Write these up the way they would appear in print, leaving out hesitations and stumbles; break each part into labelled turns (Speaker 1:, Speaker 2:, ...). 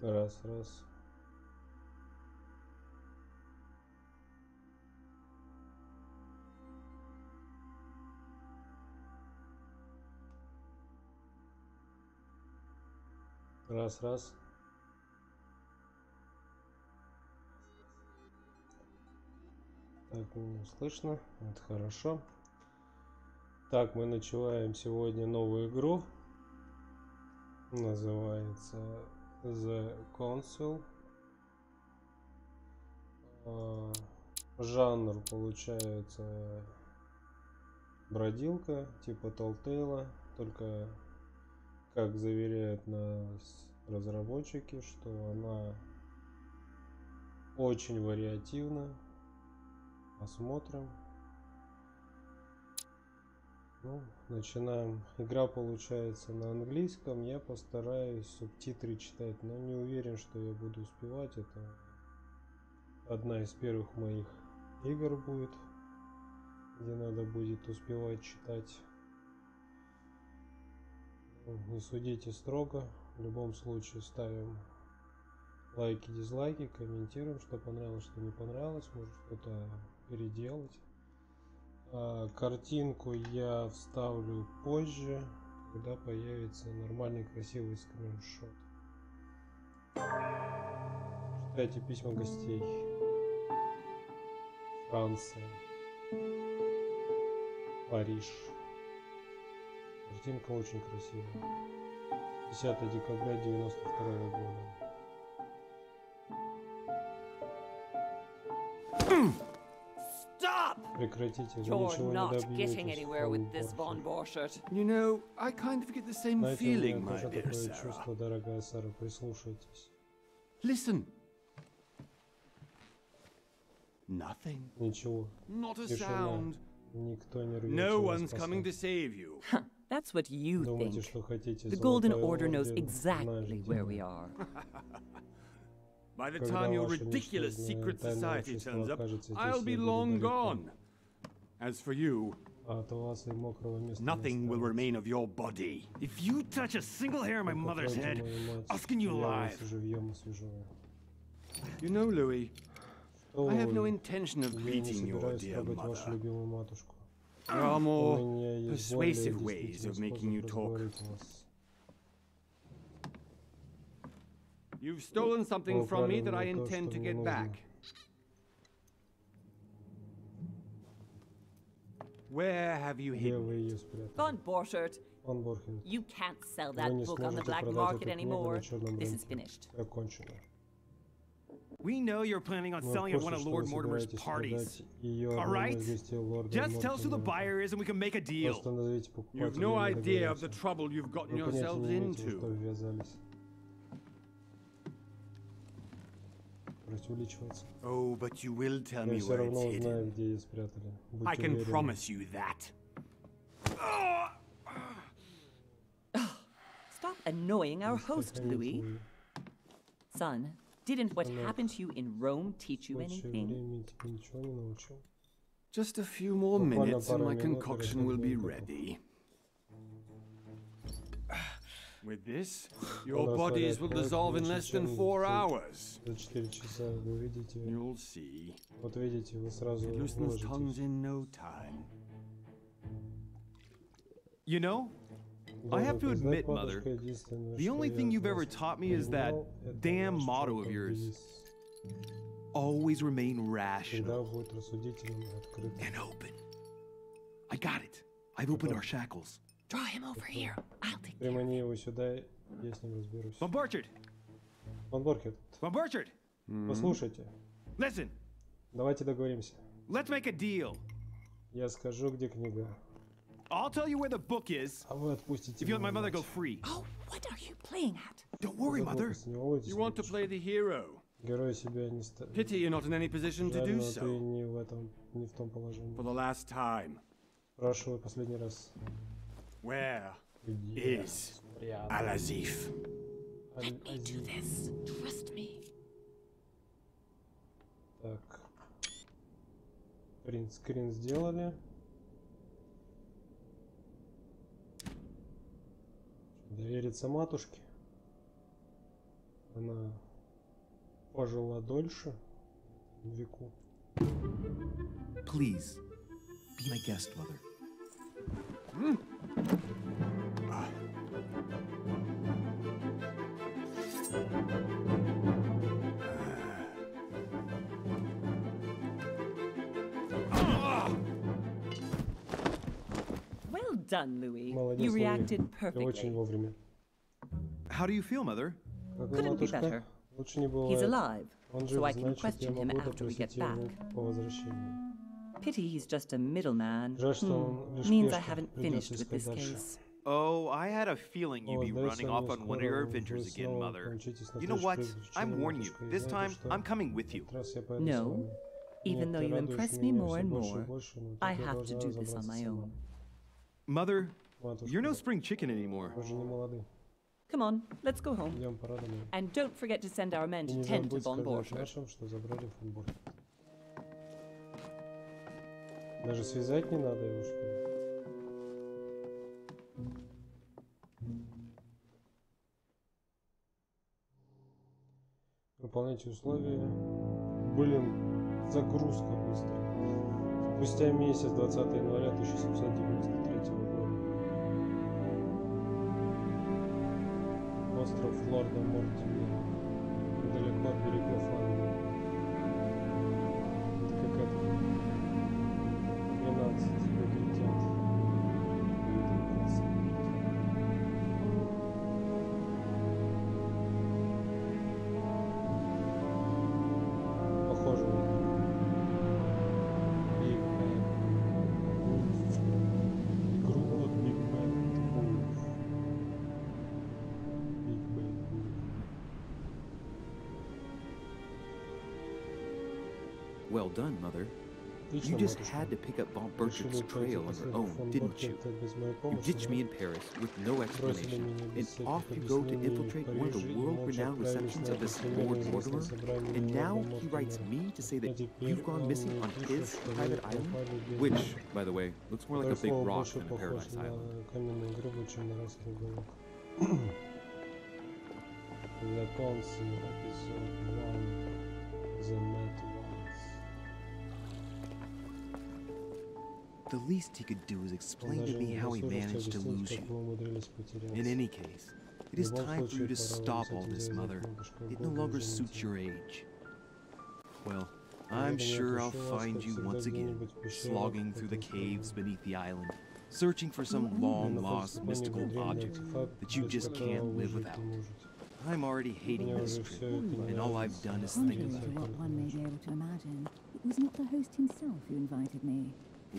Speaker 1: Раз, раз. Раз, раз. Так, слышно? Это хорошо. Так, мы начинаем сегодня новую игру. Называется The Console. Жанр получается бродилка, типа Telltale, только как заверяют нас разработчики, что она очень вариативна. Посмотрим. Ну, начинаем. Игра получается на английском. Я постараюсь субтитры читать, но не уверен, что я буду успевать. Это одна из первых моих игр будет, где надо будет успевать читать. Не судите строго. В любом случае ставим лайки, дизлайки, комментируем, что понравилось, что не понравилось. Может что-то переделать. Картинку я вставлю позже, когда появится нормальный красивый скриншот. Читайте письма гостей. Франция. Париж. Картинка очень красивая. 10 декабря 92 года. Прекратите, вы ничего не добьетесь.
Speaker 2: You know, I kind of get the same feeling, my dear Sarah.
Speaker 1: Чувство, дорогая Сара, прислушайтесь.
Speaker 2: Listen. Nothing.
Speaker 1: Ничего.
Speaker 2: Not a sound.
Speaker 1: Никто не рвется.
Speaker 2: No one's coming to save you.
Speaker 3: That's what you
Speaker 1: Думаете,
Speaker 3: think.
Speaker 1: что хотите.
Speaker 3: The Golden Order knows exactly where we are.
Speaker 2: By the time your ridiculous secret society turns up, I'll be long gone. As for you, nothing will remain of your body. If you touch a single hair on my mother's head, I'll skin you alive. You know, Louis, I have no intention of beating your dear mother. There are more persuasive ways of making you talk. You've stolen something from me that I intend to get back. Where have you hidden it?
Speaker 3: Von Borchert, you can't sell that book on the black market anymore. This is finished.
Speaker 2: We know you're planning on selling at one of Lord Mortimer's parties. Alright? Just tell us who the buyer is and we can make a deal. You've no idea of the trouble you've gotten yourselves into. Oh, but you will tell me where it's hidden. I can promise you that.
Speaker 3: Stop annoying our host, Louis. Son, didn't what happened to you in Rome teach you anything?
Speaker 2: Just a few more minutes and my concoction will be ready. With this, your bodies will dissolve in less than 4 hours. You'll see. It loosens tongues in no time. You know, I have to admit, Mother, the only thing you've ever taught me is that damn motto of yours. Always remain rational and open. I got it. I've opened our shackles.
Speaker 3: Draw him over here. I'll take care.
Speaker 1: Примани его сюда, я с ним разберусь.
Speaker 2: Von Borchert!
Speaker 1: Von Borchert.
Speaker 2: Von Borchert!
Speaker 1: Послушайте.
Speaker 2: Listen.
Speaker 1: Давайте договоримся.
Speaker 2: Let's make a deal.
Speaker 1: Я скажу, где книга.
Speaker 2: I'll tell you where the book is.
Speaker 1: А вы отпустите
Speaker 2: if you let my
Speaker 1: меня.
Speaker 2: mother go free.
Speaker 3: Oh, what are you playing at?
Speaker 2: Don't worry, Mother. You want to play the hero.
Speaker 1: Герой себя не ставит.
Speaker 2: Pity you're not in any position to do so.
Speaker 1: Ты не в том положении.
Speaker 2: For the last time.
Speaker 1: Прошу, последний раз.
Speaker 2: Where is Al-Azif?
Speaker 3: Let me do this. Trust me.
Speaker 1: Так. Принт-скрин сделали. Довериться матушке. Она пожила дольше в веку.
Speaker 2: Please, be my guest, mother.
Speaker 3: Well done, Louis.
Speaker 1: Молодец,
Speaker 3: You
Speaker 1: Луи.
Speaker 3: reacted
Speaker 1: Ты очень
Speaker 3: perfectly.
Speaker 1: вовремя.
Speaker 2: How do you feel, mother?
Speaker 1: Как вы,
Speaker 3: Couldn't be
Speaker 1: матушка?
Speaker 3: better.
Speaker 1: Лучше не
Speaker 3: He's
Speaker 1: бывает.
Speaker 3: alive,
Speaker 1: Он жив,
Speaker 3: so I can
Speaker 1: значит, я
Speaker 3: question him
Speaker 1: могу
Speaker 3: after we get
Speaker 1: допросить его
Speaker 3: back.
Speaker 1: по возвращении.
Speaker 3: Pity he's just a middleman.
Speaker 1: Жаль, что он лишь
Speaker 3: Means I
Speaker 1: пешка.
Speaker 3: haven't
Speaker 1: Придется
Speaker 3: finished with
Speaker 1: искать
Speaker 3: this
Speaker 1: дальше.
Speaker 3: case.
Speaker 2: Oh, I had a feeling you'd
Speaker 1: О,
Speaker 2: be
Speaker 1: сдается
Speaker 2: running
Speaker 1: мне,
Speaker 2: off on one of your
Speaker 1: скоро вы
Speaker 2: adventures again,
Speaker 1: снова
Speaker 2: mother.
Speaker 1: помчитесь на
Speaker 2: You know
Speaker 1: поиски
Speaker 2: what?
Speaker 1: приключений,
Speaker 2: I'm warning you.
Speaker 1: матушка, и
Speaker 2: This
Speaker 1: знаете
Speaker 2: time,
Speaker 1: что?
Speaker 2: I'm coming with you.
Speaker 1: В этот раз я пойду с
Speaker 3: No,
Speaker 1: вами.
Speaker 3: even
Speaker 1: Нет,
Speaker 3: though
Speaker 1: ты
Speaker 3: you
Speaker 1: радуешь
Speaker 3: impress me
Speaker 1: меня
Speaker 3: more
Speaker 1: всё
Speaker 3: and
Speaker 1: больше и
Speaker 3: more,
Speaker 1: больше, но
Speaker 3: I
Speaker 1: теперь
Speaker 3: have to
Speaker 1: должна
Speaker 3: do this on
Speaker 1: разобраться
Speaker 3: my
Speaker 1: сама.
Speaker 3: own.
Speaker 2: Mother,
Speaker 1: Матушка,
Speaker 2: you're no spring chicken anymore.
Speaker 1: вы же не молоды.
Speaker 3: Come on, let's go home.
Speaker 1: Идем, пора домой.
Speaker 3: And don't forget to send our men
Speaker 1: И
Speaker 3: to
Speaker 1: не
Speaker 3: tend to
Speaker 1: забудь
Speaker 3: on board.
Speaker 1: сказать нашим, что забрали фонборд. Даже связать не надо его, что ли? Выполняйте условия. Блин, загрузка быстро. Спустя месяц, 20 января 1793 года. Остров Лорда Мортимера. Недалеко от берегов Англии. Как это? 12 негритят. Похоже на это. Big Bad Wolf. Игру от Big Bad Wolf. Big Bad Wolf.
Speaker 2: Well done, mother.
Speaker 1: Отлично,
Speaker 2: You just
Speaker 1: матушка.
Speaker 2: had to pick up Von
Speaker 1: Решили
Speaker 2: Burchart's
Speaker 1: пойти
Speaker 2: trail on
Speaker 1: по
Speaker 2: your
Speaker 1: следу
Speaker 2: own,
Speaker 1: фон
Speaker 2: didn't you?
Speaker 1: Буркерта без моей
Speaker 2: You
Speaker 1: помощи,
Speaker 2: ditched me
Speaker 1: да?
Speaker 2: in Paris with no
Speaker 1: Бросили
Speaker 2: explanation,
Speaker 1: меня
Speaker 2: and
Speaker 1: без всяких
Speaker 2: off you go to
Speaker 1: объяснений
Speaker 2: infiltrate
Speaker 1: в
Speaker 2: one of the
Speaker 1: Париже и молча
Speaker 2: world-renowned
Speaker 1: отправились
Speaker 2: receptions
Speaker 1: на
Speaker 2: of
Speaker 1: это
Speaker 2: this
Speaker 1: всемирно
Speaker 2: Lord
Speaker 1: известное
Speaker 2: Mortimer,
Speaker 1: собрание
Speaker 2: and
Speaker 1: Лорда
Speaker 2: now he writes
Speaker 1: Мортимера.
Speaker 2: me to say
Speaker 1: А
Speaker 2: that
Speaker 1: теперь
Speaker 2: you've gone
Speaker 1: он
Speaker 2: missing
Speaker 1: мне
Speaker 2: on
Speaker 1: пишет,
Speaker 2: his
Speaker 1: что вы
Speaker 2: private island,
Speaker 1: пропали без
Speaker 2: which,
Speaker 1: вести.
Speaker 2: by the way, looks more like
Speaker 1: Второе
Speaker 2: a big
Speaker 1: слово
Speaker 2: rock
Speaker 1: больше
Speaker 2: than a
Speaker 1: похож
Speaker 2: paradise
Speaker 1: на
Speaker 2: island.
Speaker 1: каменную гробу, чем на райский уголок. The Council Episode 1 The Met Ones.
Speaker 2: The least he could do is explain
Speaker 1: Он
Speaker 2: to
Speaker 1: даже
Speaker 2: me
Speaker 1: не
Speaker 2: how he
Speaker 1: удосужился
Speaker 2: managed to
Speaker 1: объяснить,
Speaker 2: lose
Speaker 1: как
Speaker 2: you.
Speaker 1: вы умудрились
Speaker 2: In
Speaker 1: потеряться.
Speaker 2: any case, it
Speaker 1: В
Speaker 2: is
Speaker 1: любом
Speaker 2: time for you
Speaker 1: случае,
Speaker 2: to
Speaker 1: пора
Speaker 2: stop
Speaker 1: вам
Speaker 2: all
Speaker 1: с этим
Speaker 2: this,
Speaker 1: завязать,
Speaker 2: mother.
Speaker 1: матушка.
Speaker 2: It no
Speaker 1: Годы
Speaker 2: longer
Speaker 1: уже
Speaker 2: suits
Speaker 1: летят.
Speaker 2: your age. Well,
Speaker 1: Я
Speaker 2: I'm
Speaker 1: уверен,
Speaker 2: sure I'll
Speaker 1: отыщу вас,
Speaker 2: find
Speaker 1: как
Speaker 2: you
Speaker 1: всегда,
Speaker 2: once again,
Speaker 1: где-нибудь в пещерах,
Speaker 2: slogging through the
Speaker 1: потом
Speaker 2: caves
Speaker 1: снова.
Speaker 2: beneath the island, searching for some
Speaker 1: Вы
Speaker 2: long-lost
Speaker 1: находитесь в погоне
Speaker 2: mystical
Speaker 1: за древним
Speaker 2: object
Speaker 1: артефактом,
Speaker 2: that you
Speaker 1: без
Speaker 2: just
Speaker 1: которого
Speaker 2: can't
Speaker 1: вы
Speaker 2: live
Speaker 1: жить
Speaker 2: without.
Speaker 1: не можете.
Speaker 2: I'm already hating
Speaker 1: Мне
Speaker 2: this
Speaker 1: уже
Speaker 2: trip,
Speaker 1: все это не
Speaker 2: and all I've
Speaker 1: нравится.
Speaker 2: done is
Speaker 1: Contrary
Speaker 2: think
Speaker 1: to
Speaker 2: about it.
Speaker 1: what
Speaker 4: What one may be able to imagine, it was not the host himself who invited me.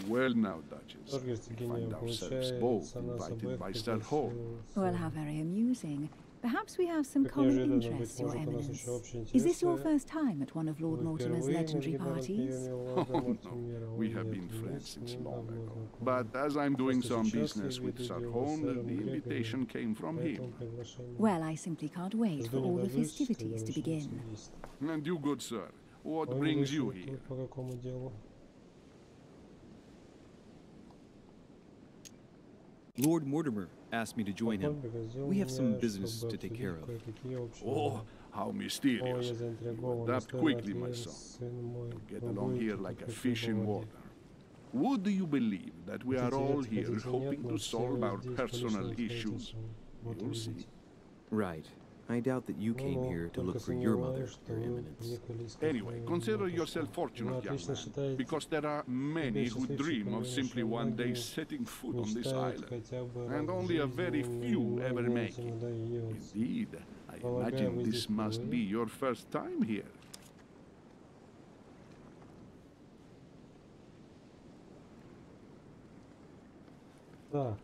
Speaker 5: Well now, Duchess,
Speaker 1: Тоже,
Speaker 5: we
Speaker 1: герцогиня,
Speaker 5: find ourselves
Speaker 1: получается,
Speaker 5: both
Speaker 1: она
Speaker 5: invited
Speaker 1: собой
Speaker 5: by Sir
Speaker 1: пригласила
Speaker 5: Hall.
Speaker 4: Well, how very amusing. Perhaps we have some
Speaker 1: Как
Speaker 4: common
Speaker 1: неожиданно, быть
Speaker 4: interests, Your
Speaker 1: может, у нас
Speaker 4: Eminence.
Speaker 1: еще общие
Speaker 4: Is this your
Speaker 1: интересы.
Speaker 4: first time at one of Lord
Speaker 1: Вы
Speaker 4: Mortimer's
Speaker 1: впервые на
Speaker 4: legendary
Speaker 1: оригинальном
Speaker 4: parties?
Speaker 1: приеме Лорда
Speaker 5: Oh, no.
Speaker 1: Мортимера.
Speaker 5: We
Speaker 1: О,
Speaker 5: have
Speaker 1: нет,
Speaker 5: been
Speaker 1: мы
Speaker 5: friends
Speaker 1: с
Speaker 5: since
Speaker 1: ним
Speaker 5: long
Speaker 1: давно
Speaker 5: ago.
Speaker 1: знакомы.
Speaker 5: But as I'm doing
Speaker 1: Просто
Speaker 5: some
Speaker 1: сейчас я
Speaker 5: business with
Speaker 1: веду
Speaker 5: Sir
Speaker 1: дело с
Speaker 5: Hall,
Speaker 1: сэром
Speaker 5: the
Speaker 1: Грегори,
Speaker 5: invitation came from him.
Speaker 1: поэтому приглашение.
Speaker 4: Well, I simply can't wait
Speaker 1: Жду
Speaker 4: for
Speaker 1: не
Speaker 4: all the
Speaker 1: дождусь, когда
Speaker 4: festivities to
Speaker 1: начнется
Speaker 4: begin.
Speaker 1: действо.
Speaker 5: And you, good sir, what
Speaker 1: Он
Speaker 5: brings you
Speaker 1: вышел
Speaker 5: here?
Speaker 1: тут по какому делу?
Speaker 2: Lord Mortimer asked me to join him.
Speaker 1: Поход пригрозил
Speaker 2: We have some
Speaker 1: мне,
Speaker 2: business
Speaker 1: чтобы
Speaker 2: to take
Speaker 1: обсудить
Speaker 2: care of.
Speaker 1: кое-какие общие
Speaker 5: Oh,
Speaker 1: дела.
Speaker 5: how
Speaker 1: О,
Speaker 5: mysterious.
Speaker 1: я заинтригован.
Speaker 5: Adapt
Speaker 1: Достойный
Speaker 5: quickly, my
Speaker 1: ответ,
Speaker 5: son.
Speaker 1: сын мой.
Speaker 5: Get
Speaker 1: Вы
Speaker 5: along here
Speaker 1: будете
Speaker 5: like a
Speaker 1: как
Speaker 5: fish in
Speaker 1: рыба в
Speaker 5: water.
Speaker 1: воде.
Speaker 5: Would you believe that we are all
Speaker 1: Хотите
Speaker 5: here
Speaker 1: верьте, хотите
Speaker 5: hoping
Speaker 1: нет,
Speaker 5: to
Speaker 1: но
Speaker 5: solve
Speaker 1: все
Speaker 5: our
Speaker 1: здесь по
Speaker 5: personal
Speaker 1: личным
Speaker 5: issues?
Speaker 1: обстоятельствам. Вот
Speaker 5: You'll
Speaker 1: увидите.
Speaker 5: see.
Speaker 2: Right. I doubt that you came
Speaker 1: Ну-ну,
Speaker 2: here to
Speaker 1: только
Speaker 2: look for your mother,
Speaker 1: сомневаюсь, что
Speaker 2: Your
Speaker 1: вы
Speaker 2: Eminence.
Speaker 1: приехали искать
Speaker 5: Anyway,
Speaker 1: мою
Speaker 5: consider
Speaker 1: матушку.
Speaker 5: yourself
Speaker 1: Вы
Speaker 5: fortunate, young
Speaker 1: отлично
Speaker 5: man,
Speaker 1: считаете,
Speaker 5: because there are many who
Speaker 1: счастливчик,
Speaker 5: dream of
Speaker 1: уверен,
Speaker 5: simply
Speaker 1: что
Speaker 5: one day
Speaker 1: многие
Speaker 5: setting foot on this
Speaker 1: мечтают
Speaker 5: island,
Speaker 1: хотя бы
Speaker 5: and
Speaker 1: раз в
Speaker 5: only a
Speaker 1: жизни
Speaker 5: very few ever
Speaker 1: немного
Speaker 5: make it.
Speaker 1: иногда явиться.
Speaker 5: Indeed, I
Speaker 1: Полагаю,
Speaker 5: imagine
Speaker 1: вы
Speaker 5: this
Speaker 1: здесь
Speaker 5: must be
Speaker 1: впервые?
Speaker 5: your first time here.
Speaker 1: Так,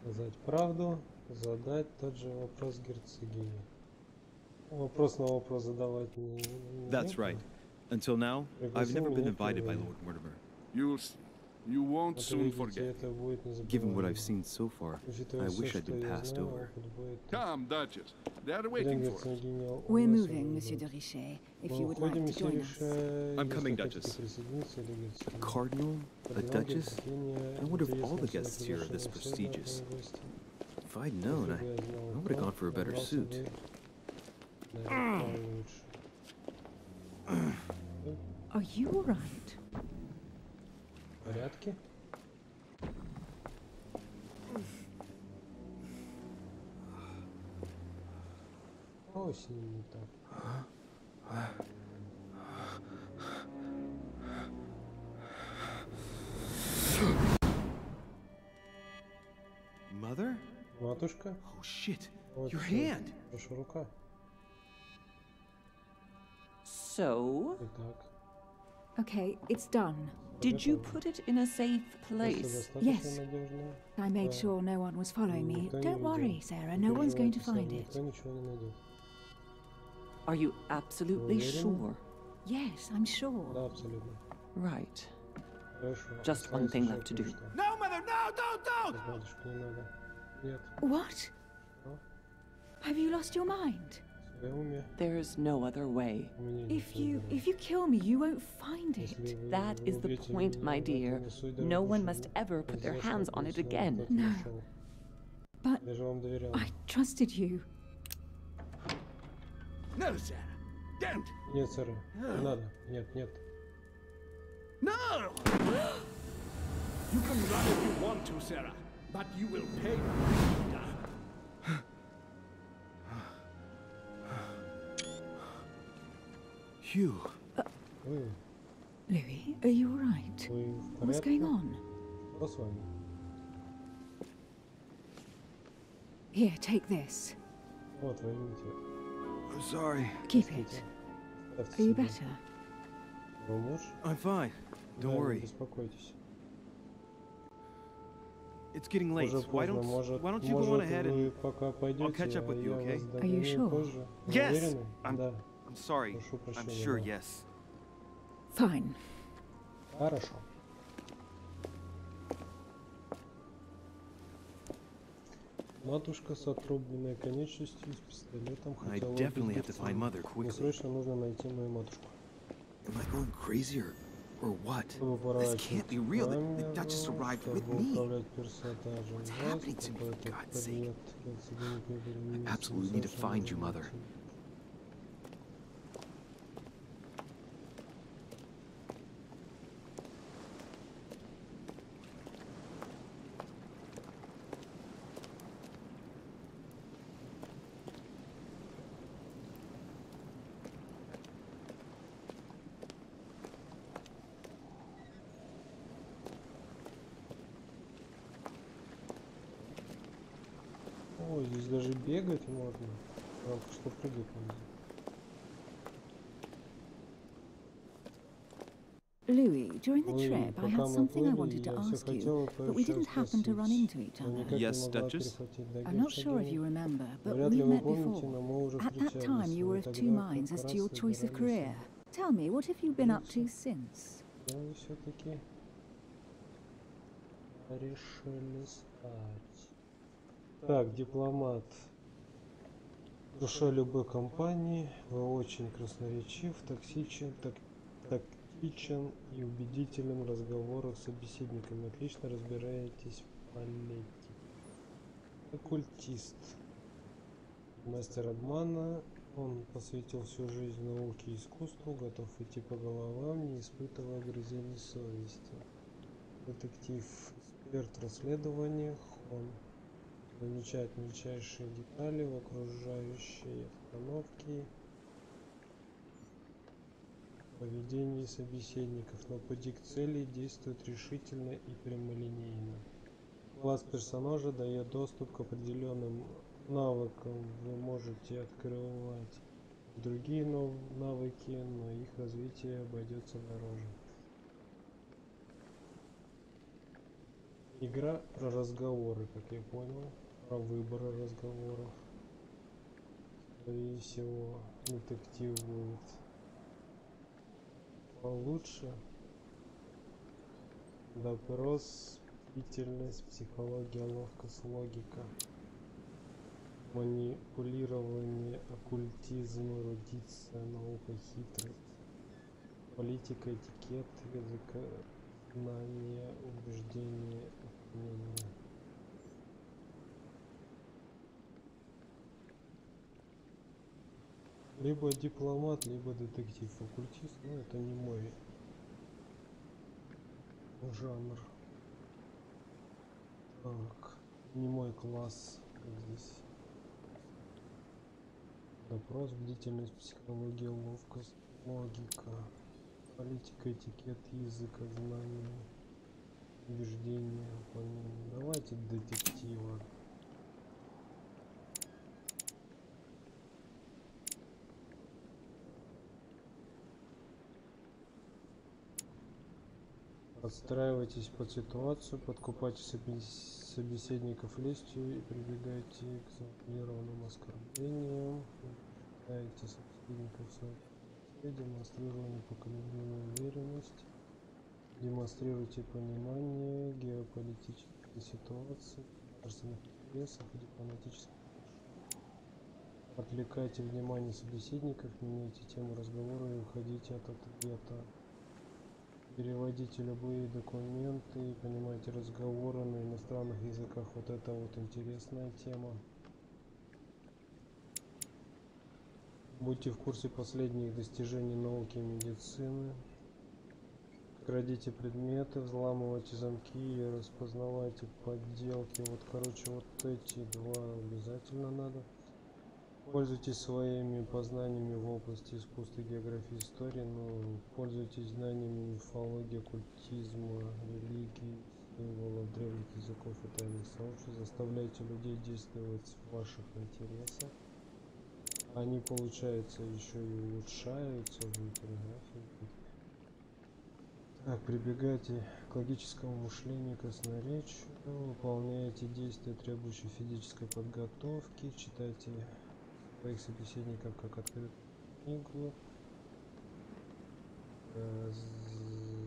Speaker 1: сказать правду, задать тот же вопрос герцогине. Вопрос на вопрос задавать не
Speaker 2: That's right. Until now, I've never been invited by Lord Mortimer.
Speaker 5: You'll see. You won't
Speaker 1: Вот
Speaker 5: soon
Speaker 1: видите,
Speaker 5: forget.
Speaker 1: это будет
Speaker 2: Given what I've
Speaker 1: незабываемо.
Speaker 2: seen so far,
Speaker 1: Учитывая
Speaker 2: I
Speaker 1: все,
Speaker 2: wish I'd
Speaker 1: что
Speaker 2: been
Speaker 1: я
Speaker 2: passed
Speaker 1: знаю,
Speaker 2: over.
Speaker 1: опыт будет...
Speaker 5: Come, Duchess. They are
Speaker 1: Блин,
Speaker 5: waiting for us.
Speaker 1: герцогиня, у
Speaker 4: We're
Speaker 1: нас
Speaker 4: moving,
Speaker 1: уже
Speaker 4: Monsieur de
Speaker 1: идут.
Speaker 4: Richet, if
Speaker 1: Мы
Speaker 4: you would
Speaker 1: уходим,
Speaker 4: like to
Speaker 1: месье
Speaker 4: join us.
Speaker 1: Ришей,
Speaker 2: I'm
Speaker 1: если
Speaker 2: coming,
Speaker 1: хотите
Speaker 2: Duchess.
Speaker 1: присоединиться, или
Speaker 2: A
Speaker 1: герцогиня.
Speaker 2: cardinal? A
Speaker 1: Кардинал,
Speaker 2: duchess?
Speaker 1: герцогиня,
Speaker 2: I wonder if all the
Speaker 1: интересно,
Speaker 2: guests
Speaker 1: что
Speaker 2: here are this
Speaker 1: приглашение все
Speaker 2: prestigious.
Speaker 1: одинаковые гости.
Speaker 2: If I'd known,
Speaker 1: Если бы я
Speaker 2: I
Speaker 1: знал
Speaker 2: would have
Speaker 1: то,
Speaker 2: gone for a better
Speaker 1: набрался
Speaker 2: suit.
Speaker 1: бы Получше.
Speaker 4: Are you all right?
Speaker 1: В порядке? О, с ним не так.
Speaker 2: Mother?
Speaker 1: Матушка?
Speaker 2: Oh shit.
Speaker 1: Вот
Speaker 2: Your
Speaker 1: всё.
Speaker 2: hand.
Speaker 1: Ваша рука.
Speaker 3: So,
Speaker 1: Итак.
Speaker 4: Okay, it's done.
Speaker 3: did you put it in a safe
Speaker 1: Место
Speaker 3: place?
Speaker 1: достаточно
Speaker 4: Yes.
Speaker 1: надежное.
Speaker 4: I made
Speaker 1: Да.
Speaker 4: sure no one was following me.
Speaker 1: Никто не
Speaker 4: Don't worry,
Speaker 1: видел.
Speaker 4: Sarah.
Speaker 1: Не
Speaker 4: No one's going to
Speaker 1: переживайте, Сара,
Speaker 4: find it.
Speaker 1: никто ничего не найдет.
Speaker 3: Are you absolutely
Speaker 1: Уверена?
Speaker 3: sure?
Speaker 4: Yes, I'm sure.
Speaker 1: Да, абсолютно.
Speaker 3: Right.
Speaker 1: Хорошо.
Speaker 3: Just one
Speaker 1: Осталось
Speaker 3: thing
Speaker 1: еще
Speaker 3: left to do.
Speaker 1: кое-что.
Speaker 2: No, Mother, no, don't!
Speaker 1: Без матушки не надо. Нет.
Speaker 4: What?
Speaker 1: Что?
Speaker 4: Have you lost your mind?
Speaker 1: В своем уме.
Speaker 3: There's no other way.
Speaker 1: У меня нет
Speaker 4: If you kill me, you won't find
Speaker 1: Если
Speaker 4: it.
Speaker 1: вы
Speaker 3: That is the
Speaker 1: убьете
Speaker 3: point,
Speaker 1: меня,
Speaker 3: my
Speaker 1: в этом
Speaker 3: dear.
Speaker 1: и суть
Speaker 3: No one
Speaker 1: дорогущего.
Speaker 3: must ever put their
Speaker 1: Нельзя,
Speaker 3: hands
Speaker 1: чтобы
Speaker 3: on it
Speaker 1: всё
Speaker 3: again.
Speaker 1: так
Speaker 4: No.
Speaker 1: нашел.
Speaker 4: But
Speaker 1: Я же вам доверял.
Speaker 4: I trusted you.
Speaker 5: No, Sarah. Don't.
Speaker 1: Нет, Сара, не надо. Нет, нет.
Speaker 5: No! You can run if you want to, Sarah, but you will pay.
Speaker 2: Hugh.
Speaker 1: Вы
Speaker 4: Louis, are you all right?
Speaker 1: в
Speaker 4: What's
Speaker 1: порядке?
Speaker 4: going on?
Speaker 1: Что с вами?
Speaker 4: Here, take this.
Speaker 1: Вот, возьмите.
Speaker 2: I'm sorry.
Speaker 4: Keep
Speaker 1: Простите.
Speaker 4: it.
Speaker 1: Ставьте
Speaker 4: Are you
Speaker 1: себе.
Speaker 4: better?
Speaker 1: Вы муж?
Speaker 2: I'm fine.
Speaker 1: Да,
Speaker 2: Don't
Speaker 1: не
Speaker 2: worry.
Speaker 1: беспокойтесь.
Speaker 2: It's getting late.
Speaker 1: Уже
Speaker 2: Why
Speaker 1: поздно,
Speaker 2: don't you go on
Speaker 1: может
Speaker 2: ahead
Speaker 1: вы
Speaker 2: and...
Speaker 1: пока пойдете,
Speaker 2: catch up with
Speaker 1: а
Speaker 2: you,
Speaker 1: я
Speaker 2: okay?
Speaker 1: вас
Speaker 4: Are you
Speaker 1: догоню
Speaker 4: sure?
Speaker 1: позже. Вы
Speaker 2: Yes!
Speaker 1: уверены? Да,
Speaker 2: I'm sorry.
Speaker 1: прошу
Speaker 2: I'm
Speaker 1: прощения.
Speaker 2: sure,
Speaker 1: да.
Speaker 2: yes.
Speaker 4: Fine.
Speaker 1: Хорошо. Матушка с отрубленной конечностью и с пистолетом
Speaker 2: I
Speaker 1: хотела
Speaker 2: definitely have
Speaker 1: убить
Speaker 2: to find
Speaker 1: отца.
Speaker 2: Mother
Speaker 1: Мне
Speaker 2: quickly.
Speaker 1: срочно нужно найти мою матушку.
Speaker 2: Am I going crazy or what?
Speaker 1: Чтобы
Speaker 2: This
Speaker 1: поворачивать
Speaker 2: can't be real. The
Speaker 1: камеру,
Speaker 2: Duchess arrived
Speaker 1: чтобы
Speaker 2: with me.
Speaker 1: управлять персонажем.
Speaker 2: What's
Speaker 1: Да,
Speaker 2: happening to me, for
Speaker 1: какой-то
Speaker 2: God's sake?
Speaker 1: предмет, герцогиня Пепельницы,
Speaker 2: I absolutely need to
Speaker 1: совершенно
Speaker 2: find you, Mother.
Speaker 1: необычный. О, здесь даже бегать можно. Правда, что прыгать нельзя.
Speaker 4: Louis, during the
Speaker 1: Louis,
Speaker 4: trip, I
Speaker 1: пока
Speaker 4: had
Speaker 1: мы
Speaker 4: something I
Speaker 1: плыли,
Speaker 4: wanted to
Speaker 1: я всё
Speaker 4: ask you,
Speaker 1: хотела
Speaker 4: but we didn't
Speaker 1: кое-что
Speaker 4: happen to run
Speaker 1: спросить,
Speaker 4: into each
Speaker 1: но
Speaker 4: other.
Speaker 1: никак не
Speaker 2: Yes,
Speaker 1: могла
Speaker 2: Duchess?
Speaker 1: перехватить. Да,
Speaker 4: I'm not sure if
Speaker 1: герцогиня.
Speaker 4: you remember, but
Speaker 1: Вряд
Speaker 4: we
Speaker 1: ли вы
Speaker 4: met
Speaker 1: помните,
Speaker 4: before.
Speaker 1: но мы уже
Speaker 4: At that
Speaker 1: встречались.
Speaker 4: time, you
Speaker 1: Мы
Speaker 4: were of
Speaker 1: тогда
Speaker 4: two
Speaker 1: как
Speaker 4: minds as
Speaker 1: раз
Speaker 4: to your choice of
Speaker 1: собирались.
Speaker 4: career. Tell me, what have you been up to since?
Speaker 1: Что вы все-таки решили стать? Так, дипломат. Душа любой компании. Вы очень красноречив, тактичен и убедителен в разговорах с собеседниками. Отлично разбираетесь в политике. Оккультист. Мастер обмана. Он посвятил всю жизнь науке и искусству, готов идти по головам, не испытывая угрызений совести. Детектив, эксперт в расследованиях, он замечает мельчайшие детали в окружающей обстановке, поведении собеседников, на пути к цели действует решительно и прямолинейно. Класс персонажа дает доступ к определенным навыкам. Вы можете открывать другие навыки, но их развитие обойдется дороже. Игра про разговоры, как я понял, про выборы разговоров. Скорее всего, детектив будет получше. Допрос, бдительность, психология, ловкость, логика. Манипулирование, оккультизм, эрудиция, наука, хитрость, политика, этикет, языкознание, убеждение, мнение. Либо дипломат, либо детектив. Оккультист, но это не мой жанр. Так, не мой класс здесь. Допрос, бдительность, психология, ловкость, логика, политика, этикет, язык, знания, убеждения, выполнение. Давайте детектива. Подстраивайтесь под ситуацию, подкупайте собеседников лестью и прибегайте к завуалированным оскорблениям. Убеждаете собеседников в своей правоте, демонстрируя непоколебимую уверенность. Демонстрируйте понимание геополитической ситуации, государственных интересов и дипломатических решений. Отвлекайте внимание собеседников, меняйте тему разговора и уходите от ответа. Переводите любые документы, понимаете разговоры на иностранных языках. Вот это вот интересная тема. Будьте в курсе последних достижений науки и медицины. Крадите предметы, взламывайте замки и распознавайте подделки. Вот, короче, вот эти два обязательно надо. Пользуйтесь своими познаниями в области искусства, географии, истории, но пользуйтесь знаниями мифологии, оккультизма, религии, символов древних языков и тайных сообществ. Заставляйте людей действовать в ваших интересах. Они, получается, еще и улучшаются в интерактивных. Так, прибегайте к логическому мышлению, красноречию, выполняйте действия, требующие физической подготовки, читайте своих собеседников как открытую книгу,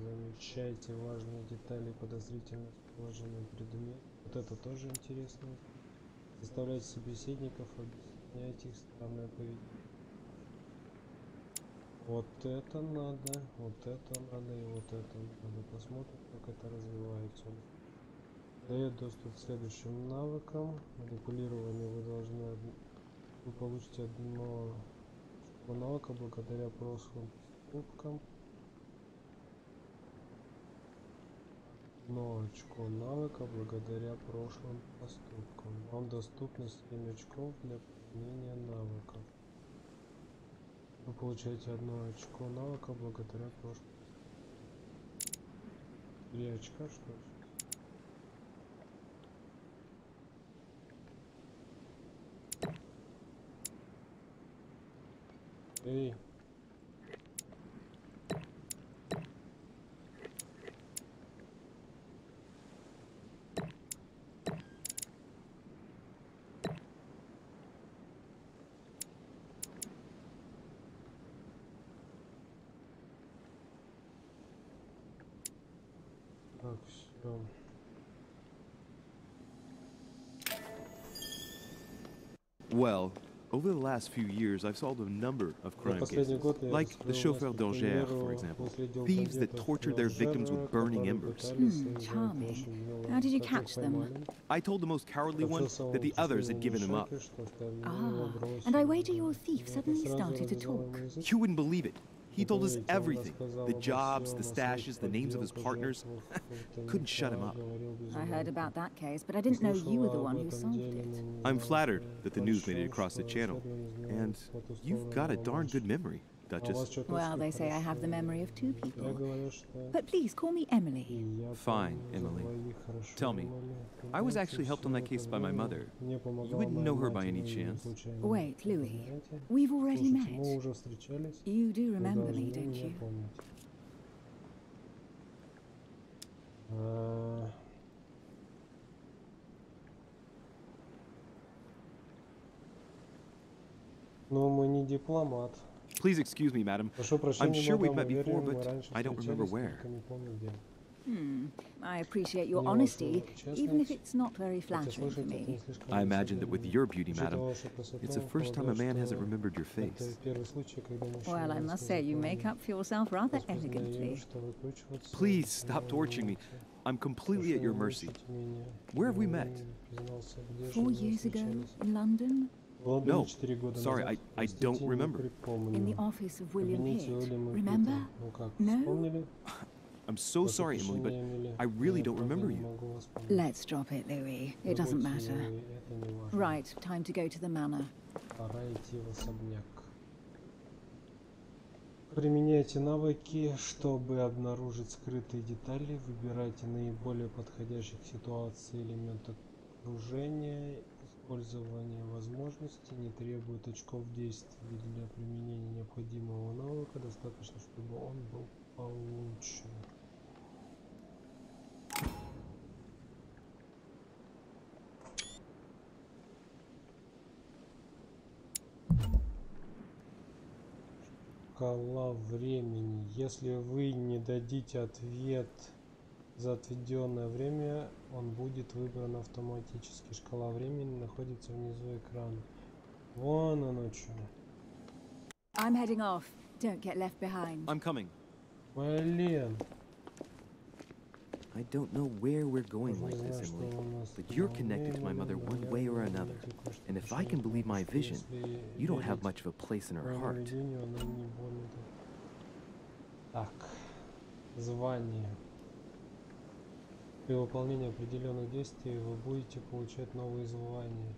Speaker 1: замечайте важные детали и подозрительно расположенные предметы. Вот это тоже интересно. Заставляйте собеседников, объясняйте их странное поведение. Вот это надо, вот это надо и вот это надо. Посмотрим, как это развивается. Дает доступ к следующим навыкам. Манипулирование вы получите одно навыка благодаря прошлым поступкам. Одно очко навыка благодаря прошлым поступкам. Вам доступно 7 очков для применения навыков. Вы получаете одно очко навыка благодаря прошлым. 3 очка, что ли? Эй. Так, все.
Speaker 2: Well, over the last few years, I've solved a number of crime cases, like the chauffeur d'Angers, for example. Thieves that tortured their victims with burning embers.
Speaker 4: Charming. How did you catch them?
Speaker 2: I told the most cowardly one that the others had given him up.
Speaker 4: Ah, and I wager your thief suddenly started to talk.
Speaker 2: You wouldn't believe it. He told us everything. The jobs, the stashes, the names of his partners. Couldn't shut him up.
Speaker 4: I heard about that case, but I didn't know you were the one who solved it.
Speaker 2: I'm flattered that the news made it across the channel. And you've got a darn good memory, Duchess.
Speaker 4: Well, they say I have the memory of 2 people. But please, call me Emily.
Speaker 2: Fine, Emily. Tell me, I was actually helped on that case by my mother. You wouldn't know her by any chance?
Speaker 4: Wait, Louis. We've already met. You do remember me, don't you?
Speaker 1: Но мы не дипломат.
Speaker 2: Please excuse me, madam. I'm sure we've met before, but I don't remember where.
Speaker 4: I appreciate your honesty, even if it's not very flattering for me.
Speaker 2: I imagine that with your beauty, madam, it's the first time a man hasn't remembered your face.
Speaker 4: Well, I must say you make up for yourself rather elegantly.
Speaker 2: Please stop torturing me. I'm completely at your mercy. Where have we met?
Speaker 4: 4 years ago, in London.
Speaker 1: Лондоне 4 года
Speaker 2: sorry,
Speaker 1: назад.
Speaker 2: I don't remember.
Speaker 4: In the office of William
Speaker 1: Кабинете
Speaker 4: Pitt.
Speaker 1: Уильяма
Speaker 4: Remember?
Speaker 1: Питта. Ну как,
Speaker 4: No?
Speaker 1: вспомнили?
Speaker 2: I'm so sorry, Emily, but I really don't remember you.
Speaker 4: Let's drop it, Louis. It doesn't matter.
Speaker 1: Это не важно.
Speaker 4: Right, time to go to the manor.
Speaker 1: Пора идти в особняк. Применяйте навыки, чтобы обнаружить скрытые детали. Выбирайте наиболее подходящих к ситуации элементов окружения. Использование возможностей не требует очков действий. Для применения необходимого навыка достаточно, чтобы он был получен. Шкала времени. Если вы не дадите ответ за отведенное время, он будет выбран автоматически. Шкала времени находится внизу экрана. Вон оно что.
Speaker 4: I'm heading off. Don't get left behind.
Speaker 2: I'm coming.
Speaker 1: Блин.
Speaker 2: I don't know where we're going like this, Emily, but you're connected to my mother one way or another. And if I can believe my vision, you don't have much of a place in her heart.
Speaker 1: Так. Звание. При выполнении определенных действий вы будете получать новые звания.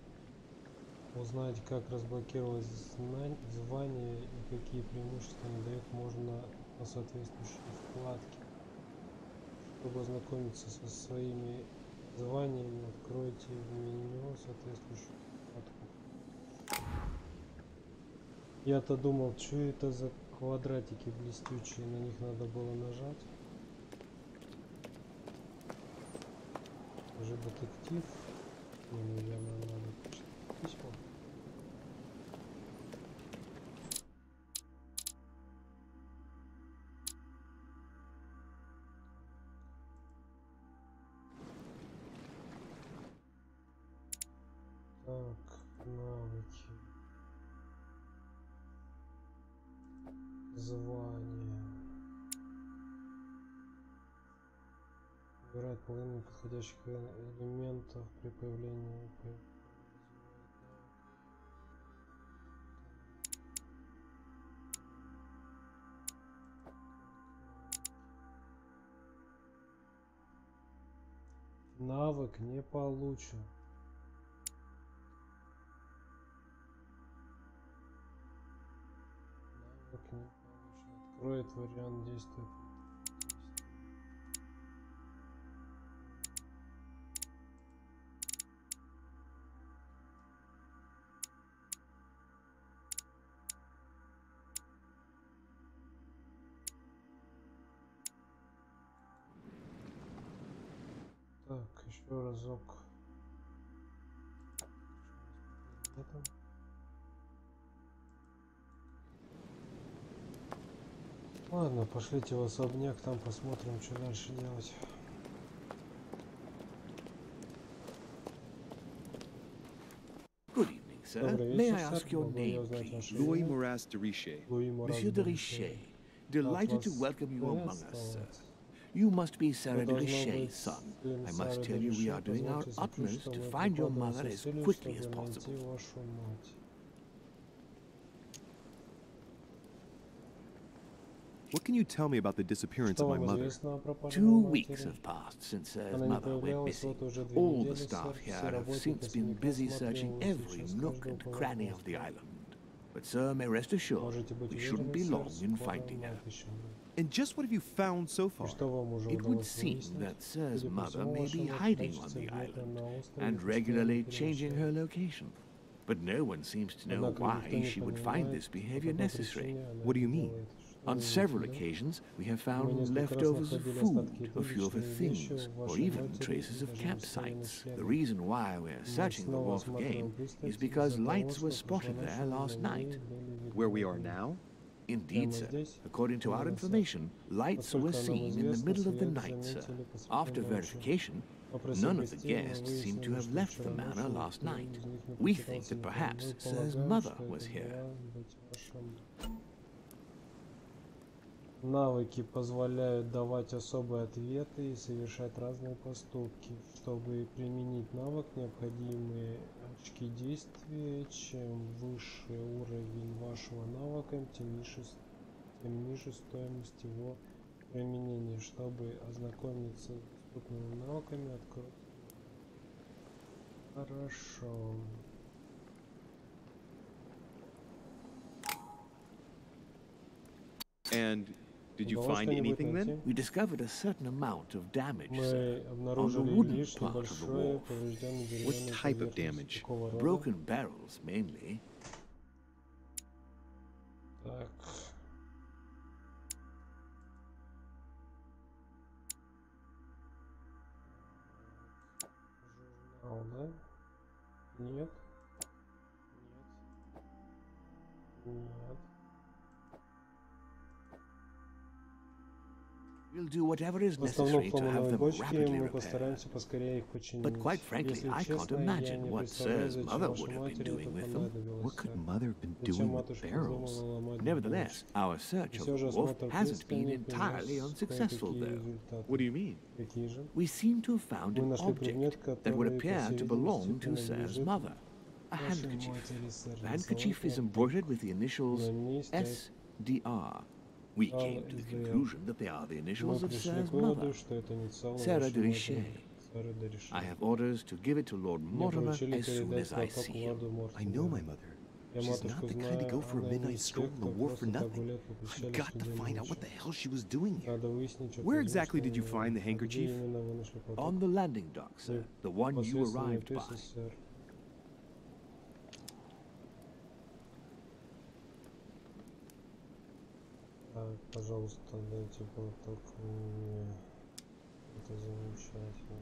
Speaker 1: Узнать, как разблокировать звание и какие преимущества они дают, можно на соответствующей вкладке. Чтобы ознакомиться со своими званиями, откройте в меню соответствующую вкладку. Я-то думал, что это за квадратики блестючие, на них надо было нажать. Уже детектив. Мне, наверное, надо почитать письмо. Так, навыки. Звание. Выбирает половину подходящих элементов при появлении. Навык не получен. Навык не получен. Откроет вариант действия. Так, еще разок. Это. Ладно, пошлите в особняк, там посмотрим, что дальше делать.
Speaker 5: Good evening, sir. May I ask your name, please?
Speaker 2: Louis Moras de Richer.
Speaker 5: Monsieur de Richer, delighted to welcome you among us, sir. You must be Sarah de Richet's son. I must tell you we are doing our utmost to find your mother as quickly as possible.
Speaker 2: What can you tell me about the disappearance of my mother?
Speaker 5: 2 weeks have passed since Sir's mother went missing. All the staff here have since been busy searching every nook and cranny of the island. But Sir may rest assured, we shouldn't be long in finding her.
Speaker 2: And just what have you found so far?
Speaker 5: It would seem that Sir's mother may be hiding on the island and regularly changing her location. But no one seems to know why she would find this behavior necessary.
Speaker 2: What do you mean?
Speaker 5: On several occasions, we have found leftovers of food, a few of her things, or even traces of campsites. The reason why we're searching the wharf again is because lights were spotted there last night.
Speaker 2: Where we are now?
Speaker 5: Indeed, sir. According to our information, lights were seen in the middle of the night, sir. After verification, none of the guests seem to have left the manor last night. We think that perhaps Sir's mother was here.
Speaker 1: Навыки позволяют давать особые ответы и совершать разные поступки. Чтобы применить навык, необходимые очки действия. Чем выше уровень вашего навыка, тем ниже стоимость его применения. Чтобы ознакомиться с доступными навыками, откройте. Хорошо.
Speaker 2: And did you find anything then?
Speaker 5: We discovered a certain amount of damage,
Speaker 1: Мы
Speaker 5: sir, on the
Speaker 1: обнаружили
Speaker 5: wooden
Speaker 1: лишь
Speaker 5: part of the
Speaker 1: небольшое
Speaker 5: wharf.
Speaker 1: повреждение
Speaker 2: What
Speaker 1: деревянной
Speaker 2: type of
Speaker 1: поверхности.
Speaker 2: damage?
Speaker 1: Какого рода?
Speaker 5: Broken barrels, mainly.
Speaker 1: Так. Журнал, да? Нет. Нет.
Speaker 5: We'll do whatever is
Speaker 1: В основном
Speaker 5: necessary to have
Speaker 1: сломанные
Speaker 5: them
Speaker 1: бочки
Speaker 5: rapidly
Speaker 1: мы
Speaker 5: repaired.
Speaker 1: постараемся поскорее их починить.
Speaker 5: But quite frankly,
Speaker 1: Если
Speaker 5: I can't
Speaker 1: честно, я
Speaker 5: imagine
Speaker 1: не
Speaker 5: what
Speaker 1: представляю,
Speaker 5: Sir's
Speaker 1: зачем
Speaker 5: mother
Speaker 1: вашей
Speaker 5: would have been
Speaker 1: матери это
Speaker 5: doing with them.
Speaker 1: понадобилось.
Speaker 2: What could Mother have been
Speaker 1: Зачем
Speaker 2: doing with
Speaker 1: матушка
Speaker 2: barrels?
Speaker 1: вздумала ломать
Speaker 5: Nevertheless,
Speaker 1: бочки?
Speaker 5: our search
Speaker 1: И
Speaker 5: of
Speaker 1: все
Speaker 5: the
Speaker 1: же
Speaker 5: wharf
Speaker 1: осмотр
Speaker 5: hasn't been
Speaker 1: пристани
Speaker 5: entirely
Speaker 1: принес
Speaker 5: unsuccessful
Speaker 1: кое-какие
Speaker 5: there.
Speaker 1: результаты.
Speaker 2: What do you mean?
Speaker 1: Какие же?
Speaker 5: We seem to have found
Speaker 1: Мы
Speaker 5: an
Speaker 1: нашли предмет,
Speaker 5: object that would
Speaker 1: который, по
Speaker 5: appear
Speaker 1: всей
Speaker 5: to
Speaker 1: видимости,
Speaker 5: belong to Sir's
Speaker 1: принадлежит
Speaker 5: mother. A
Speaker 1: вашей
Speaker 5: handkerchief.
Speaker 1: матери, сэр.
Speaker 5: The handkerchief is embroidered with the initials SDR. We came to the conclusion that they are the
Speaker 1: Мы
Speaker 5: initials of
Speaker 1: пришли
Speaker 5: Sir's
Speaker 1: к
Speaker 5: mother.
Speaker 1: выводу, что это инициалы
Speaker 5: Sarah
Speaker 1: вашей
Speaker 5: de
Speaker 1: матери.
Speaker 5: Richet.
Speaker 1: Сара де Ришей.
Speaker 5: I have orders to give it to Lord
Speaker 1: Мне
Speaker 5: Mortimer
Speaker 1: поручили
Speaker 5: as soon
Speaker 1: передать
Speaker 5: as I
Speaker 1: платок
Speaker 5: see him.
Speaker 1: лорду
Speaker 2: I know my
Speaker 1: Мортимеру.
Speaker 2: mother.
Speaker 1: Я
Speaker 2: She's
Speaker 1: матушку
Speaker 2: not the kind to
Speaker 1: знаю,
Speaker 2: go for a
Speaker 1: она не
Speaker 2: midnight
Speaker 1: из
Speaker 2: stroll
Speaker 1: тех,
Speaker 2: on the
Speaker 1: кто
Speaker 2: wharf for
Speaker 1: просто так
Speaker 2: nothing.
Speaker 1: гуляет по
Speaker 2: I've
Speaker 1: пещере
Speaker 2: got to
Speaker 1: среди
Speaker 2: find out what
Speaker 1: ночи.
Speaker 2: the hell she was doing here.
Speaker 1: Надо выяснить, что
Speaker 2: Where
Speaker 1: произошло
Speaker 2: exactly did you
Speaker 1: у
Speaker 2: find the
Speaker 1: нее. Где
Speaker 2: handkerchief?
Speaker 1: именно вы нашли платок?
Speaker 5: On the landing dock, sir. The one you
Speaker 1: Непосредственно
Speaker 5: arrived
Speaker 1: написано,
Speaker 5: by.
Speaker 1: сэр. Так, пожалуйста, дайте платок мне. Это замечательно.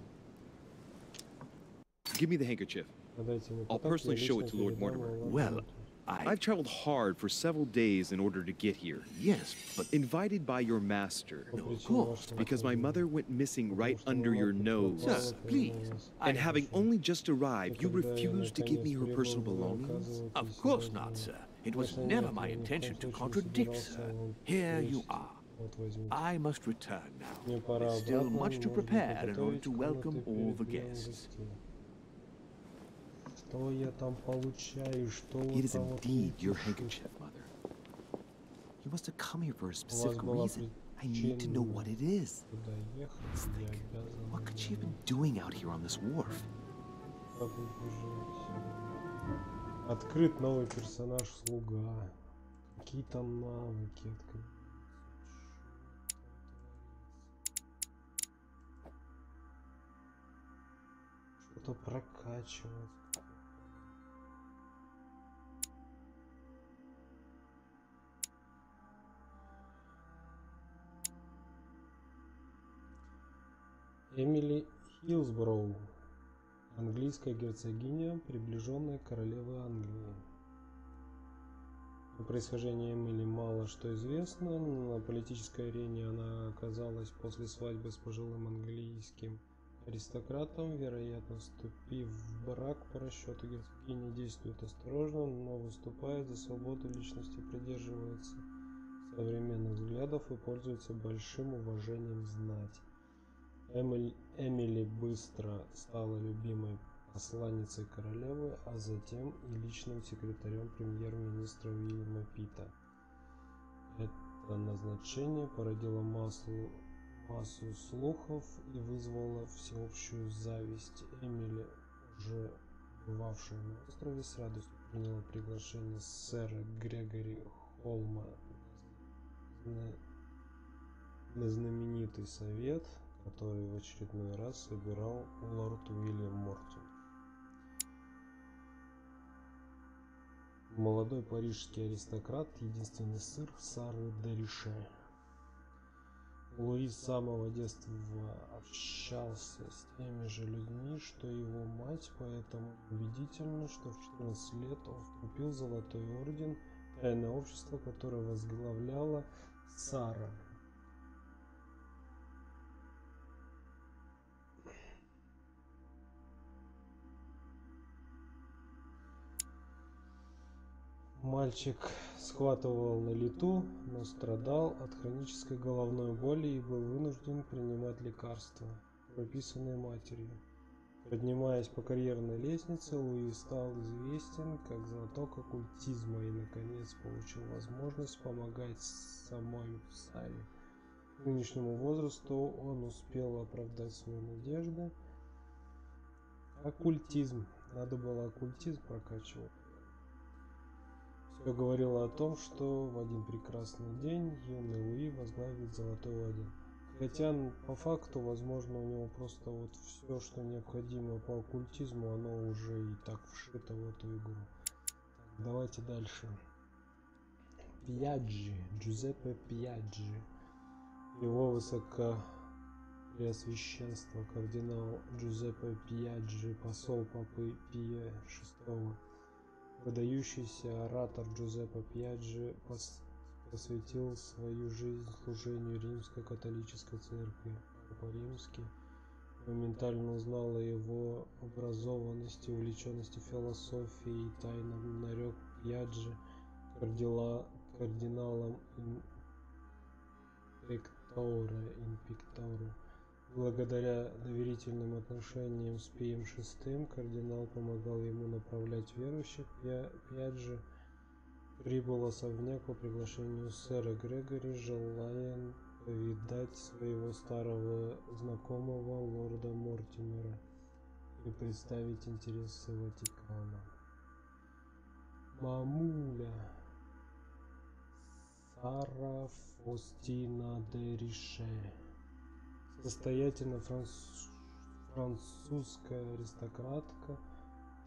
Speaker 2: Give me the handkerchief.
Speaker 1: Дайте мне
Speaker 2: I'll
Speaker 1: платок, я
Speaker 2: personally show
Speaker 1: лично
Speaker 2: it to Lord
Speaker 1: передам
Speaker 2: Mortimer.
Speaker 1: его
Speaker 5: Well,
Speaker 1: лорду.
Speaker 2: I've traveled hard for several days in order to get here.
Speaker 5: Yes, but
Speaker 2: Invited by your master.
Speaker 1: По
Speaker 5: of
Speaker 1: причине
Speaker 5: course,
Speaker 1: вашего
Speaker 2: Because my
Speaker 1: поведения.
Speaker 2: mother went missing right
Speaker 1: Потому что
Speaker 2: under
Speaker 1: моя
Speaker 2: your
Speaker 1: мать
Speaker 2: nose.
Speaker 1: пропала
Speaker 5: Sir,
Speaker 1: прямо
Speaker 5: please.
Speaker 1: у нас.
Speaker 2: And having only just arrived, you
Speaker 1: И когда я,
Speaker 2: refused to give me her
Speaker 1: наконец,
Speaker 2: personal
Speaker 1: прибыл, вы
Speaker 2: belongings?
Speaker 1: отказываетесь
Speaker 5: of course
Speaker 1: отдать
Speaker 5: not,
Speaker 1: мне.
Speaker 5: sir. It was
Speaker 1: Конечно,
Speaker 5: never
Speaker 1: нет,
Speaker 5: my
Speaker 1: я ни в
Speaker 5: intention
Speaker 1: коем
Speaker 5: to
Speaker 1: случае не
Speaker 5: contradict,
Speaker 1: собирался
Speaker 5: sir.
Speaker 1: вам
Speaker 5: Here you
Speaker 1: лезть.
Speaker 5: are.
Speaker 1: Вот возьмите.
Speaker 5: I must return now.
Speaker 1: Мне пора
Speaker 5: There's still
Speaker 1: обратно,
Speaker 5: much to
Speaker 1: нужно
Speaker 5: prepare in order
Speaker 1: приготовить
Speaker 5: to
Speaker 1: комнаты
Speaker 5: welcome all the
Speaker 1: перед приемом
Speaker 5: guests.
Speaker 1: гостей. Что я там получаю, что вы
Speaker 2: It is
Speaker 1: там вот
Speaker 2: indeed your
Speaker 1: пишете?
Speaker 2: handkerchief, Mother. You must have come here for a
Speaker 1: У вас
Speaker 2: specific
Speaker 1: была
Speaker 2: reason. I need to know what it is.
Speaker 1: Куда ехать,
Speaker 2: Let's
Speaker 1: я
Speaker 2: think.
Speaker 1: обязан
Speaker 2: What could she have been
Speaker 1: знать.
Speaker 2: doing out here on this wharf?
Speaker 1: Как убежать? Открыт новый персонаж слуга. Какие там навыки открыты? Что-то прокачивать. Эмили Хилсброу. Английская герцогиня, приближенная к королеве Англии. О происхождении Эмили мало что известно. На политической арене она оказалась после свадьбы с пожилым английским аристократом. Вероятно, вступив в брак по расчету, герцогиня действует осторожно, но выступает за свободу личности, придерживается современных взглядов и пользуется большим уважением знати. Эмили быстро стала любимой посланницей королевы, а затем и личным секретарем премьер-министра Уильяма Питта. Это назначение породило массу слухов и вызвало всеобщую зависть. Эмили, уже бывавшая на острове, с радостью приняла приглашение сэра Грегори Холма на знаменитый совет, который в очередной раз собирал лорд Уильям Мортимер. Молодой парижский аристократ, единственный сын Сары де Ришей. Луи с самого детства общался с теми же людьми, что и его мать, поэтому убедительно, что в 14 лет он вступил в Золотой Орден, тайное общество, которое возглавляла Сара. Мальчик схватывал на лету, но страдал от хронической головной боли и был вынужден принимать лекарства, прописанные матерью. Поднимаясь по карьерной лестнице, Луи стал известен как знаток оккультизма и, наконец, получил возможность помогать самой Саре. К нынешнему возрасту он успел оправдать свои надежды. Оккультизм. Надо было оккультизм прокачивать. Все говорило о том, что в один прекрасный день юный Луи возглавит Золотой Орден. Хотя по факту, возможно, у него просто вот все, что необходимо по оккультизму, оно уже и так вшито в эту игру. Так, давайте дальше. Пьяджи, Джузеппе Пьяджи. Его высокопреосвященство кардинал Джузеппе Пьяджи, посол папы Пия VI. Выдающийся оратор Джузеппе Пьяджи посвятил свою жизнь служению римской католической церкви. Папа Римский моментально узнал о его образованности, увлеченности философией и тайнам, нарек Пьяджи кардиналом инпекторе. Благодаря доверительным отношениям с Пием VI кардинал помогал ему направлять верующих. Пьяджи прибыл особняк по приглашению сэра Грегори, желая повидать своего старого знакомого лорда Мортимера и представить интересы Ватикана. Мамуля Сара Фостина де Рише. Состоятельная французская аристократка.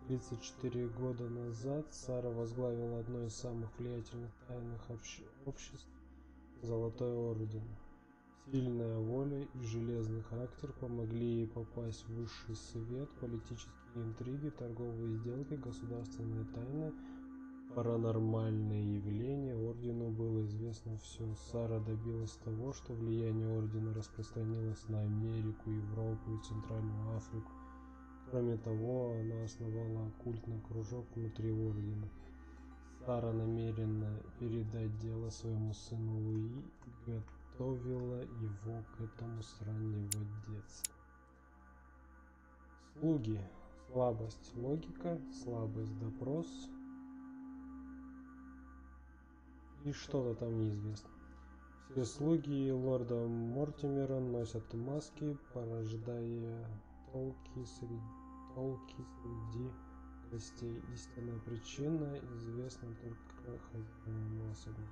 Speaker 1: 34 года назад Сара возглавила одно из самых влиятельных тайных обществ – Золотой Орден. Сильная воля и железный характер помогли ей попасть в высший свет. Политические интриги, торговые сделки, государственные тайны, паранормальные явления. Ордену было известно все. Сара добилась того, что влияние Ордена распространилось на Америку, Европу и Центральную Африку. Кроме того, она основала оккультный кружок внутри Ордена. Сара намерена передать дело своему сыну Луи и готовила его к этому с раннего детства. Слуги. Слабость логика, слабость допрос и что-то там неизвестно. Все слуги лорда Мортимера носят маски, порождая толки среди гостей. Истинная причина известна только хозяину особняка.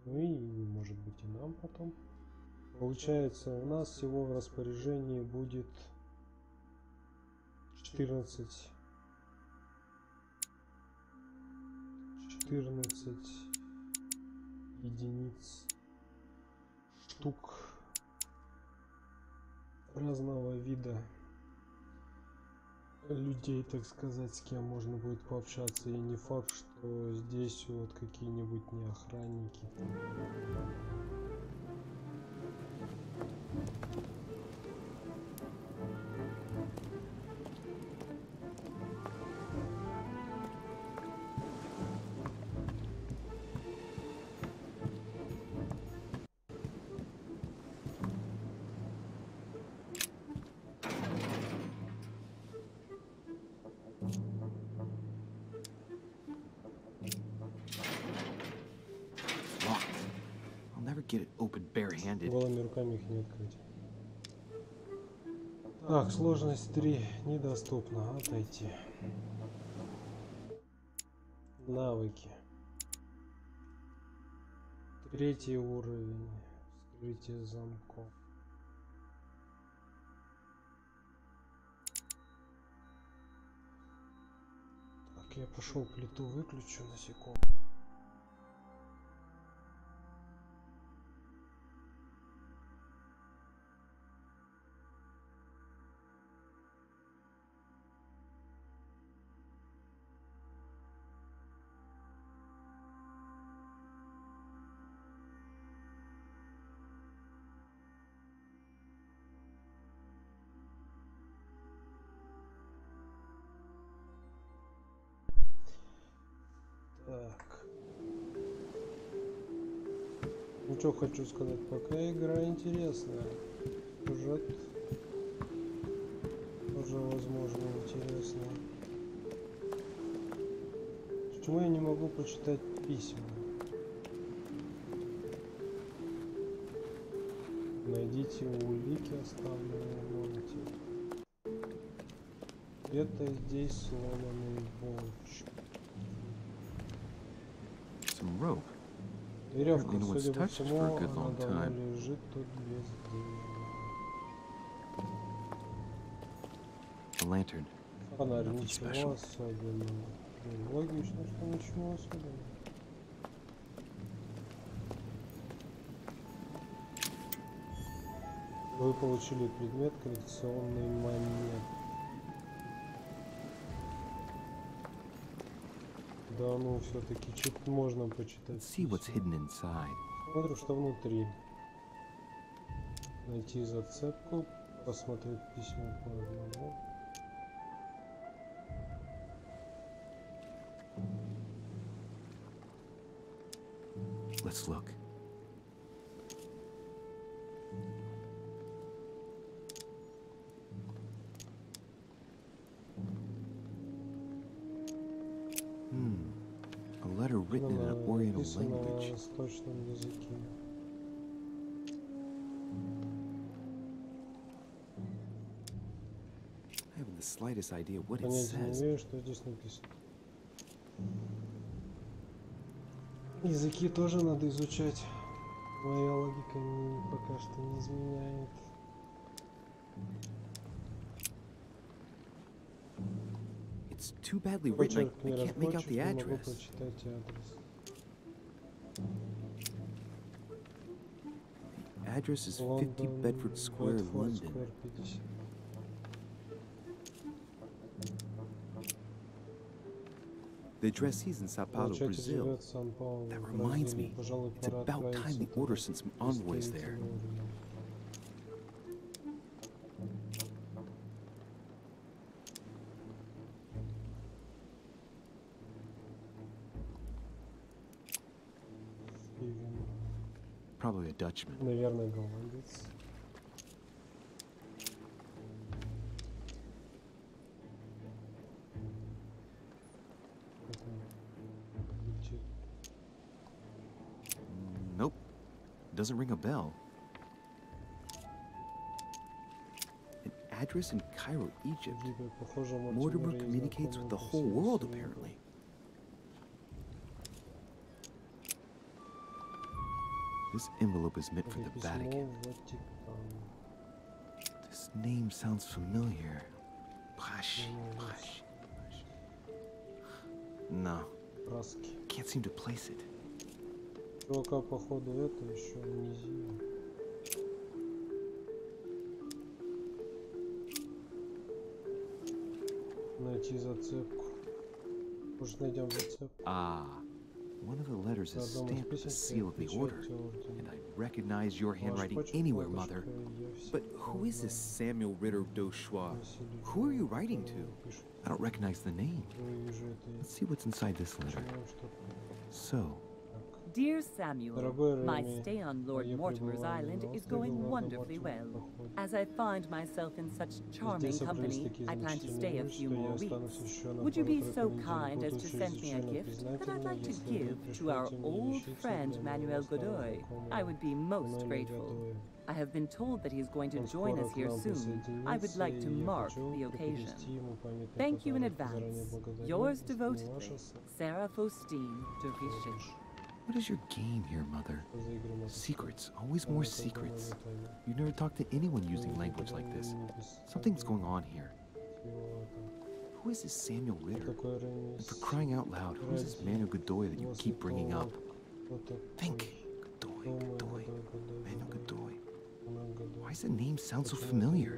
Speaker 1: Ну и может быть и нам потом. Получается, у нас всего в распоряжении будет 14 единиц штук разного вида людей, так сказать, с кем можно будет пообщаться. И не факт, что здесь вот какие-нибудь не охранники. Голыми руками их не открыть. Так, сложность 3 недоступна. Отойти. Навыки. 3 уровень. Вскрытие замков. Так, я пошел плиту выключу на секунду. общем, что хочу сказать, пока игра интересная. Сюжет тоже, возможно, интересный. Почему я не могу почитать письма? Найдите улики, оставленные мной. Где-то здесь сломанный волчок.
Speaker 5: Some rope.
Speaker 1: Веревка,
Speaker 5: Apparently no one's
Speaker 1: судя по
Speaker 5: touched it
Speaker 1: всему,
Speaker 5: for a good
Speaker 1: она
Speaker 5: long
Speaker 1: давно
Speaker 5: time.
Speaker 1: лежит тут без дела.
Speaker 5: A lantern.
Speaker 1: Фонарь,
Speaker 5: Nothing
Speaker 1: ничего
Speaker 5: special.
Speaker 1: особенного. Ну, логично, что ничего особенного. Вы получили предмет коллекционной монеты. Да, ну все-таки чуть можно почитать.
Speaker 5: Let's see what's hidden inside.
Speaker 1: Смотрю, что внутри. Найти зацепку, посмотреть письмо по одному.
Speaker 5: Let's look. A letter written in an Oriental language.
Speaker 1: На восточном языке.
Speaker 5: I haven't the slightest idea what it
Speaker 1: Понятия не
Speaker 5: says.
Speaker 1: имею, что здесь написано. Языки тоже надо изучать. Моя логика пока что не изменяет.
Speaker 5: It's too badly written,
Speaker 1: Почерк
Speaker 5: I
Speaker 1: не
Speaker 5: can't make out
Speaker 1: разборчив,
Speaker 5: the
Speaker 1: не могу
Speaker 5: address.
Speaker 1: прочитать адрес.
Speaker 5: Address is 50
Speaker 1: Лондон,
Speaker 5: Bedford Square,
Speaker 1: Bedford
Speaker 5: London.
Speaker 1: Square 50.
Speaker 5: The address is in Sao Paulo,
Speaker 1: Получатель
Speaker 5: Brazil.
Speaker 1: живет в Сан-Паулу,
Speaker 5: That
Speaker 1: в
Speaker 5: reminds
Speaker 1: Бразилии.
Speaker 5: me,
Speaker 1: Пожалуй,
Speaker 5: it's
Speaker 1: пора
Speaker 5: about time
Speaker 1: отправиться
Speaker 5: we
Speaker 1: туда
Speaker 5: order some envoys there.
Speaker 1: представительного уровня. Стивен.
Speaker 5: Probably a Dutchman.
Speaker 1: Наверное, голландец.
Speaker 5: Nope. Doesn't ring a bell. An address in Cairo, Egypt.
Speaker 1: Похоже,
Speaker 5: Mortimer communicates with the whole world, apparently. This envelope is meant for the Vatican. This name sounds familiar. Prash. No,
Speaker 1: Праски.
Speaker 5: can't seem to place it.
Speaker 1: Чувака, походу, это еще амнезия. Найти зацепку. Может, найдем зацепку.
Speaker 5: Ah, one of the letters is stamped with the seal of the order, and I recognize your handwriting anywhere, Mother. But who is this Samuel Ritter Dauchois? Who are you writing to? I don't recognize the name. Let's see what's inside this letter. So,
Speaker 3: Dear Samuel, my stay on Lord Mortimer's island is going wonderfully well. As I find myself in such charming company, I plan to stay a few more weeks. Would you be so kind as to send me a gift that I'd like to give to our old friend Manuel Godoy? I would be most grateful. I have been told that he's going to join us here soon. I would like to mark the occasion. Thank you in advance. Yours devotedly, Sarah Faustine de Richet.
Speaker 5: what is your game here, Mother? Secrets, always more secrets. You never talk to anyone using language like this. Something's going on here. Who is this Samuel Ritter? And for crying out loud, who is this Manuel Godoy that you keep bringing up? Think. Godoy. Manuel Godoy. Why does the name sound so familiar?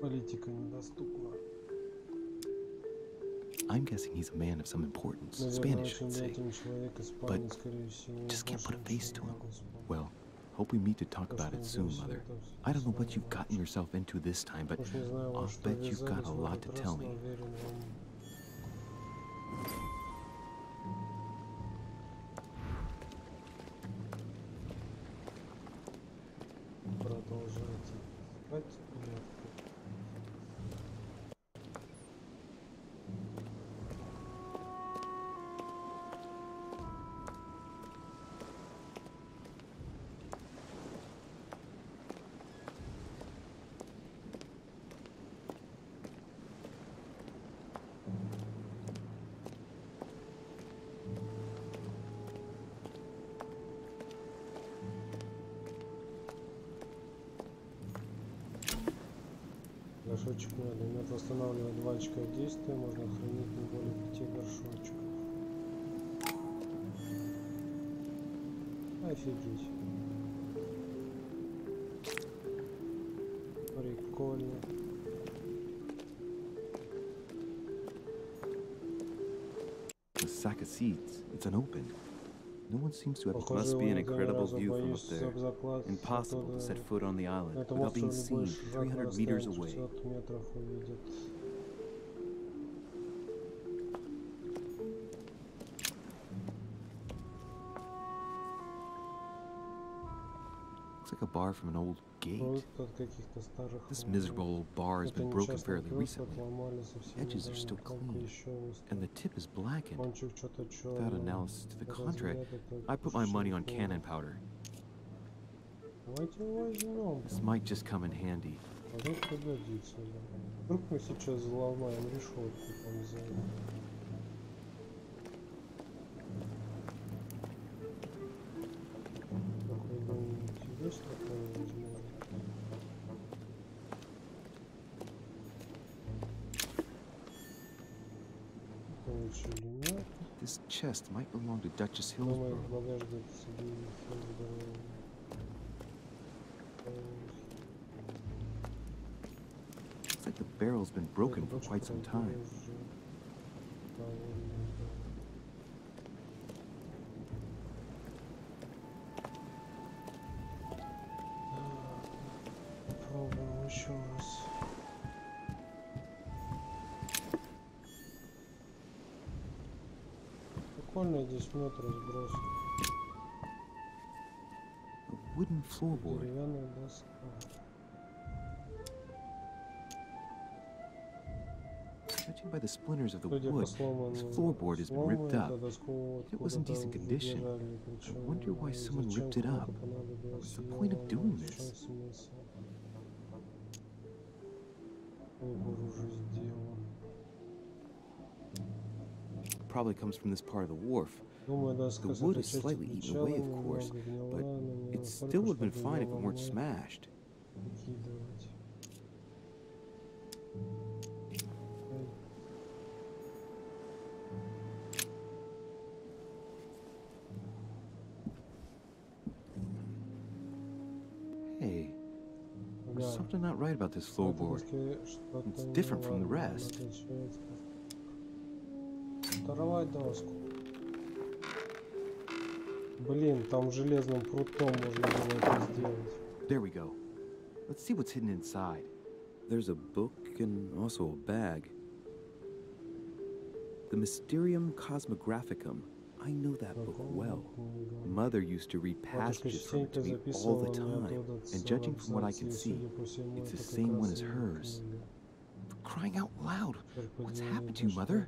Speaker 1: Политика недоступна.
Speaker 5: I'm guessing he's a man of some importance. Spanish, I'd say. But just can't put a face to him. Well, hope we meet to talk about it soon, Mother. I don't know what you've gotten yourself into this time, but I'll bet you've got a lot to tell me.
Speaker 1: горшочек меда. Мед восстанавливает 2 очка действия, можно хранить не более 5 горшочков. Офигеть. Прикольно.
Speaker 2: The sack of seeds, it's unopened. No one seems to have. It must be an incredible view from up there. Impossible to set foot on the island without being seen 300 meters away. Looks like a bar from an old gate. This miserable old bar has been broken fairly recently. The edges are still clean, and the tip is blackened. Without analysis to the contrary, I put my money on cannon powder. This might just come in handy. This chest might belong to Duchess Hillsborough. Looks like the barrel's been broken for quite some time.
Speaker 1: Здесь мед разбросан.
Speaker 2: A wooden floorboard.
Speaker 1: Деревянная доска.
Speaker 2: Judging by the splinters of the wood, this floorboard has been ripped up. It was in decent condition. I wonder why someone ripped it up. What's the point of doing this? Probably comes from this part of the wharf. The wood is slightly eaten away, of course, but it still would have been fine if it weren't smashed. Hey, there's something not right about this floorboard. It's different from the rest.
Speaker 1: Оторвать доску. Блин, там железным прутом можно было это сделать.
Speaker 2: There we go. Let's see what's hidden inside. There's a book and also a bag. The Mysterium Cosmographicum. I know that book well. Mother used to read passages from it to me all the time, and judging from what I can see, it's the same one as hers. For crying out loud, what's happened to you, Mother?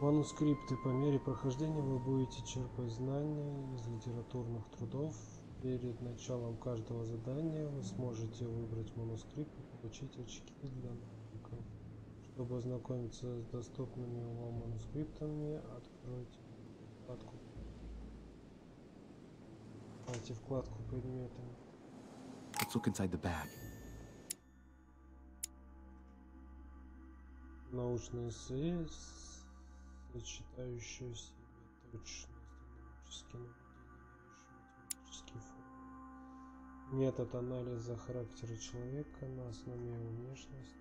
Speaker 1: Манускрипты. По мере прохождения вы будете черпать знания из литературных трудов. Перед началом каждого задания вы сможете выбрать манускрипт и получить очки для навыков. Чтобы ознакомиться с доступными вам манускриптами, откройте вкладку. Найти вкладку предметы.
Speaker 2: Let's look inside the bag.
Speaker 1: Научные эссе, сочетающие в себе точные астрономические наблюдения, математические формулы. Метод анализа характера человека на основе его внешности.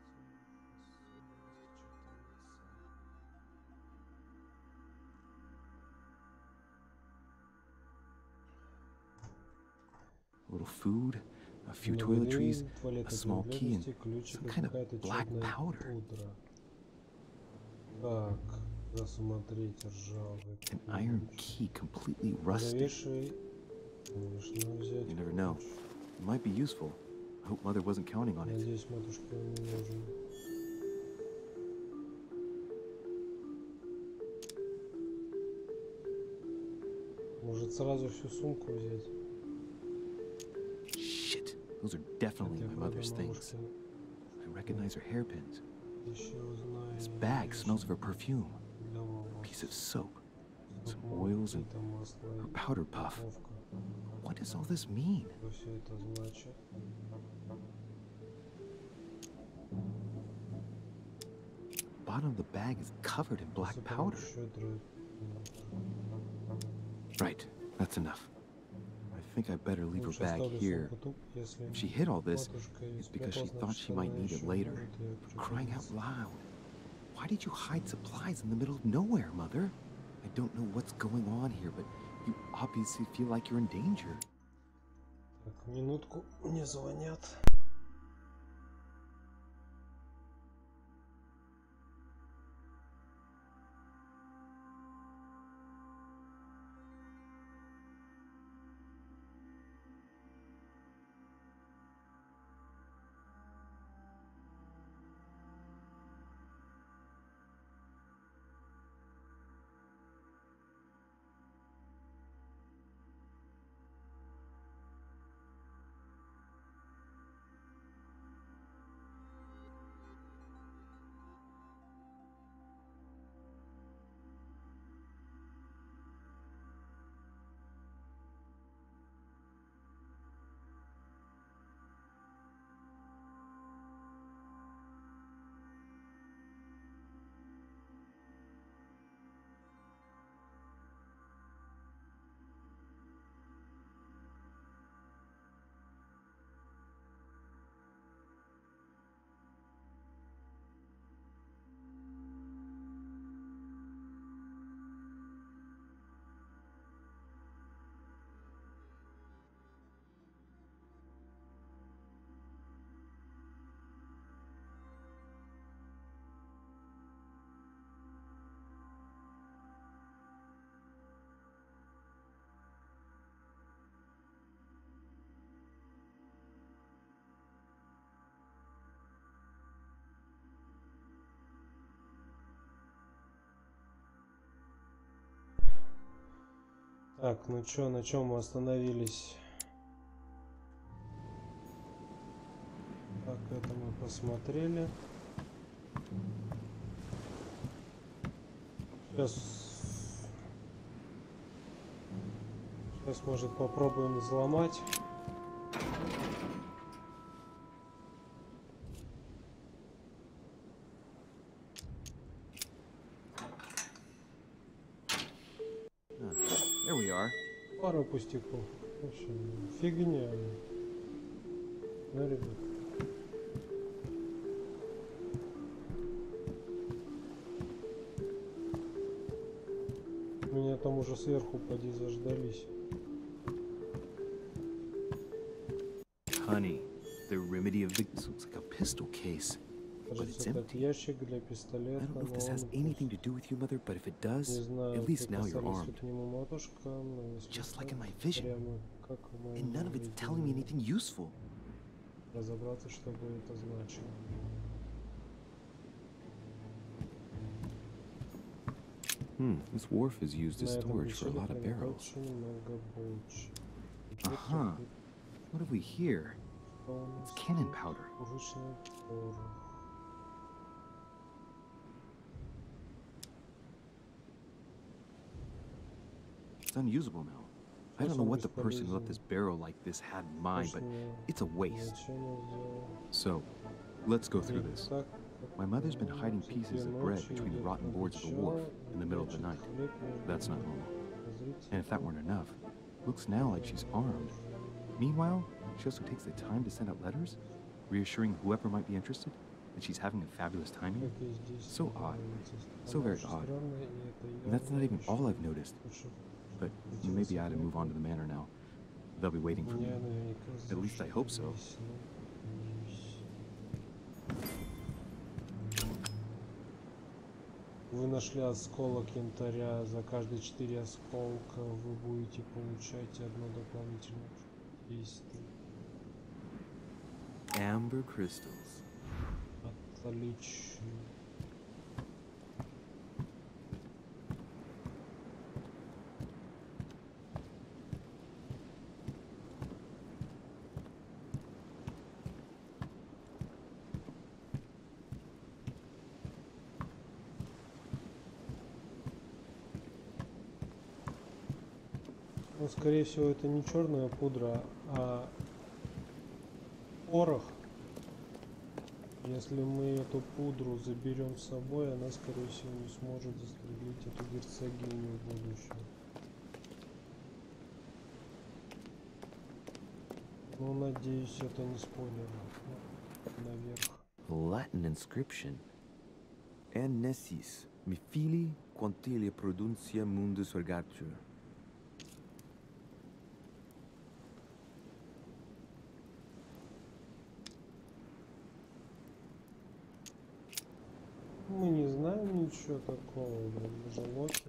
Speaker 2: A little food, a few toiletries, a small key, and some kind of black powder.
Speaker 1: Так, засмотреть ржавый.
Speaker 2: An iron key completely rusted. You never know. It might be useful. I hope Mother wasn't counting on it.
Speaker 1: Надеюсь, матушке он не нужен. Может, сразу всю сумку взять?
Speaker 2: Shit, those are definitely my mother's things. I recognize her hairpins. This bag smells of her perfume. A piece of soap, some oils, and her powder puff.
Speaker 5: What does all this mean?
Speaker 1: Что все это значит?
Speaker 5: Bottom of the bag is covered in black powder. Right, that's enough. I think I better leave her bag here. If she hid all this, it's because she thought she might need it later. But crying out loud. Why did you hide supplies in the middle of nowhere, Mother? I don't know what's going on here, but you obviously feel like you're in danger.
Speaker 1: Так, минутку, мне звонят. Так, ну чё, на чем мы остановились? Так, это мы посмотрели. Сейчас, может, попробуем взломать. Пару пустяков. Вообще, фигня. Да, ребят? Меня там уже сверху поди заждались.
Speaker 5: Honey, the remedy of the looks like a pistol case. But it's empty. I don't know if this has anything to do with you, Mother, but if it does, at least now you're armed. Just like in my vision. And none of it's telling me anything useful. This wharf is used as storage for a lot of barrels. Uh-huh. What have we here? It's cannon powder. It's unusable now. I don't know what the person who left this barrel like this had in mind, but it's a waste. So, let's go through this. My mother's been hiding pieces of bread between the rotten boards of the wharf in the middle of the night. That's not normal. And if that weren't enough, looks now like she's armed. Meanwhile, she also takes the time to send out letters, reassuring whoever might be interested that she's having a fabulous time here. So odd. So very odd. And that's not even all I've noticed. But maybe I ought to move on to the manor now. They'll be waiting for me. At least I hope so.
Speaker 1: Вы нашли осколок янтаря. За каждые 4 осколка вы будете получать одно дополнительное действие.
Speaker 5: Amber crystals.
Speaker 1: Отлично. Ну, скорее всего, это не черная пудра, а порох. Если мы эту пудру заберем с собой, она, скорее всего, не сможет застрелить эту герцогиню в будущем. Ну, надеюсь, это не спойлер. Наверх.
Speaker 6: Latin inscription. En nessis, mi fili quantilia produncia mundus ergatur.
Speaker 1: Мы не знаем ничего такого, мы же Локи.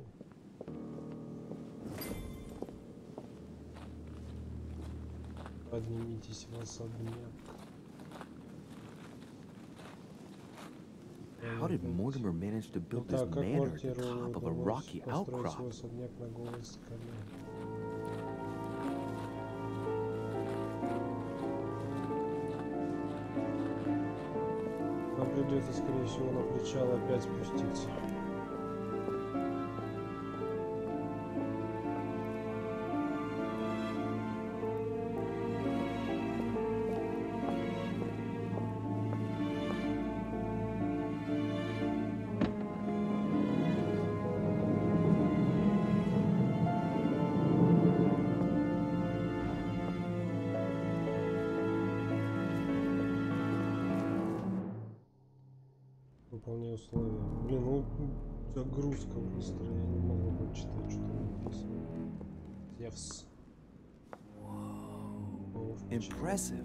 Speaker 1: Поднимитесь в особняк.
Speaker 6: How did Mortimer manage to build this manor at the top of a rocky outcrop?
Speaker 1: Свой особняк на голой скале. Нам придется, скорее всего, на причал опять спуститься. Выполняю условия. Блин, ну загрузка быстрая, я не могу прочитать, что написано. Зевс.
Speaker 6: Impressive.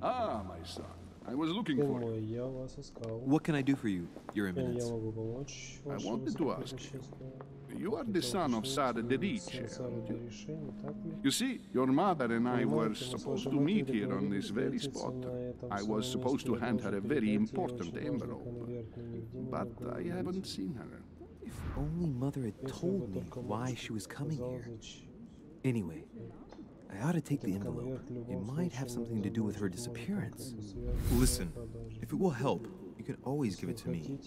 Speaker 7: Ah, my son. I was looking for you.
Speaker 1: Я вас искал.
Speaker 6: What can I do for you, Your Eminence?
Speaker 1: Я могу помочь.
Speaker 7: I wanted to ask you. You are the son of Sara de Ricci, aren't you? You see, your mother and I were supposed to meet here on this very spot. I was supposed to hand her a very important envelope, but I haven't seen her.
Speaker 6: If only Mother had told me why she was coming here. Anyway, I ought to take the envelope. It might have something to do with her disappearance. Listen, if it will help, you can always give it to me.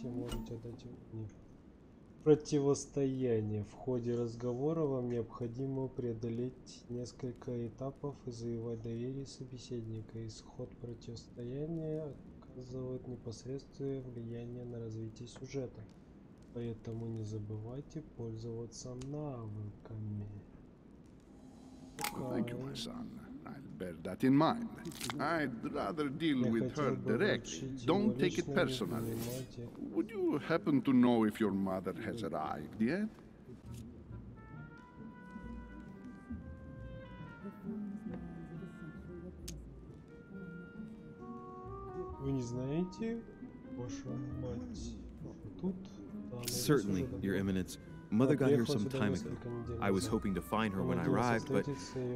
Speaker 1: Противостояние. В ходе разговора вам необходимо преодолеть несколько этапов и завоевать доверие собеседника. Исход противостояния оказывает непосредственное влияние на развитие сюжета. Поэтому не забывайте пользоваться навыками.
Speaker 7: Thank you, my son. I'll bear that in mind. I'd rather deal with her directly. Don't take it personally. Would you happen to know if your mother has arrived yet?
Speaker 1: Вы не знаете, ваша мать тут?
Speaker 6: Certainly, Your Eminence. Mother got here some time ago. I was hoping to find her when I arrived, but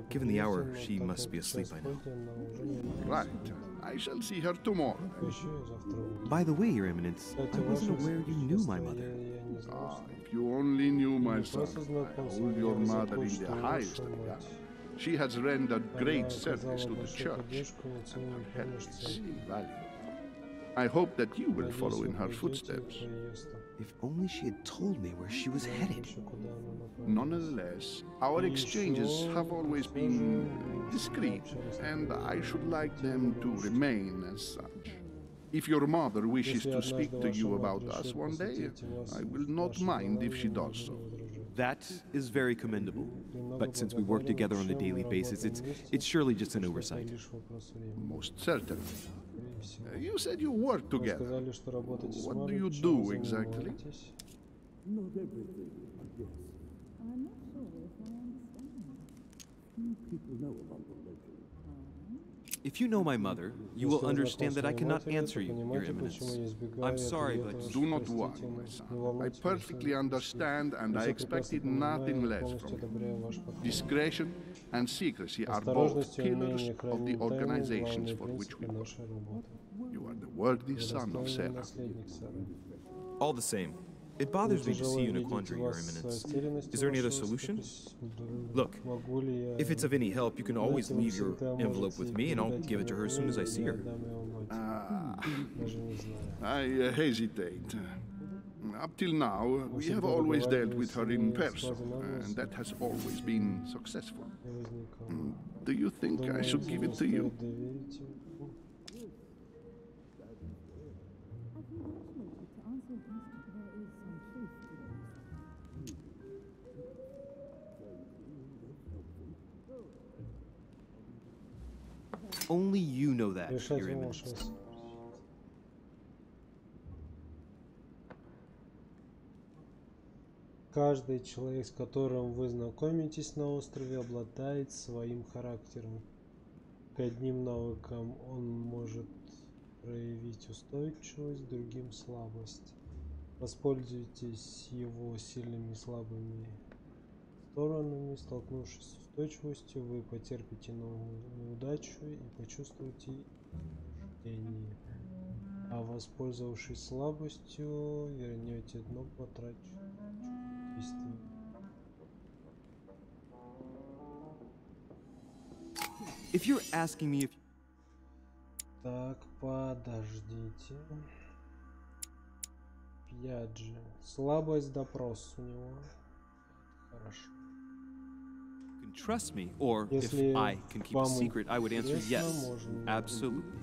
Speaker 6: given the hour, she must be asleep by now.
Speaker 7: Right. I shall see her tomorrow.
Speaker 6: By the way, Your Eminence, I wasn't aware you knew my mother.
Speaker 7: Ah, if you only knew, my son, I hold your mother in the highest regard. She has rendered great service to the church, and her help is invaluable. I hope that you will follow in her footsteps.
Speaker 6: If only she had told me where she was headed.
Speaker 7: Nonetheless, our exchanges have always been discreet, and I should like them to remain as such. If your mother wishes to speak to you about us one day, I will not mind if she does so.
Speaker 6: That is very commendable. But since we work together on a daily basis, it's surely just an oversight.
Speaker 7: Most certainly. You said you work together. What do you do exactly?
Speaker 6: If you know my mother, you will understand that I cannot answer you, Your Eminence. I'm sorry, but...
Speaker 7: Do not worry, my son. I perfectly understand, and I expected nothing less from you. Discretion and secrecy are both pillars of the organizations for which we work. You are the worthy son of Sarah.
Speaker 6: All the same, it bothers me to see you in a quandary, Your Eminence. Is there any other solution? Look, if it's of any help, you can always leave your envelope with me, and I'll give it to her as soon as I see her.
Speaker 7: I hesitate. Up till now, we have always dealt with her in person, and that has always been successful. Do you think I should give it to you?
Speaker 6: Only you know that, Your Eminence.
Speaker 1: Каждый человек, с которым вы знакомитесь на острове, обладает своим характером. К одним навыкам он может проявить устойчивость, другим слабость. Воспользуйтесь его сильными и слабыми сторонами. Столкнувшись с устойчивостью, вы потерпите неудачу и почувствуете измождение. А воспользовавшись слабостью, вернете дно потраченное.
Speaker 6: If you're asking me if...
Speaker 1: Так, подождите. Пьяджи. Слабость, допрос у него. Хорошо.
Speaker 6: You can trust me, or if I can keep a secret, I would answer yes, absolutely.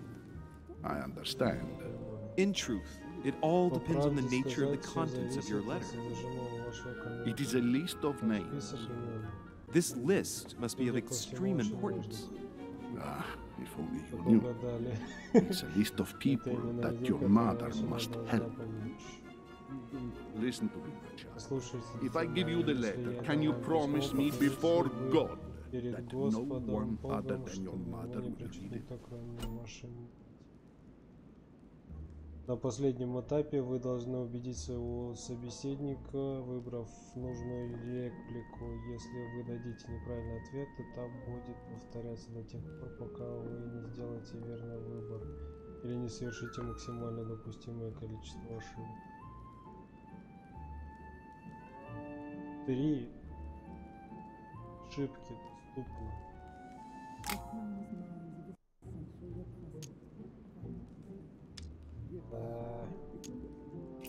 Speaker 7: I understand.
Speaker 6: In truth, it all depends on the nature of the contents of your letter.
Speaker 7: It is a list of names.
Speaker 6: This list must be of extreme importance.
Speaker 7: Ah, if only you knew. It's a list of people that your mother must help. Listen to me, my child. If I give you the letter, can you promise me before God that no one other than your mother will read it?
Speaker 1: На последнем этапе вы должны убедить своего собеседника, выбрав нужную реплику. Если вы дадите неправильный ответ, этап будет повторяться до тех пор, пока вы не сделаете верный выбор или не совершите максимально допустимое количество ошибок. 3 ошибки доступны.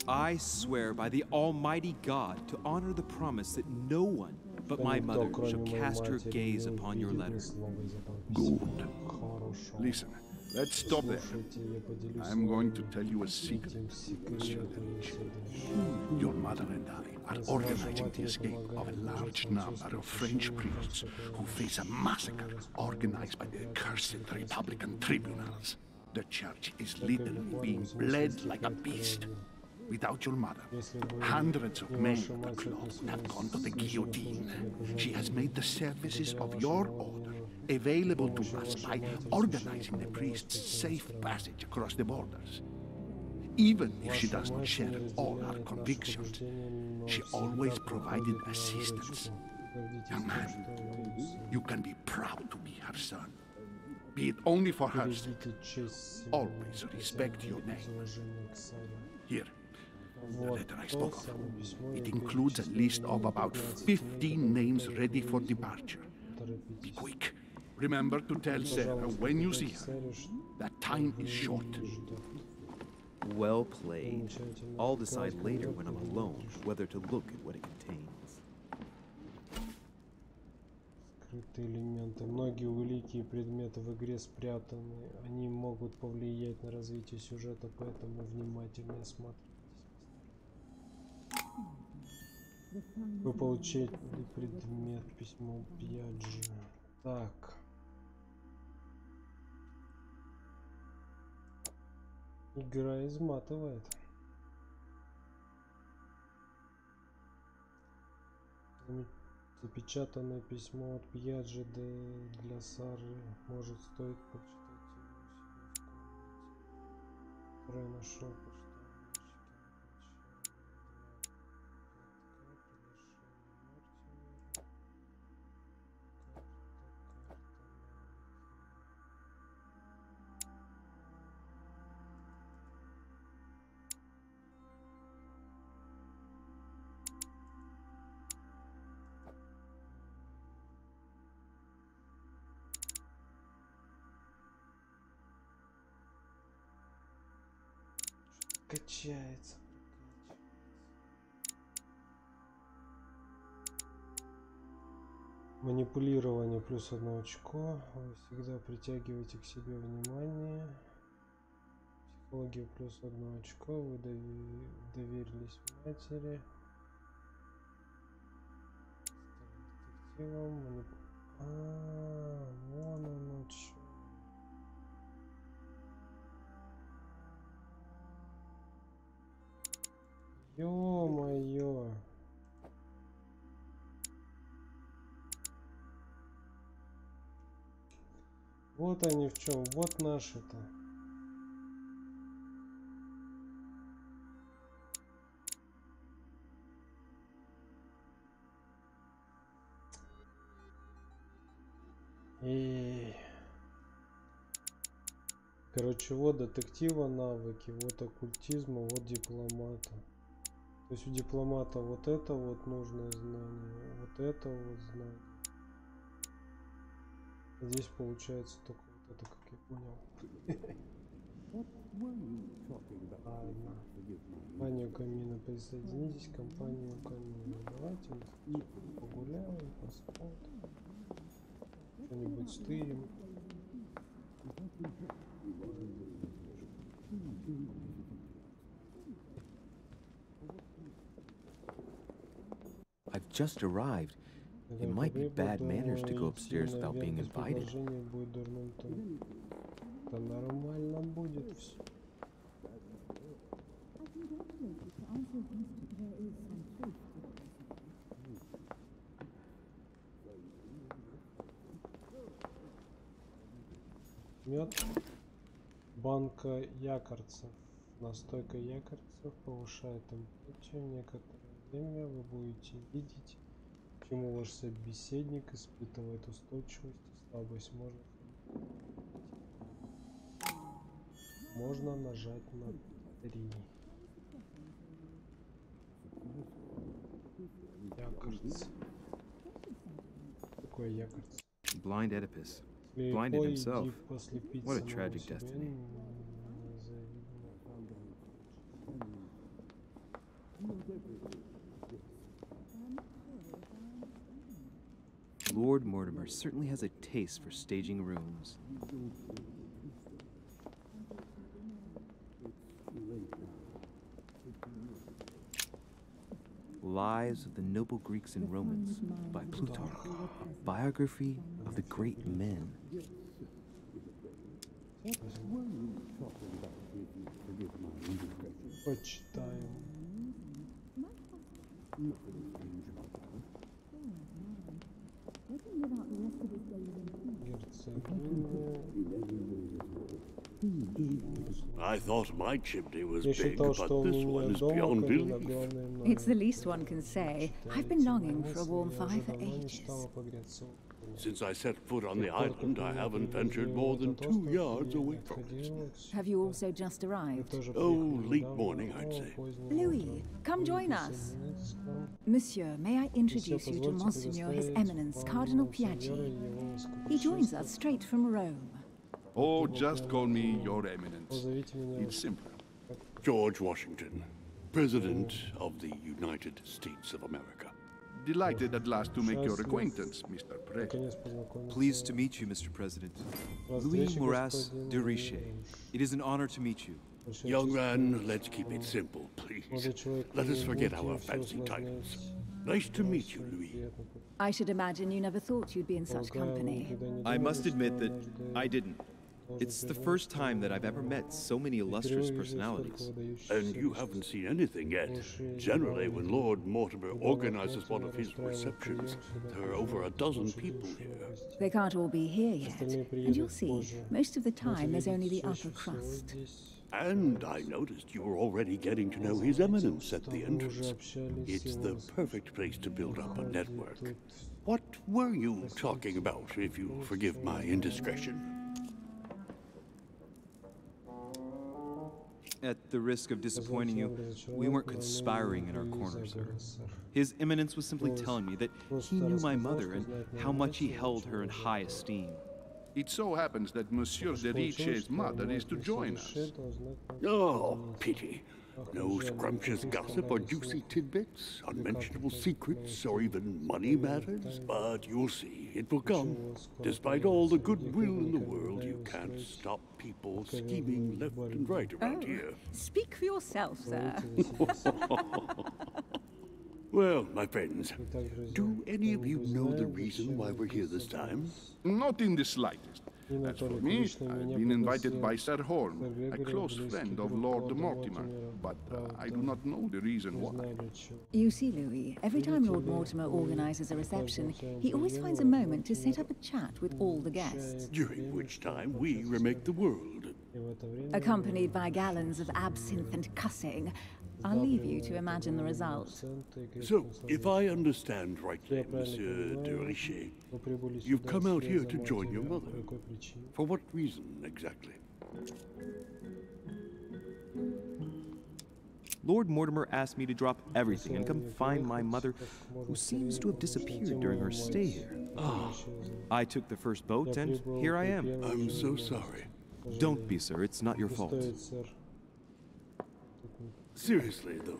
Speaker 6: I swear by the Almighty God to honor the promise that no one but my mother shall cast her gaze upon your letter.
Speaker 7: Good. Listen, let's stop there. I'm going to tell you a secret, Monsieur Delich. Your mother and I are organizing the escape of a large number of French priests who face a massacre organized by the accursed Republican tribunals. The church is literally being bled like a beast. Without your mother, hundreds of men of the cloth have gone to the guillotine. She has made the services of your order available to us by organizing the priests' safe passage across the borders. Even if she does not share all our convictions, she always provided assistance. Young man, you can be proud to be her son. Be it only for her sake. Always respect your name. Here, the letter I spoke of. It includes a list of about 15 names ready for departure. Be quick. Remember to tell Sarah when you see her that time is short.
Speaker 6: Well played. I'll decide later when I'm alone whether to look at what it contains.
Speaker 1: Скрытые элементы. Многие улики и предметы в игре спрятаны. Они могут повлиять на развитие сюжета, поэтому внимательно смотрите. Вы получили предмет, письмо Пьяджи. Так. Игра изматывает. Запечатанное письмо от Пьяджи для Сары. Может, стоит прочитать его себе в комнате. Которое нашел почтовый качается. Манипулирование плюс 1 очко. Вы всегда притягиваете к себе внимание. Психология плюс 1 очко. Вы доверились матери. Вон оно чё. Ё-моё. Вот они в чем. Вот наши-то. Короче, вот детектива навыки, вот оккультизма, вот дипломата. То есть у дипломата вот это вот нужное знание, вот это вот знание. Здесь получается только вот это, как я понял. Ладно. Компания у камина, присоединитесь к компании у камина. Давайте погуляем, посмотрим. Что-нибудь стырим.
Speaker 6: I've just arrived. It might be bad manners to go upstairs without being invited.
Speaker 1: Да нормально будет все. Мед. Банка якорцев. Настойка якорцев повышает температуру. Некоторое время вы будете видеть, чему ваш собеседник испытывает устойчивость и слабость. Можно нажать на 3. Якорц. Какой якорц?
Speaker 6: Blind Oedipus. Blinded himself. What a tragic destiny. Lord Mortimer certainly has a taste for staging rooms. Lives of the Noble Greeks and Romans by Plutarch, biography of the great men.
Speaker 1: Почитаем.
Speaker 8: I thought my chimney was big, but this one is beyond belief.
Speaker 4: It's the least one can say. I've been longing for a warm fire for ages.
Speaker 8: Since I set foot on the island, I haven't ventured more than 2 yards away from it.
Speaker 4: Have you also just arrived?
Speaker 8: Oh, late morning, I'd say.
Speaker 4: Louis, come join us. Monsieur, may I introduce you to Monsignor His Eminence, Cardinal Piaggi. He joins us straight from Rome.
Speaker 7: Oh, just call me Your Eminence. It's simple.
Speaker 8: George Washington, President of the United States of America.
Speaker 7: Delighted at last to make your acquaintance, Mr. President.
Speaker 6: Pleased to meet you, Mr. President. Louis Moras de Richer. It is an honor to meet you.
Speaker 8: Young man, let's keep it simple, please. Let us forget our fancy titles. Nice to meet you, Louis.
Speaker 4: I should imagine you never thought you'd be in such company.
Speaker 6: I must admit that I didn't. It's the first time that I've ever met so many illustrious personalities.
Speaker 8: And you haven't seen anything yet. Generally, when Lord Mortimer organizes one of his receptions, there are over a dozen people here.
Speaker 4: They can't all be here yet. And you'll see, most of the time there's only the upper crust.
Speaker 8: And I noticed you were already getting to know His Eminence at the entrance. It's the perfect place to build up a network. What were you talking about, if you forgive my indiscretion?
Speaker 6: At the risk of disappointing you, we weren't conspiring in our corner, sir. His Eminence was simply telling me that he knew my mother and how much he held her in high esteem.
Speaker 7: It so happens that Monsieur de Riche's mother is to join us.
Speaker 8: Oh, pity. No scrumptious gossip or juicy tidbits, unmentionable secrets, or even money matters. But you'll see, it will come. Despite all the goodwill in the world, you can't stop people scheming left and right around here.
Speaker 4: Speak for yourself, sir.
Speaker 8: Well, my friends, do any of you know the reason why we're here this time?
Speaker 7: Not in the slightest. As for me, I've been invited by Sir Horn, a close friend of Lord Mortimer, but I do not know the reason why.
Speaker 4: You see, Louis, every time Lord Mortimer organizes a reception, he always finds a moment to set up a chat with all the guests.
Speaker 8: During which time we remake the world.
Speaker 4: Accompanied by gallons of absinthe and cussing. I'll leave you to imagine the result.
Speaker 8: So, if I understand rightly, Monsieur de Richet, you've come out here to join your mother. For what reason, exactly?
Speaker 6: Lord Mortimer asked me to drop everything and come find my mother, who seems to have disappeared during her stay here. I took the first boat, and here I am.
Speaker 8: I'm so sorry.
Speaker 6: Don't be, sir. It's not your fault.
Speaker 8: Seriously, though,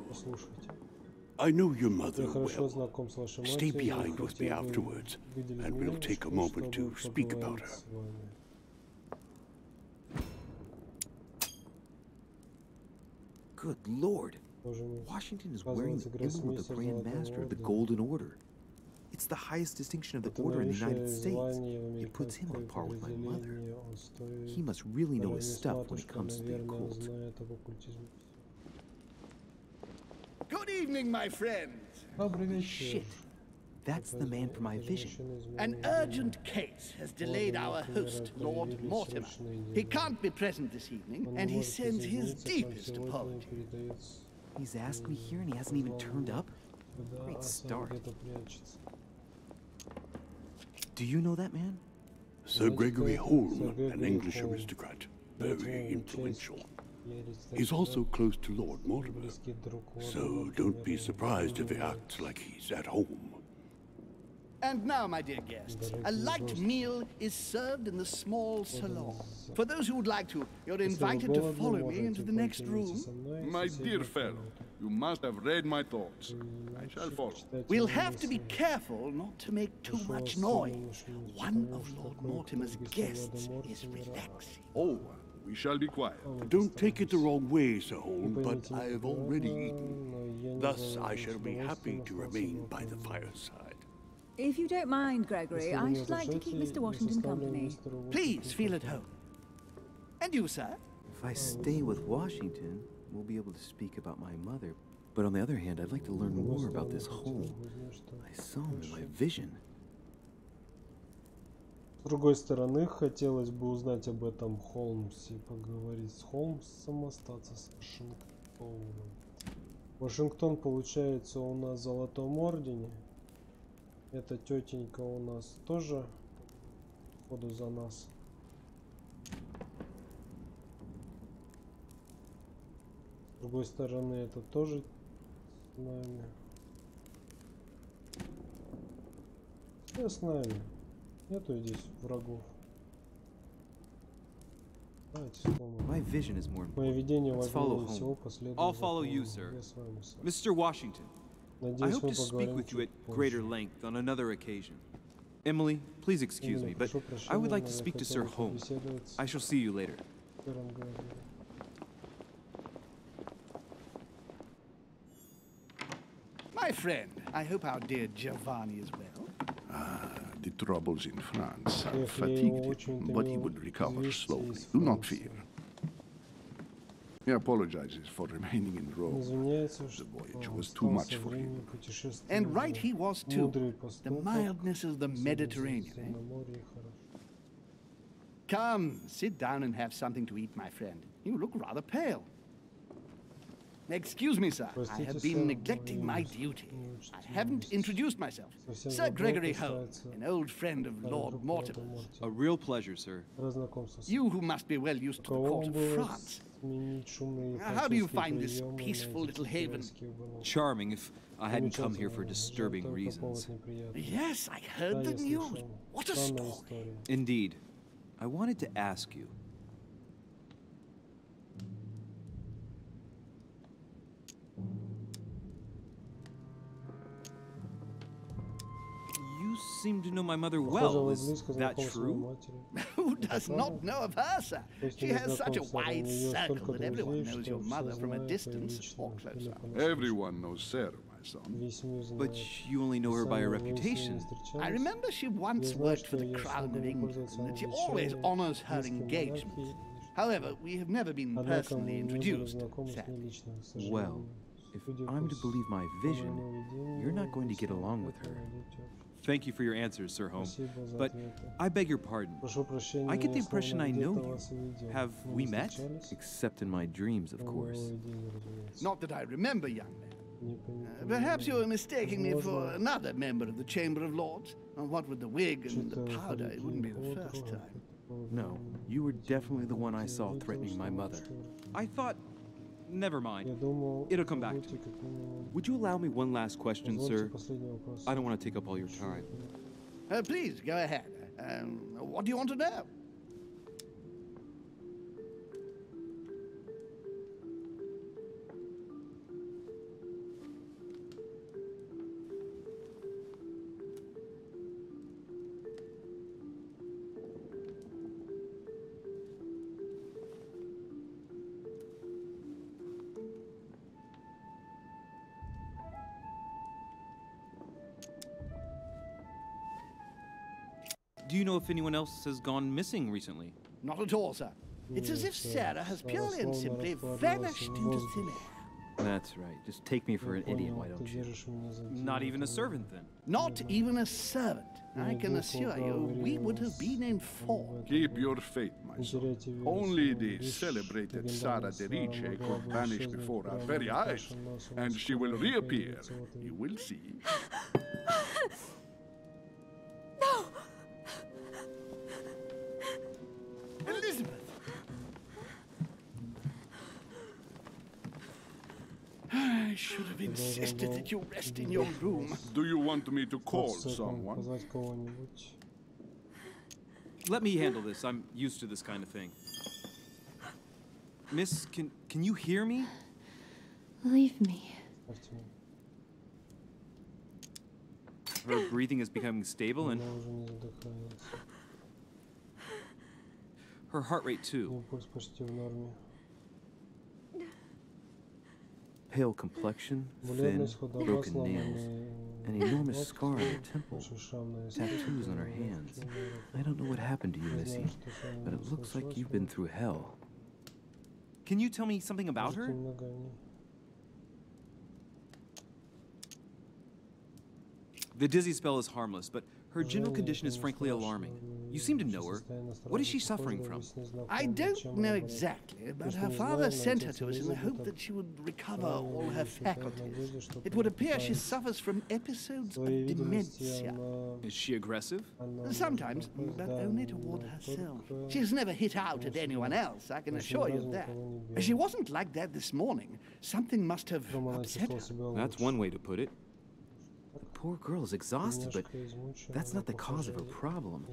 Speaker 8: I know your mother well. Stay behind with me afterwards, and we'll take a moment to speak about her.
Speaker 6: Good Lord. Washington is wearing the emblem of the Grand Master of the Golden Order. It's the highest distinction of the order in the United States. It puts him on par with my mother. He must really know his stuff when it comes to the occult.
Speaker 9: Good evening, my friends.
Speaker 6: Shit. That's the man for my vision.
Speaker 9: An urgent case has delayed our host, Lord Mortimer. He can't be present this evening, and he sends his deepest apologies.
Speaker 6: He's asked me here and he hasn't even turned up? Great start. Do you know that man?
Speaker 8: Sir Gregory Holm, an English aristocrat. Very influential. He's also close to Lord Mortimer, so don't be surprised if he acts like he's at home.
Speaker 9: And now, my dear guests, a light meal is served in the small salon. For those who would like to, you're invited to follow me into the next room.
Speaker 7: My dear fellow, you must have read my thoughts. I shall follow.
Speaker 9: We'll have to be careful not to make too much noise. One of Lord Mortimer's guests is relaxing.
Speaker 7: Oh, we shall be quiet.
Speaker 8: Don't take it the wrong way, Sir Holm, but I've already eaten. Thus, I shall be happy to remain by the fireside.
Speaker 4: If you don't mind, Gregory, I should like to keep Mr. Washington company.
Speaker 9: Please feel at home. And you, sir?
Speaker 6: If I stay with Washington, we'll be able to speak about my mother. But on the other hand, I'd like to learn more about this Holm. I saw him in my vision.
Speaker 1: С другой стороны, хотелось бы узнать об этом Холмсе, поговорить с Холмсом, остаться с Вашингтоном. Вашингтон, получается, у нас в Золотом Ордене. Эта тетенька у нас тоже, походу, за нас. С другой стороны, это тоже с нами. Все с нами. Нету здесь врагов. Давайте вспомним. Мое видение возможно всего последует.
Speaker 6: I'll follow you, sir. Mr. Washington. I hope to speak with you at greater length on another occasion. Emily, please excuse me, but I would like to speak to Sir Holm. I shall see you later.
Speaker 9: My friend, I hope our dear Giovanni is well.
Speaker 7: The troubles in France have fatigued him, but he would recover slowly. Do not fear. He apologizes for remaining in Rome. The voyage was too much for him.
Speaker 9: And right he was too. The mildness of the Mediterranean, eh? Come, sit down and have something to eat, my friend. You look rather pale. Excuse me, sir. I have been neglecting my duty. I haven't introduced myself. Sir Gregory Holm, an old friend of Lord Mortimer's.
Speaker 6: A real pleasure, sir.
Speaker 9: You who must be well used to the court of France. How do you find this peaceful little haven?
Speaker 6: Charming, if I hadn't come here for disturbing reasons.
Speaker 9: Yes, I heard the news. What a story.
Speaker 6: Indeed. I wanted to ask you. seem to know my mother well. Is that true?
Speaker 9: Who does not know of her, sir? She has such a wide circle that everyone knows your mother from a distance or closer.
Speaker 7: Everyone knows Sarah, my son.
Speaker 6: But you only know her by her reputation.
Speaker 9: I remember she once worked for the Crown of England, and that she always honors her engagements. However, we have never been personally introduced, sadly.
Speaker 6: Well, if I'm to believe my vision, you're not going to get along with her. Thank you for your answers, Sir Home. But I beg your pardon. I get the impression I know you. Have we met? Except in my dreams, of course.
Speaker 9: Not that I remember, young man. Perhaps you are mistaking me for another member of the Chamber of Lords. What with the wig and the powder, it wouldn't be the first time.
Speaker 6: No, you were definitely the one I saw threatening my mother. I thought... Never mind. It'll come back to me. Would you allow me one last question, sir? I don't want to take up all your time.
Speaker 9: Please, go ahead. What do you want to know?
Speaker 6: Do you know if anyone else has gone missing recently?
Speaker 9: Not at all, sir. It's as if Sarah has purely and simply vanished into thin air.
Speaker 6: That's right. Just take me for an idiot, why don't you? Not even a servant, then?
Speaker 9: Not even a servant. I can assure you, we would have been informed.
Speaker 7: Keep your faith, my son. Only the celebrated Sara de Riche could vanish before our very eyes, and she will reappear. You will see.
Speaker 4: No!
Speaker 9: Elizabeth! I should have insisted that you rest in your room.
Speaker 7: Do you want me to call someone?
Speaker 6: Let me handle this. I'm used to this kind of thing. Miss, can you hear me?
Speaker 4: Leave me.
Speaker 6: Her breathing is becoming stable and her heart rate too. Pale complexion, thin, broken nails, an enormous scar on her temple, tattoos on her hands. I don't know what happened to you, Missy, but it looks like you've been through hell. Can you tell me something about her? The dizzy spell is harmless, but her general condition is frankly alarming. You seem to know her. What is she suffering from?
Speaker 9: I don't know exactly, but her father sent her to us in the hope that she would recover all her faculties. It would appear she suffers from episodes of dementia.
Speaker 6: Is she aggressive?
Speaker 9: Sometimes, but only toward herself. She has never hit out at anyone else, I can assure you of that. She wasn't like that this morning. Something must have upset her.
Speaker 6: That's one way to put it. The poor girl is exhausted, but that's not the cause of her problem.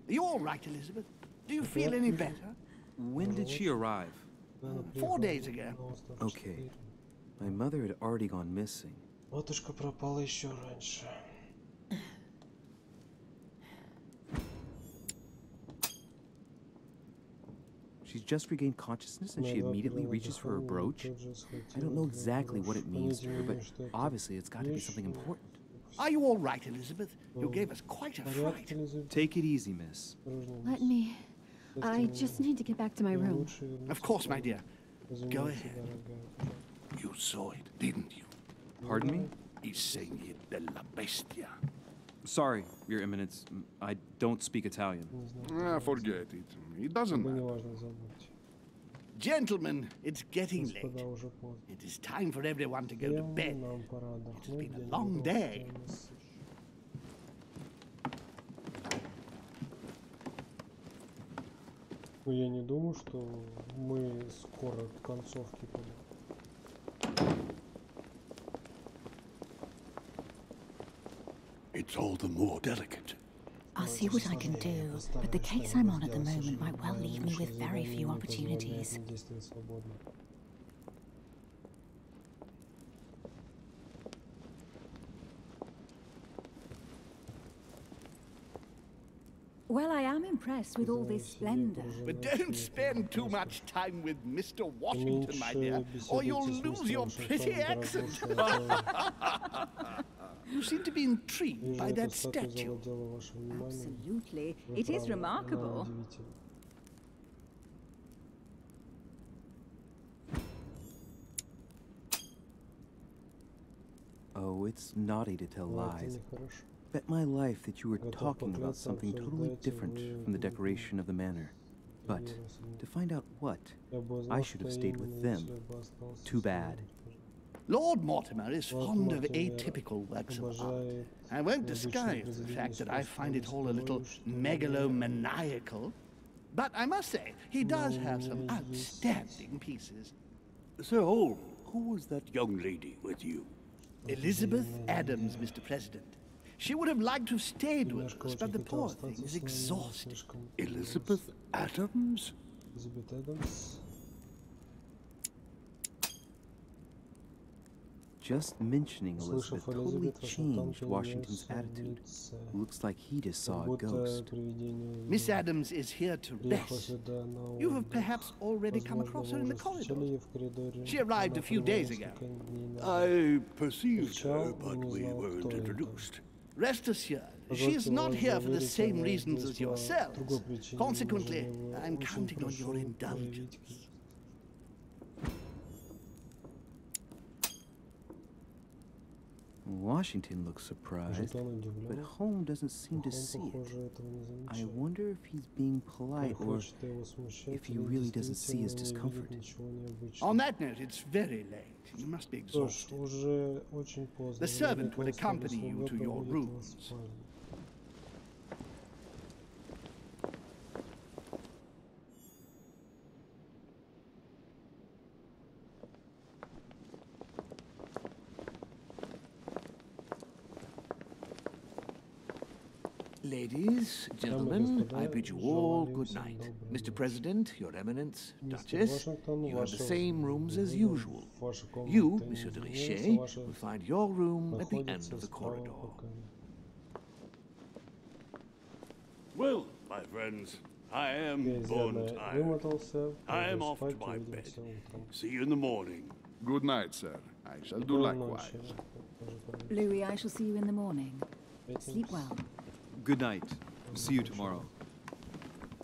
Speaker 9: Are you all right, Elizabeth? Do you feel any better?
Speaker 6: When did she arrive?
Speaker 9: 4 days ago.
Speaker 6: Okay. My mother had already gone missing.
Speaker 1: Матушка пропала еще раньше.
Speaker 6: She's just regained consciousness and she immediately reaches for her brooch. I don't know exactly what it means to her, but obviously it's got to be something important.
Speaker 9: Are you all right, Elizabeth? You gave us quite a fright.
Speaker 6: Take it easy, miss.
Speaker 4: Let me... I just need to get back to my room.
Speaker 9: Of course, my dear. Go ahead.
Speaker 7: You saw it, didn't you?
Speaker 6: Pardon me?
Speaker 7: Il segni della bestia.
Speaker 6: Sorry, Your Eminence. I don't speak Italian.
Speaker 7: Forget it. It doesn't matter.
Speaker 9: Gentlemen, it's getting late. It is time for everyone to go to bed. It has been a long day.
Speaker 1: Ну, я не думаю, что мы скоро к концовке подойдем.
Speaker 8: It's all the more delicate.
Speaker 4: I'll see what I can do, but the case I'm on at the moment might well leave me with very few opportunities. Well, I am impressed with all this splendor.
Speaker 9: But don't spend too much time with Mr. Washington, my dear, or you'll lose your pretty accent. You seem to be intrigued by that statue.
Speaker 4: Absolutely. It is remarkable.
Speaker 6: Oh, it's naughty to tell lies. Bet my life that you were talking about something totally different from the decoration of the manor. But to find out what, I should have stayed with them. Too bad.
Speaker 9: Lord Mortimer is fond of atypical works of art. I won't disguise the fact that I find it all a little megalomaniacal. But I must say, he does have some outstanding pieces.
Speaker 8: So, who was that young lady with you?
Speaker 9: Elizabeth Adams, Mr. President. She would have liked to have stayed with us, but the poor thing is exhausted.
Speaker 8: Elizabeth Adams?
Speaker 1: Elizabeth Adams.
Speaker 6: Just mentioning Elizabeth totally changed Washington's attitude. Looks like he just saw a ghost.
Speaker 9: Miss Adams is here to rest. You have perhaps already come across her in the corridor. She arrived a few days ago.
Speaker 8: I perceived her, but we weren't introduced.
Speaker 9: Rest assured, she is not here for the same reasons as yourselves. Consequently, I'm counting on your indulgence.
Speaker 6: Washington looks surprised, but Holmes doesn't seem to see it. I wonder if he's being polite or if he really doesn't see his discomfort.
Speaker 9: On that note, it's very late. You must be exhausted. The servant will accompany you to your rooms.
Speaker 5: Ladies, gentlemen, I bid you all good night. Mr. President, Your Eminence, Duchess, you have the same rooms as usual. You, Monsieur de Richet, will find your room at the end of the corridor.
Speaker 8: Well, my friends, I am born tired. I am off to my bed. See you in the morning.
Speaker 7: Good night, sir. I shall do likewise.
Speaker 4: Louis, I shall see you in the morning. Sleep well.
Speaker 6: Good night. See you tomorrow.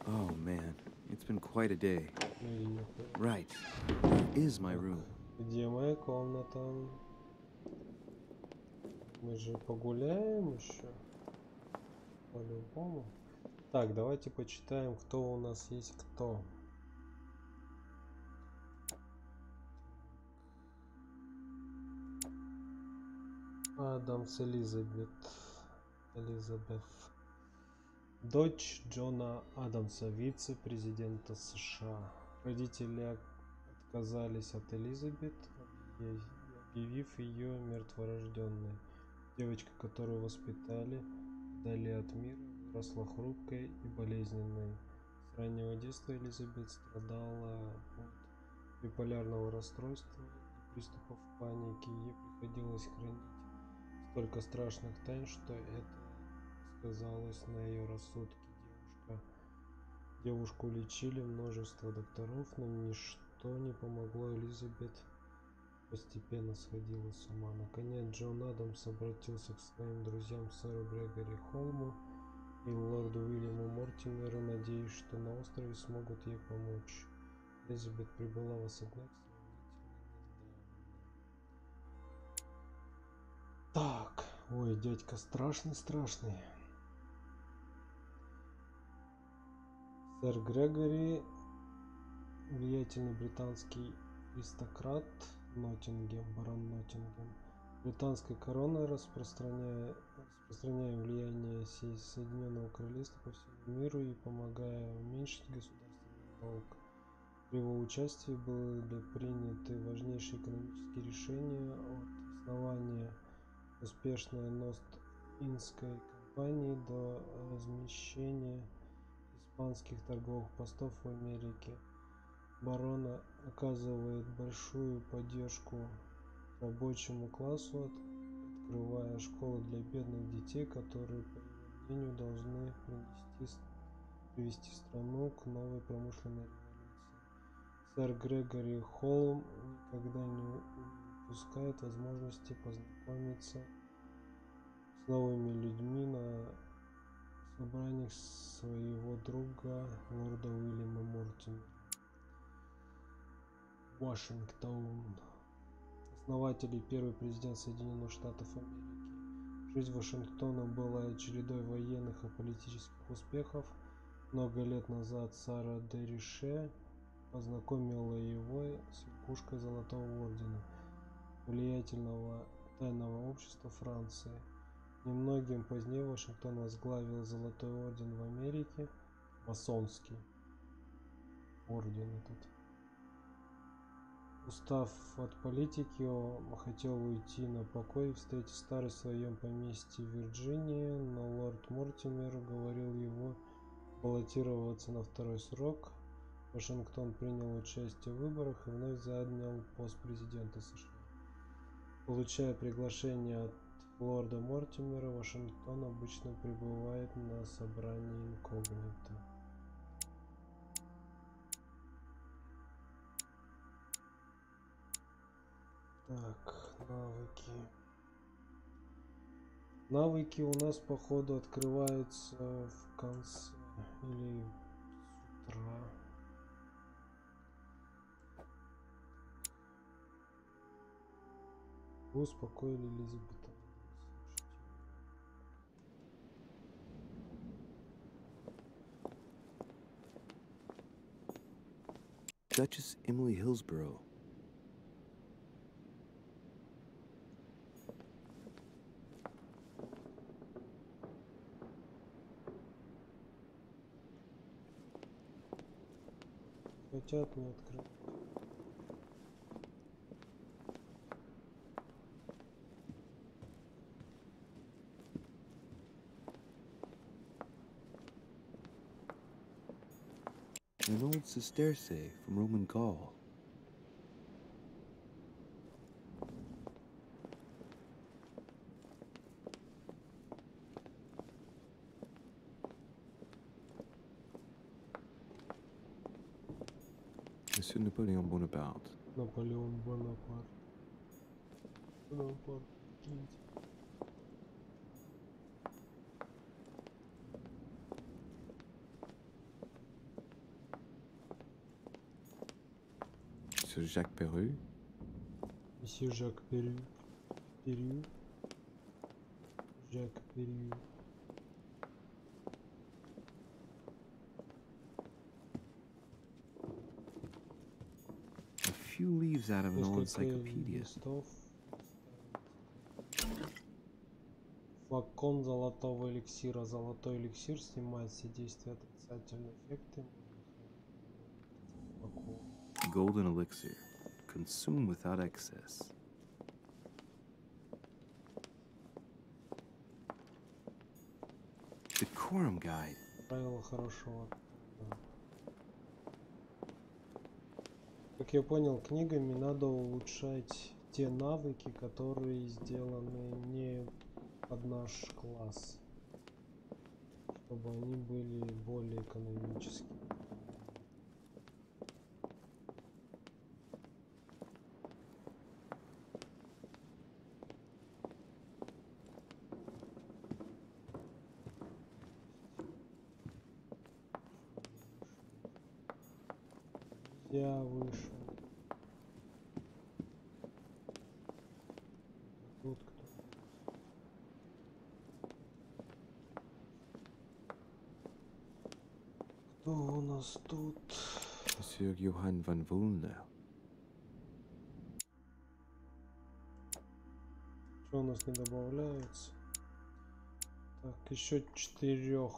Speaker 6: Oh man, it's been quite a day. Right. Where is my room?
Speaker 1: Где моя комната? Мы же погуляем еще. По-любому. Так, давайте почитаем, кто у нас есть кто. Адамс Элизабет. Дочь Джона Адамса, вице-президента США. Родители отказались от Элизабет, объявив ее мертворожденной. Девочка, которую воспитали вдали от мира, выросла хрупкой и болезненной. С раннего детства Элизабет страдала от биполярного расстройства и приступов паники. Ей приходилось хранить столько страшных тайн, что это сказалось на ее рассудке. Девушку лечили множество докторов, но ничто не помогло. Элизабет постепенно сходила с ума. Наконец Джон Адамс обратился к своим друзьям сэру Грегори Холму и лорду Уильяму Мортимеру, надеясь, что на острове смогут ей помочь. Элизабет прибыла в особняк сравнительно недавно. Так, ой, дядька страшный. Сэр Грегори, влиятельный британский аристократ, барон Ноттингем. Британская корона, распространяя влияние Соединенного Королевства по всему миру и помогая уменьшить государственный долг. При его участии были приняты важнейшие экономические решения, от основания успешной Ност-Индской компании до размещения испанских торговых постов в Америке. Барон оказывает большую поддержку рабочему классу, открывая школы для бедных детей, которые, по его мнению, должны принести привести страну к новой промышленной революции. Сэр Грегори Холм никогда не упускает возможности познакомиться с новыми людьми на собраниях своего друга лорда Уильяма Мортимера. Вашингтон. Основатель и первый президент Соединенных Штатов Америки. Жизнь Вашингтона была чередой военных и политических успехов. Много лет назад Сара де Рише познакомила его с верхушкой Золотого Ордена, влиятельного тайного общества Франции. Немногим позднее Вашингтон возглавил Золотой Орден в Америке, масонский орден этот. Устав от политики, он хотел уйти на покой и встретить старость в своем поместье в Вирджинии, но лорд Мортимер уговорил его баллотироваться на второй срок. Вашингтон принял участие в выборах и вновь занял пост президента США. Получая приглашение от лорда Мортимера, Вашингтон обычно прибывает на собрании инкогнито. Так, навыки. Навыки у нас, походу, открываются в конце или с утра. Вы успокоили Элизабета.
Speaker 6: Duchess Emily Hillsborough.
Speaker 1: Хотят не открыть.
Speaker 6: An old sesterce from Roman Gaul. Monsieur Napoleon Bonaparte.
Speaker 1: Наполеон Бонапарт. Бонапарт, киньте.
Speaker 6: Monsieur Jacques Perru.
Speaker 1: Monsieur Жак Перю. Перю. Жак Перю.
Speaker 6: A few leaves out of an old encyclopedia.
Speaker 1: Флакон золотого эликсира. Золотой эликсир снимает все действия отрицательные эффекты.
Speaker 6: Golden elixir. Consume without excess. Decorum guide.
Speaker 1: Правила хорошего. Как я понял, книгами надо улучшать те навыки, которые сделаны не под наш класс, чтобы они были более экономическими. Я вышел. Тут кто у нас тут?
Speaker 6: Monsieur Johann van Vulner.
Speaker 1: Что у нас не добавляется? Так, еще 4.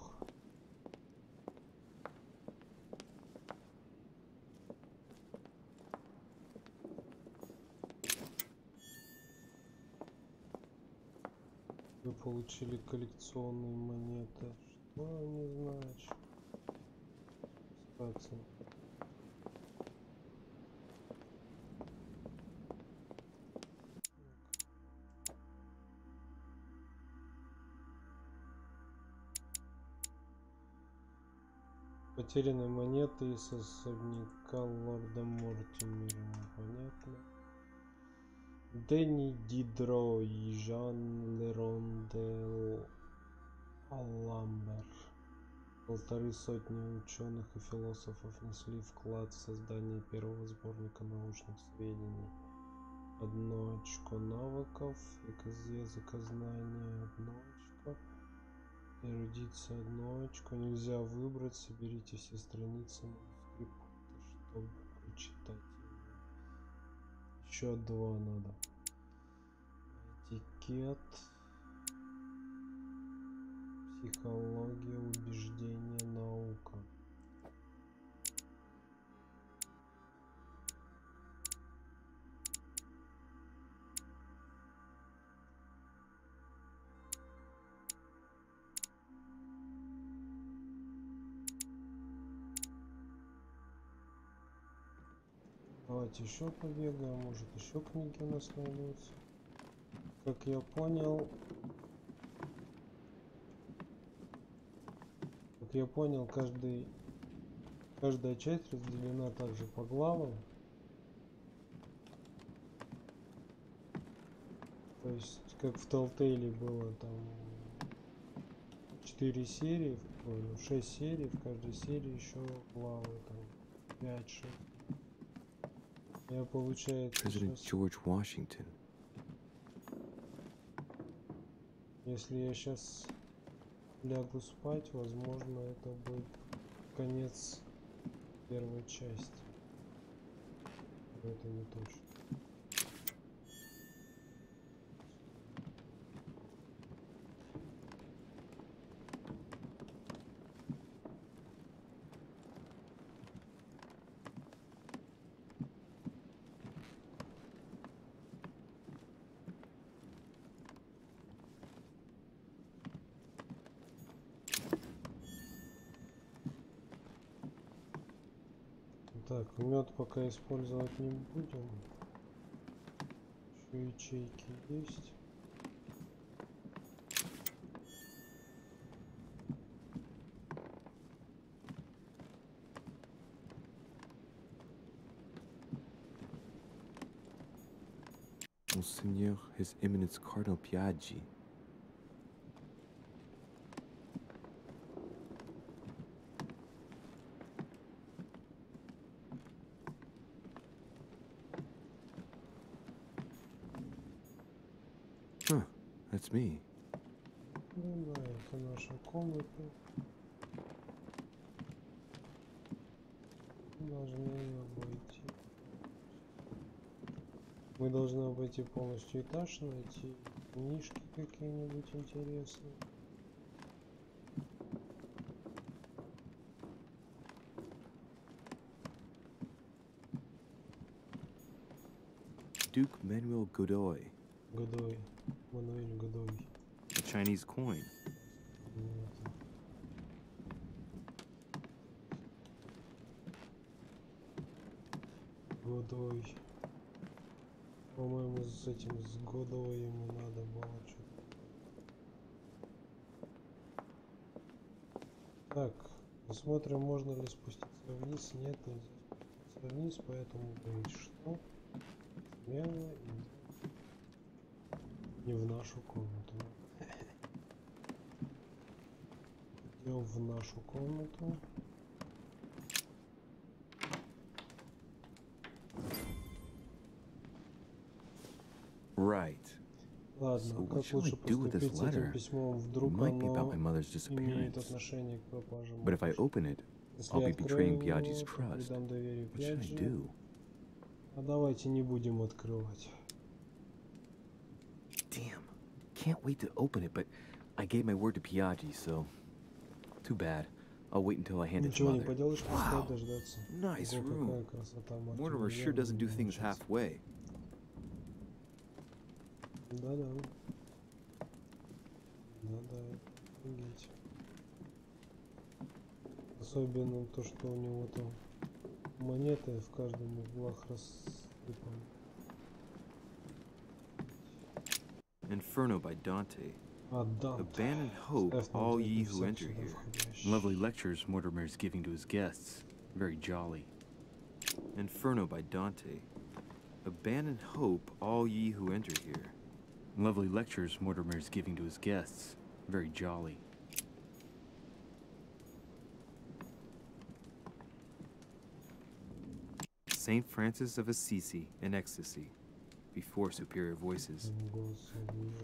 Speaker 1: Вы получили коллекционные монеты. Что они значат? Спаться. Потерянные монеты из особняка лорда Мортимера. Понятно. Дэнни Дидро и Жан Лерон де Аламбер. 150 ученых и философов внесли вклад в создание первого сборника научных сведений. 1 очко навыков, языкознание 1 очко, эрудиция 1 очко. Нельзя выбрать, соберите все страницы манускрипта, чтобы прочитать его. Еще 2 надо. Этикет, психология, убеждение, наука. Давайте еще побегаем, может еще книги у нас найдутся. Как я понял, каждая часть разделена также по главам. То есть, как в Telltale было там 4 серии, 6 серий, в каждой серии еще главы там 5-6. Я получается
Speaker 6: President George Washington.
Speaker 1: Если я сейчас лягу спать, возможно, это будет конец первой части. Но это не точно. Так, мед пока использовать не будем. Еще ячейки есть.
Speaker 6: Monseigneur, His Eminence Cardinal Piaggi. Huh, that's me.
Speaker 1: Ну да, это наша комната. Должны обойти. Мы должны обойти полностью этаж, найти книжки какие-нибудь интересные.
Speaker 6: Duke Manuel Godoy.
Speaker 1: Годой. Мануэль Годой.
Speaker 6: A Chinese coin.
Speaker 1: Годой. По-моему, с этим, с Годой ему надо было что-то. Так, посмотрим, можно ли спуститься вниз. Нет, нельзя спуститься вниз, поэтому говорит, что смело не в нашу комнату. Идем в нашу комнату.
Speaker 6: Right.
Speaker 1: Ладно,
Speaker 6: So
Speaker 1: как лучше поступить с этим письмом? Вдруг оно имеет отношение к пропаже.
Speaker 6: But if I open it, I'll be betraying Piaggi's trust.
Speaker 1: Придам доверие
Speaker 6: What should I
Speaker 1: Пьяджи.
Speaker 6: do?
Speaker 1: А давайте не будем открывать.
Speaker 6: Damn. Can't wait to open it, but I gave my word to Piaggi, so too bad. I'll wait until I hand it to
Speaker 1: Ничего не
Speaker 6: Mother.
Speaker 1: поделаешь,
Speaker 6: Wow.
Speaker 1: пускай дождаться.
Speaker 6: Nice
Speaker 1: Ого,
Speaker 6: room.
Speaker 1: какая красота,
Speaker 6: Mortimer sure doesn't do things halfway.
Speaker 1: Да-да. Да-да, офигеть. Особенно то, что у него там монеты в каждом углах рассыпаны.
Speaker 6: Inferno by Dante. Abandon hope, all ye who enter here. Lovely lectures Mortimer is giving to his guests. Very jolly. Inferno by Dante. Abandon hope, all ye who enter here. Lovely lectures Mortimer is giving to his guests. Very jolly. Saint Francis of Assisi in ecstasy, before superior voices.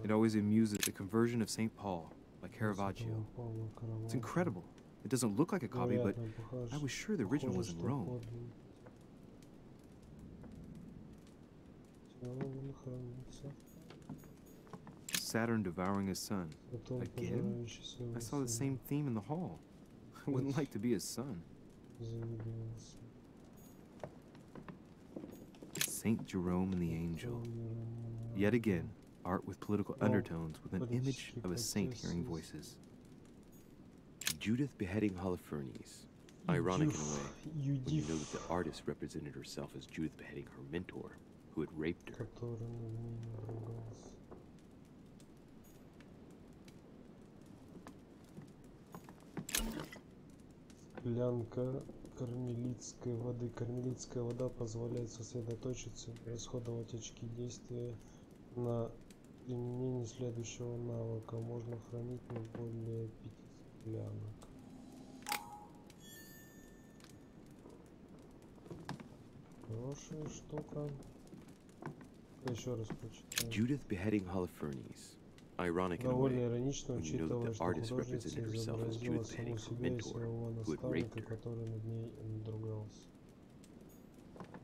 Speaker 6: It always amuses the conversion of St. Paul by Caravaggio. It's incredible. It doesn't look like a copy, but I was sure the original was in Rome. Saturn devouring his son. Again? I saw the same theme in the hall. I wouldn't like to be his son. Saint Jerome and the Angel. Yet again, art with political undertones with an image of a saint hearing voices.
Speaker 10: Judith beheading Holofernes. Ironic in a way, when you know that the artist represented herself as Judith beheading her mentor, who had raped her.
Speaker 1: Склянка кармелитской воды. Кармелитская вода позволяет сосредоточиться и расходовать очки действия на применение следующего навыка. Можно хранить не более 5 склянок. Хорошая штука. Еще раз прочитаю.
Speaker 10: Judith beheading Holofernes. Ironic in a way, when you know that the artist represented herself as Judith beheading her mentor, who had raped her.
Speaker 1: Который над ней надругался.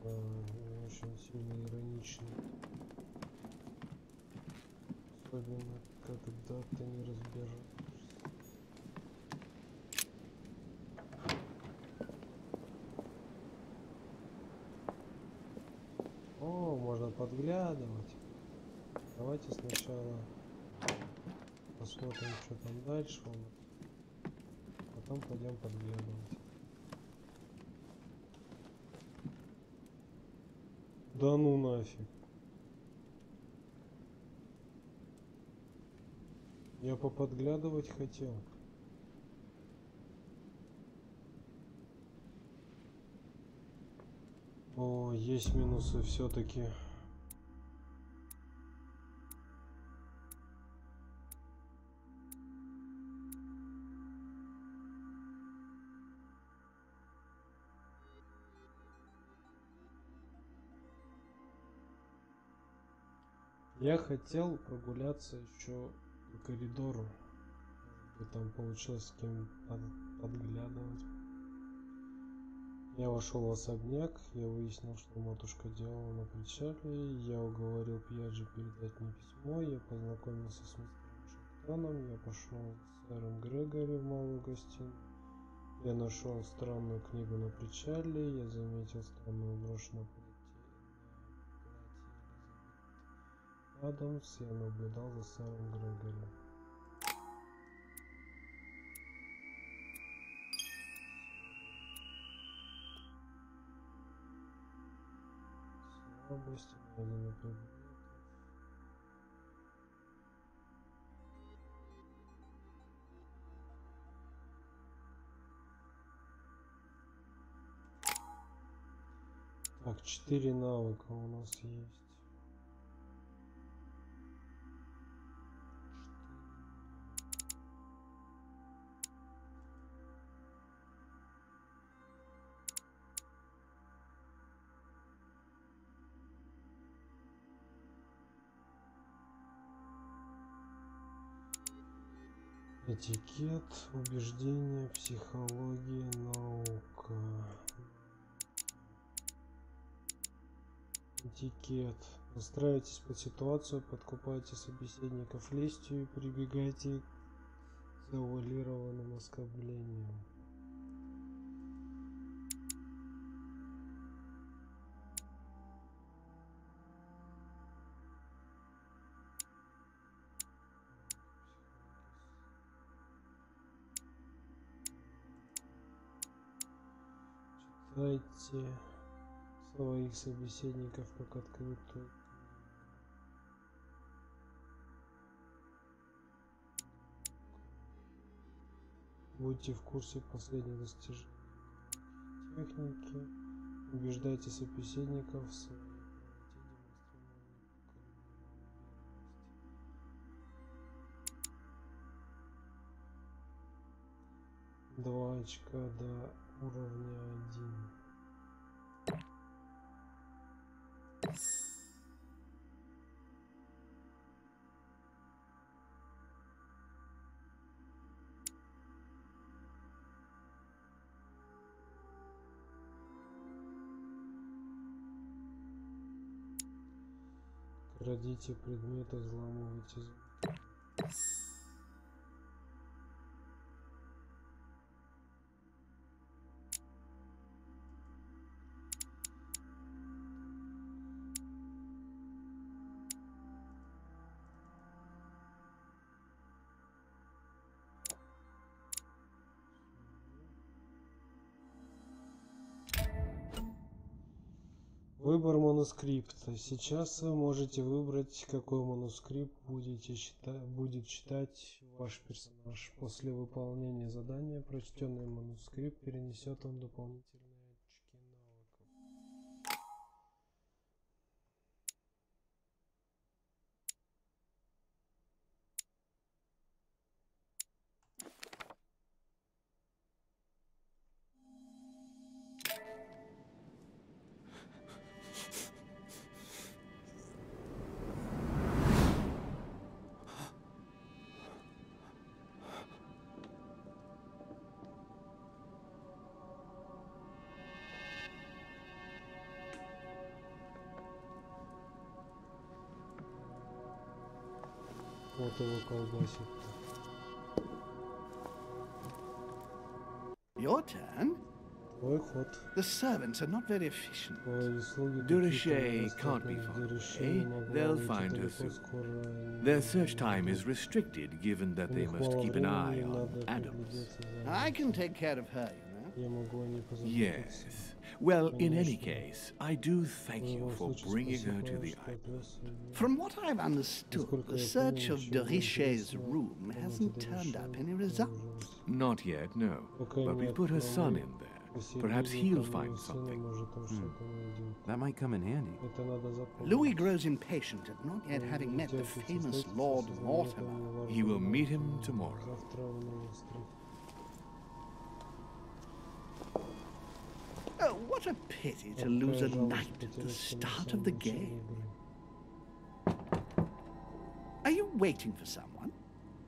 Speaker 1: Очень сильно иронично. Особенно, когда ты не разбираешься. О, можно подглядывать. Давайте сначала посмотрим, что там дальше у нас. Потом пойдем подглядывать. Да ну нафиг. Я поподглядывать хотел. О, есть минусы все-таки. Я хотел прогуляться еще по коридору. Может быть, там получилось с кем подглядывать. Я вошел в особняк, я выяснил, что матушка делала на причале, я уговорил Пьяджи передать мне письмо, я познакомился с мистером Шактоном, я пошел с сэром Грегори в малую гостиную, я нашел странную книгу на причале, я заметил странную брошь на платье Адамс, я наблюдал за сэром Грегори. Области найдено предметов. Так, 4 навыка у нас есть. Этикет, убеждение, психология, наука. Этикет. Настраивайтесь под ситуацию, подкупайте собеседников лестью и прибегайте к завуалированным оскорблениям. Читайте своих собеседников как открытую. Будьте в курсе последних достижений техники. Убеждайте собеседников в своей правоте, демонстрируя 2 очка до уровня 1. Крадите предметы, взламывайте. Выбор манускрипта. Сейчас вы можете выбрать, какой манускрипт будет читать ваш персонаж. После выполнения задания прочтенный манускрипт перенесет вам дополнительные очки навыков. Вот его колбасит.
Speaker 9: Your turn?
Speaker 1: Твой ход.
Speaker 9: The servants are not very efficient.
Speaker 1: Твои слуги
Speaker 5: Durishay can't be far away. They'll find her soon. Their search time is restricted, given that they must keep an eye on Adams.
Speaker 9: I can take care of her, you know.
Speaker 5: Yes. Well, in any case, I do thank you for bringing her to the island.
Speaker 9: From what I've understood, the search of Durishay's room hasn't turned up any results.
Speaker 5: Not yet, no. But we put her son in there. Perhaps he'll find something.
Speaker 6: That might come in handy.
Speaker 9: Louis grows impatient at not yet having met the famous Lord Mortimer.
Speaker 5: He will meet him tomorrow.
Speaker 9: Oh, what a pity to lose a knight at the start of the game. Are you waiting for someone?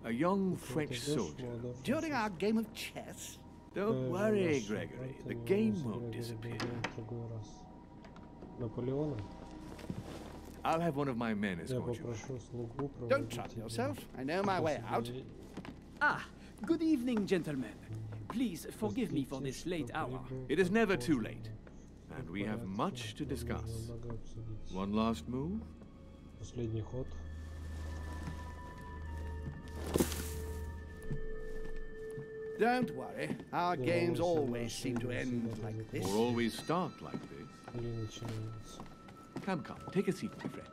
Speaker 5: A young French soldier.
Speaker 9: During our game of chess?
Speaker 5: Don't worry, Gregory. The game won't disappear. I'll have one of my men escort you.
Speaker 9: Don't trouble yourself. I know my way out.
Speaker 11: Ah, good evening, gentlemen. Please forgive me for this late hour.
Speaker 5: It is never too late, and we have much to discuss. One last move?
Speaker 9: Don't worry, our games always seem to end like this.
Speaker 5: Or always start like this. Come, take a seat, my friend.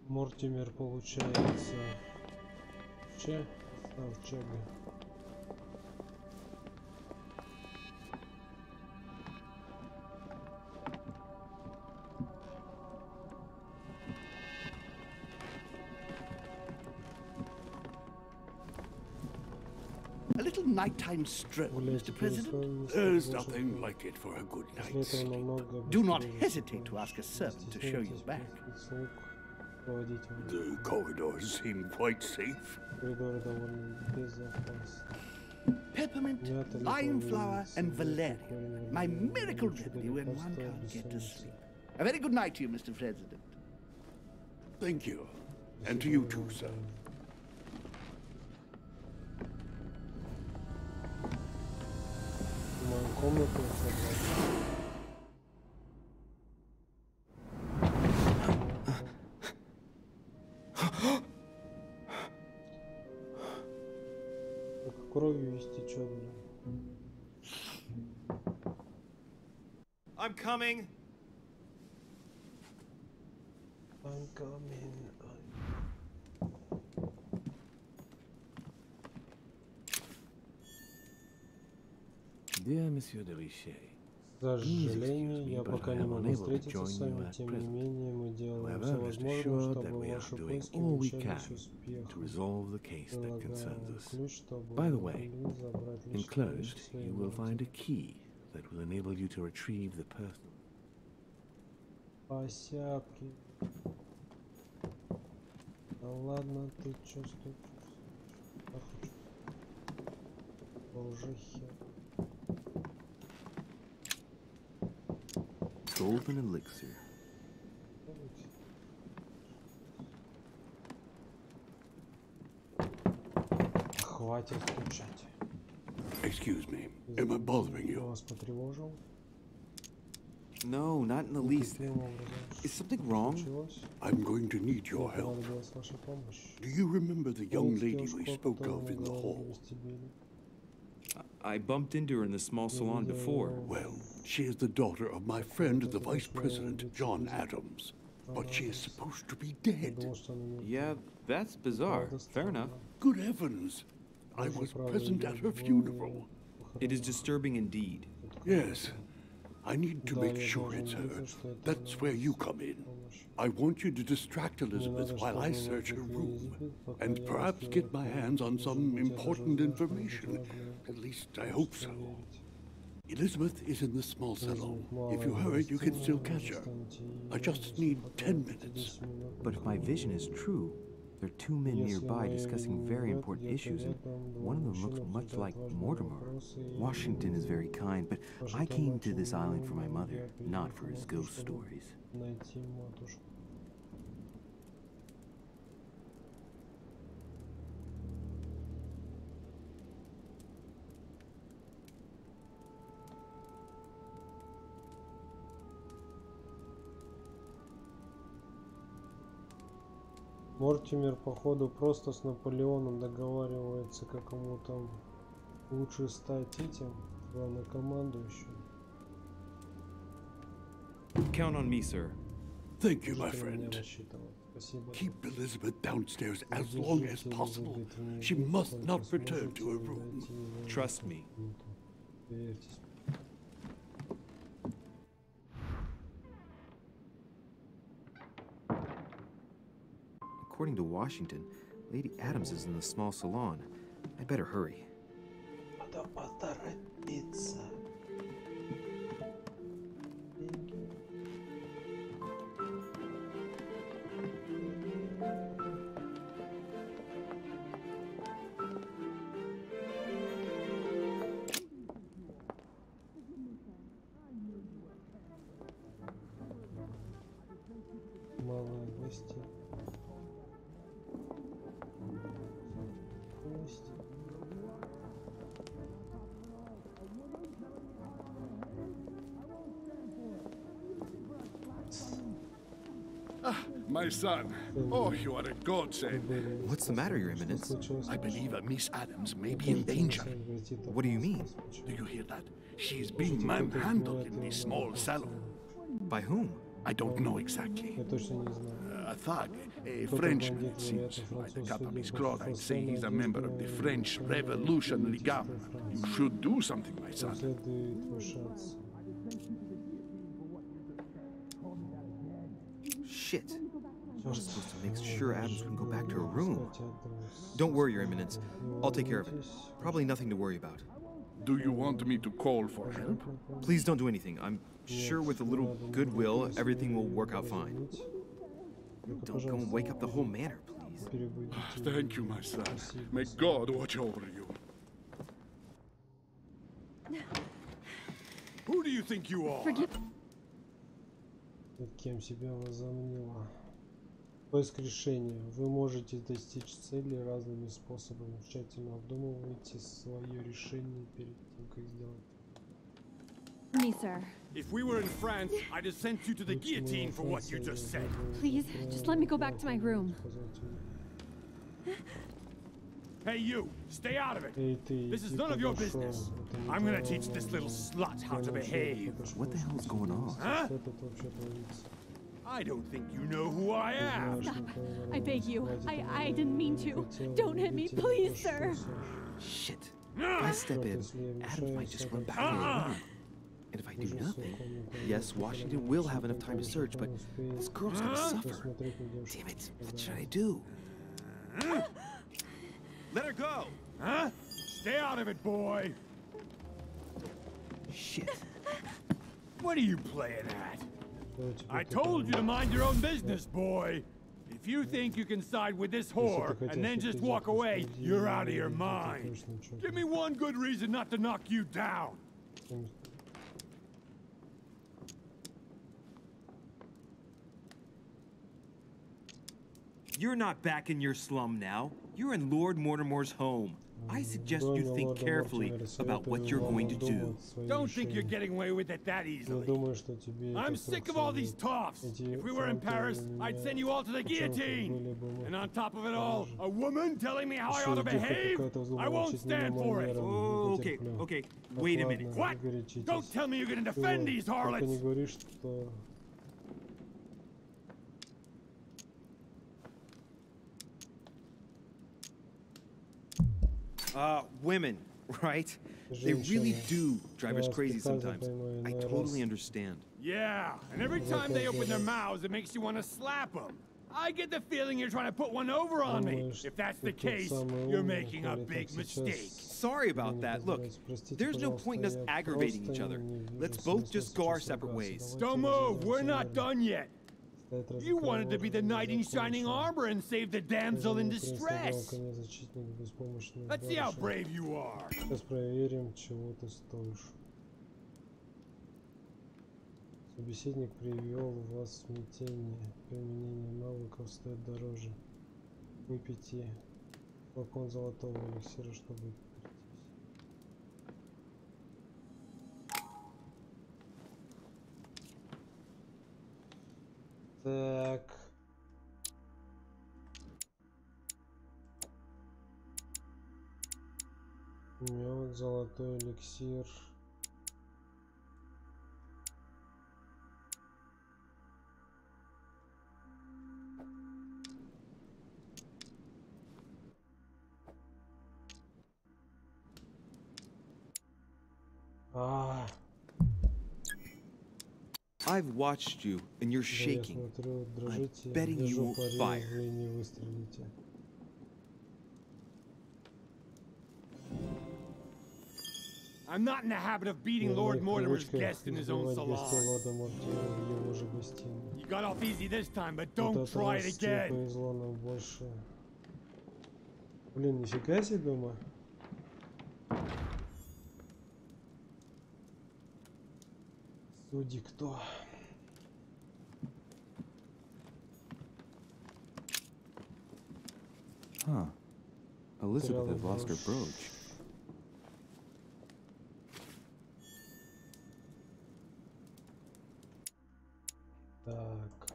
Speaker 1: Мортимер получается.
Speaker 9: A little nighttime stroll, Mr. President?
Speaker 8: There's nothing like it for a good night's sleep.
Speaker 9: Do not hesitate to ask a servant to show you back.
Speaker 8: The corridors seem quite safe.
Speaker 9: Peppermint, lime flower, and valerian. My miracle remedy when one can't get to sleep. A very good night to you, Mr. President.
Speaker 8: Thank you. And to you too, sir.
Speaker 1: Кровью истечет, блин.
Speaker 2: I'm coming.
Speaker 1: I'm coming.
Speaker 5: Dear Monsieur de Richet,
Speaker 1: К сожалению, я пока не могу встретиться с вами, тем не менее мы делаем все возможное, чтобы ваши поиски увенчались успехом. Предлагаю ключ, чтобы вы могли забрать личные вещи своей матери.
Speaker 5: That will enable you to retrieve the personal.
Speaker 1: Посяпки. Да ладно, ты чё стоишь? Уже хер.
Speaker 10: Golden elixir.
Speaker 1: Хватит скучать.
Speaker 8: Excuse me, am I bothering you?
Speaker 1: Вас потревожил?
Speaker 6: No, not in the least. Is something wrong?
Speaker 8: I'm going to need your help. Do you remember the young lady we spoke of in the hall?
Speaker 6: I bumped into her in the small salon before.
Speaker 8: Well, she is the daughter of my friend, the Vice President, John Adams. But she is supposed to be dead.
Speaker 6: Yeah, that's bizarre. Fair enough.
Speaker 8: Good heavens! I was present at her funeral.
Speaker 6: It is disturbing indeed.
Speaker 8: Yes. I need to make sure it's her. That's where you come in. I want you to distract Elizabeth while I search her room, and perhaps get my hands on some important information. At least I hope so. Elizabeth is in the small salon. If you hurry, you can still catch her. I just need 10 minutes.
Speaker 10: But if my vision is true, there are two men nearby discussing very important issues, and one of them looks much like Mortimer. Washington is very kind, but I came to this island for my mother, not for his ghost stories.
Speaker 1: Мортимер, походу, просто с Наполеоном договаривается, как ему там лучше стать этим главнокомандующим.
Speaker 6: Count on me, sir.
Speaker 8: Thank you, my friend. Keep Elizabeth downstairs as long as possible. She must not return to her room.
Speaker 6: Trust me.
Speaker 10: According to Washington, Lady Adams is in the small salon. I better hurry.
Speaker 1: Надо поторопиться. Малые гости.
Speaker 7: My son. Oh, you are a godsend.
Speaker 6: What's the matter, Your Eminence?
Speaker 7: I believe Miss Adams may be in danger.
Speaker 6: What do you mean?
Speaker 7: Do you hear that? She is being manhandled in this small salon.
Speaker 6: By whom?
Speaker 7: I don't know exactly. A thug, a Frenchman, it seems. By the cut of his cloth, I'd say he's a member of the French Revolutionary Guard. You should do something, my son.
Speaker 10: Shit. I was supposed to make sure Adams wouldn't go back to her room. Don't worry, Your Eminence. I'll take care of it. Probably nothing to worry about.
Speaker 7: Do you want me to call for help?
Speaker 10: Please don't do anything. I'm sure with a little goodwill, everything will work out fine. Don't go and wake up the whole manor, please.
Speaker 7: Thank you, my son. May God watch over you. Who do you think you are?
Speaker 1: Кем себя возомнила? Поиск решения. Вы можете достичь цели разными способами. Тщательно обдумывайте свое решение перед тем, как сделать.
Speaker 12: Me, sir.
Speaker 13: If we were in France, I'd have sent you to the guillotine for what you just said.
Speaker 12: Please, just let me go back to my room.
Speaker 13: Hey, you! Stay out of it! This is none of your business. I'm gonna teach this little slut how to behave.
Speaker 10: What the hell's going on?
Speaker 13: Huh? I don't think you know who I am.
Speaker 12: Stop. I beg you. I didn't mean to. Don't hit me, please, sir.
Speaker 10: Shit.
Speaker 6: If I step in, Adam might just run back to his room. And if I do nothing, yes, Washington will have enough time to search, but this girl's gonna suffer. Damn it, what should I do?
Speaker 13: Let her go! Huh? Stay out of it, boy!
Speaker 6: Shit.
Speaker 13: What are you playing at? I told you to mind your own business, boy! If you think you can side with this whore and then just walk away, you're out of your mind. Give me one good reason not to knock you down.
Speaker 6: You're not back in your slum now. You're in Lord Mortimer's home. I suggest you think carefully about what you're going to do.
Speaker 13: Don't think you're getting away with it that easily. I'm sick of all these toffs. If we were in Paris, I'd send you all to the guillotine. And on top of it all, a woman telling me how I ought to behave? I won't stand for it.
Speaker 6: Oh, okay. Wait a minute.
Speaker 13: What? Don't tell me you're gonna defend these harlots.
Speaker 6: Women, right? They really do drive us crazy sometimes. I totally understand.
Speaker 13: Yeah, and every time they open their mouths, it makes you want to slap them. I get the feeling you're trying to put one over on me. If that's the case, you're making a big mistake.
Speaker 6: Sorry about that. Look, there's no point in us aggravating each other. Let's both just go our separate ways.
Speaker 13: Don't move, we're not done yet. You wanted to be the knight in shining armor and save the damsel in distress. Let's see how brave you are.
Speaker 1: Сейчас проверим, чего ты стоишь. Собеседник привел вас в смятение. Применение навыков стоит дороже. Выпейте флакон золотого эликсира, чтобы... Так. Мед, золотой эликсир.
Speaker 6: I've watched you, and you're shaking. I'm betting you won't fire.
Speaker 13: I'm not in the habit of beating Lord Mortimer's guest in his own salon. You got off easy this time, but don't try it again.
Speaker 1: Блин, нифига себе дома. Суди кто?
Speaker 10: Huh. Elizabeth had lost her brooch.
Speaker 1: Так.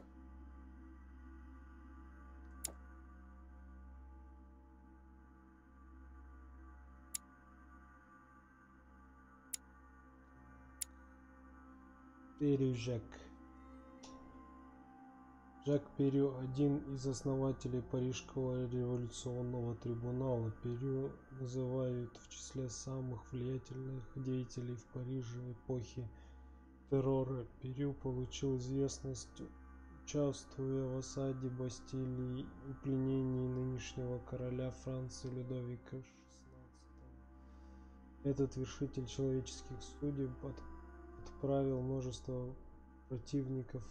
Speaker 1: Жак. Жак Перю, один из основателей Парижского революционного трибунала. Перю называют в числе самых влиятельных деятелей в Париже эпохи террора. Перю получил известность, участвуя в осаде Бастилии и пленении нынешнего короля Франции Людовика XVI. Этот вершитель человеческих судеб отправил множество противников,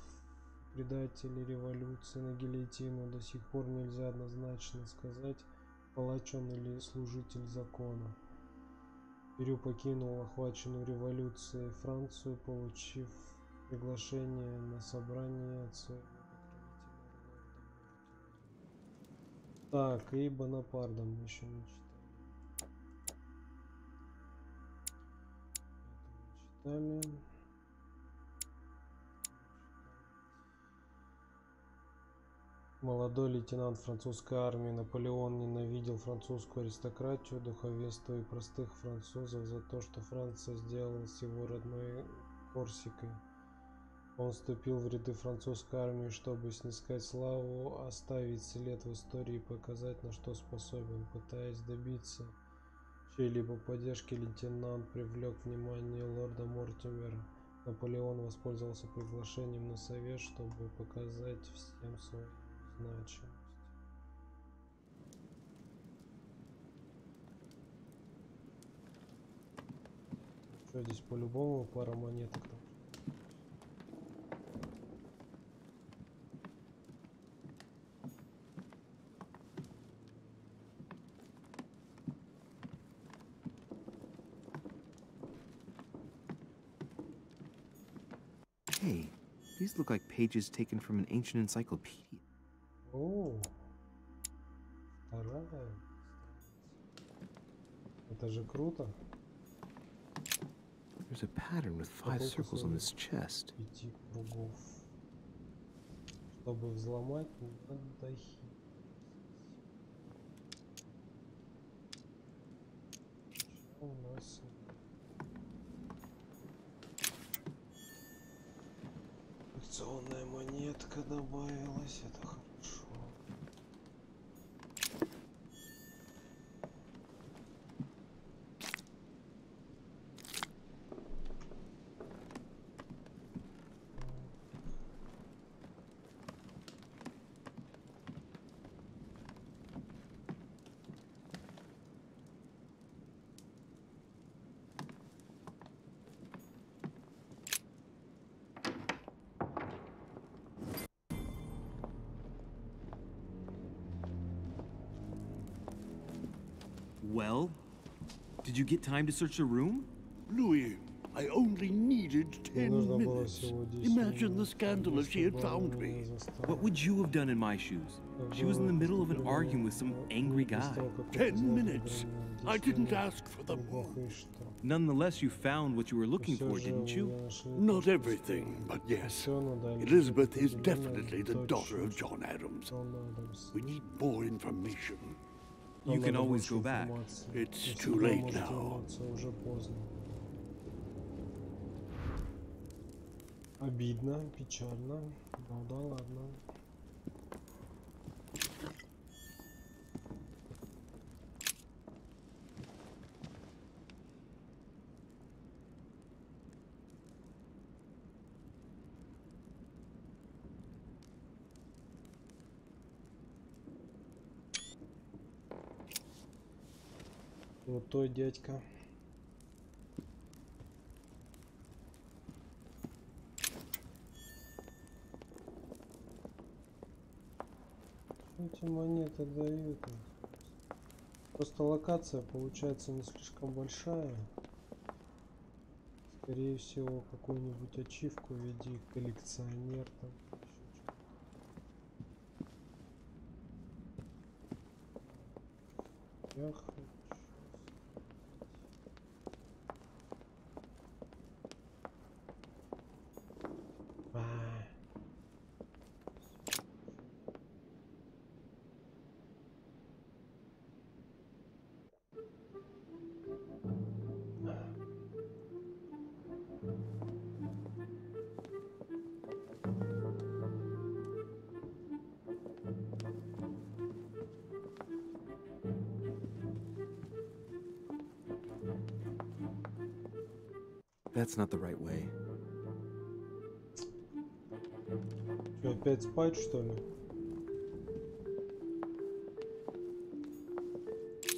Speaker 1: предателей революции на гильотину. До сих пор нельзя однозначно сказать, палач он или служитель закона. Перю покинул охваченную революцией Францию, получив приглашение на собрание от своего покровителя лорда. Так, и Бонапарта мы еще не читали. Молодой лейтенант французской армии Наполеон ненавидел французскую аристократию, духовенство и простых французов за то, что Франция сделала с его родной Корсикой. Он вступил в ряды французской армии, чтобы снискать славу, оставить след в истории и показать, на что способен, пытаясь добиться чьей-либо поддержки лейтенант привлек внимание лорда Мортимера. Наполеон воспользовался приглашением на совет, чтобы показать всем свою значимость. Что здесь по-любому пара монеток там?
Speaker 10: Hey, these look like pages taken from an ancient encyclopedia.
Speaker 1: О, вторая. Это же круто.
Speaker 10: There's a pattern with 5 circles on this chest.
Speaker 1: 5 кругов. Чтобы взломать, надо хитрить. Что у нас? Акционная монетка добавилась, это хорошо.
Speaker 6: Well, did you get time to search the room?
Speaker 8: Louis, I only needed 10 minutes. Imagine the scandal if she had found me.
Speaker 6: What would you have done in my shoes? She was in the middle of an argument with some angry guy.
Speaker 8: 10 minutes? I didn't ask for them.
Speaker 6: Nonetheless, you found what you were looking for, didn't you?
Speaker 8: Not everything, but yes. Elizabeth is definitely the daughter of John Adams. We need more information.
Speaker 6: You can always go back.
Speaker 8: It's too late now.
Speaker 1: Обидно, печально. Ну да ладно. Вот той дядька. Эти монеты дают. Просто локация получается не слишком большая. Скорее всего, какую-нибудь ачивку в виде коллекционер там. Я хочу.
Speaker 10: That's not the right way.
Speaker 1: Что, опять спать, что ли?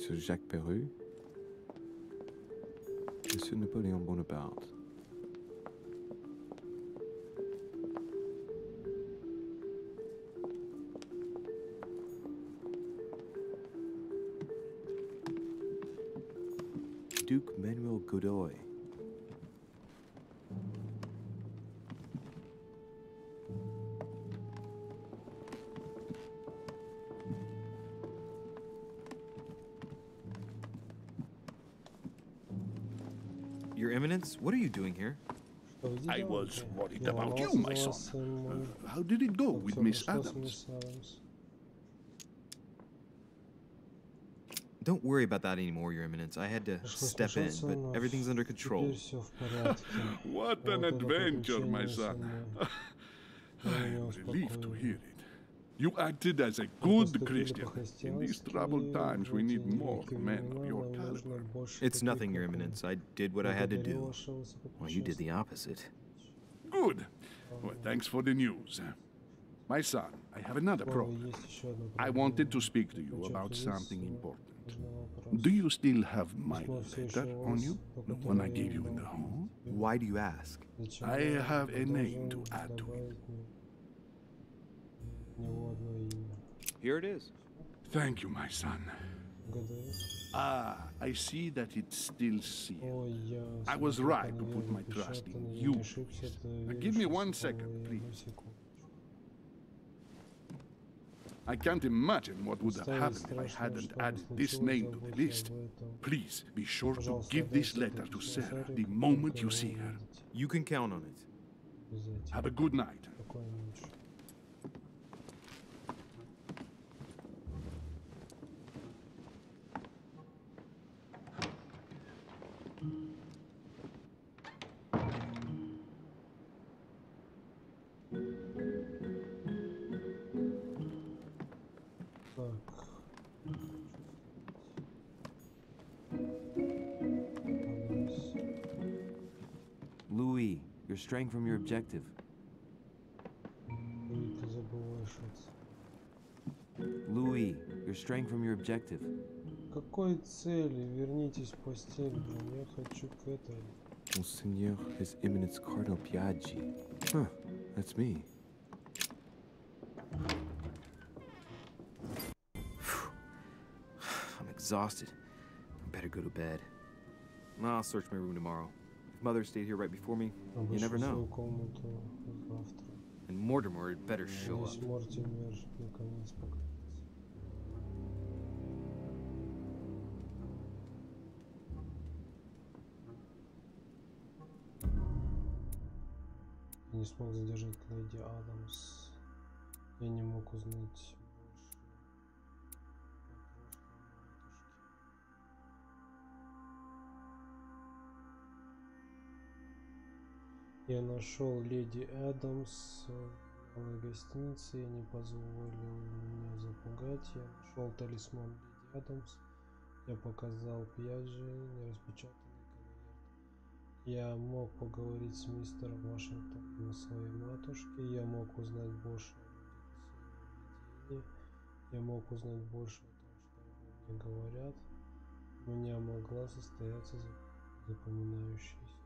Speaker 10: Sur Jacques Perru. Monsieur Napoléon Bonaparte. Duke Manuel Godoy.
Speaker 6: Your Eminence, what are you doing here?
Speaker 7: I was worried about you, my son. How did it go with Miss Adams?
Speaker 6: Don't worry about that anymore, Your Eminence. I had to step in, but everything's under control.
Speaker 7: What an adventure, my son. I'm relieved to hear it. You acted as a good Christian. In these troubled times, we need more men of your caliber.
Speaker 6: It's nothing, Your Eminence. I did what I had to do. Well, you did the opposite.
Speaker 7: Good. Well, thanks for the news. My son, I have another problem. I wanted to speak to you about something important. Do you still have my letter on you? The one I gave you in the hall?
Speaker 6: Why do you ask?
Speaker 7: I have a name to add to it.
Speaker 6: Here it is.
Speaker 7: Thank you, my son. Ah, I see that it's still sealed. I was right to put my trust in you. Now, give me 1 second, please. I can't imagine what would have happened if I hadn't added this name to the list. Please be sure to give this letter to Sarah the moment you see her.
Speaker 6: You can count on it.
Speaker 7: Have a good night.
Speaker 10: Louis, you're straying from your objective. Louis, you're straying from your objective.
Speaker 1: Какой цели? Вернитесь в постель, блин. Я хочу к этой.
Speaker 10: Monseigneur, His Eminence Cardinal Piaggi. Huh, that's me. I'm exhausted. I better go to bed. I'll search my room tomorrow. If Mother stayed here right before me, you never know. And Mortimer had better show up.
Speaker 1: Не смог задержать Леди Адамс. Я не мог узнать больше. Я нашел Леди Адамс в малой гостинице. Я не позволил меня запугать. Я нашел талисман Леди Адамс. Я показал Пьяджи нераспечатанный конверт. Я мог поговорить с мистером Вашингтоном о своей матушке. Я мог узнать больше о людях и своем видении. Я мог узнать больше о том, что мне говорят. У меня могла состояться запоминающаяся встреча.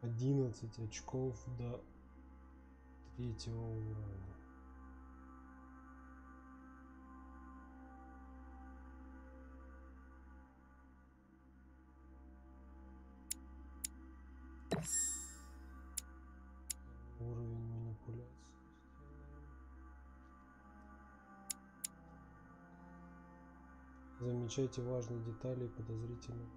Speaker 1: 11 очков до 3-го уровня. Уровень манипуляции. Замечайте важные детали и подозрительные.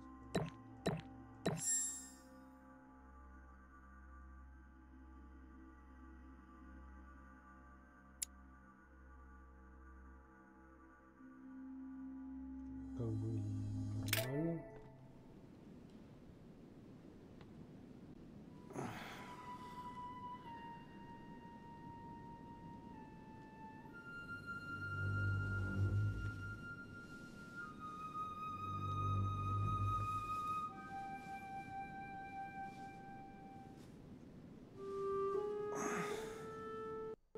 Speaker 1: Как бы нормально.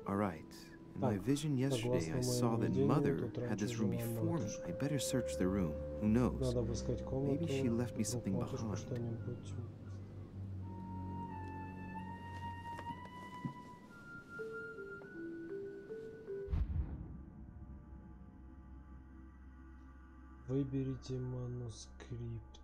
Speaker 10: All right. In my vision yesterday, I saw that Mother had this room before me. I better search the room. Who knows? Maybe she left me something behind.
Speaker 1: Выберите манускрипт.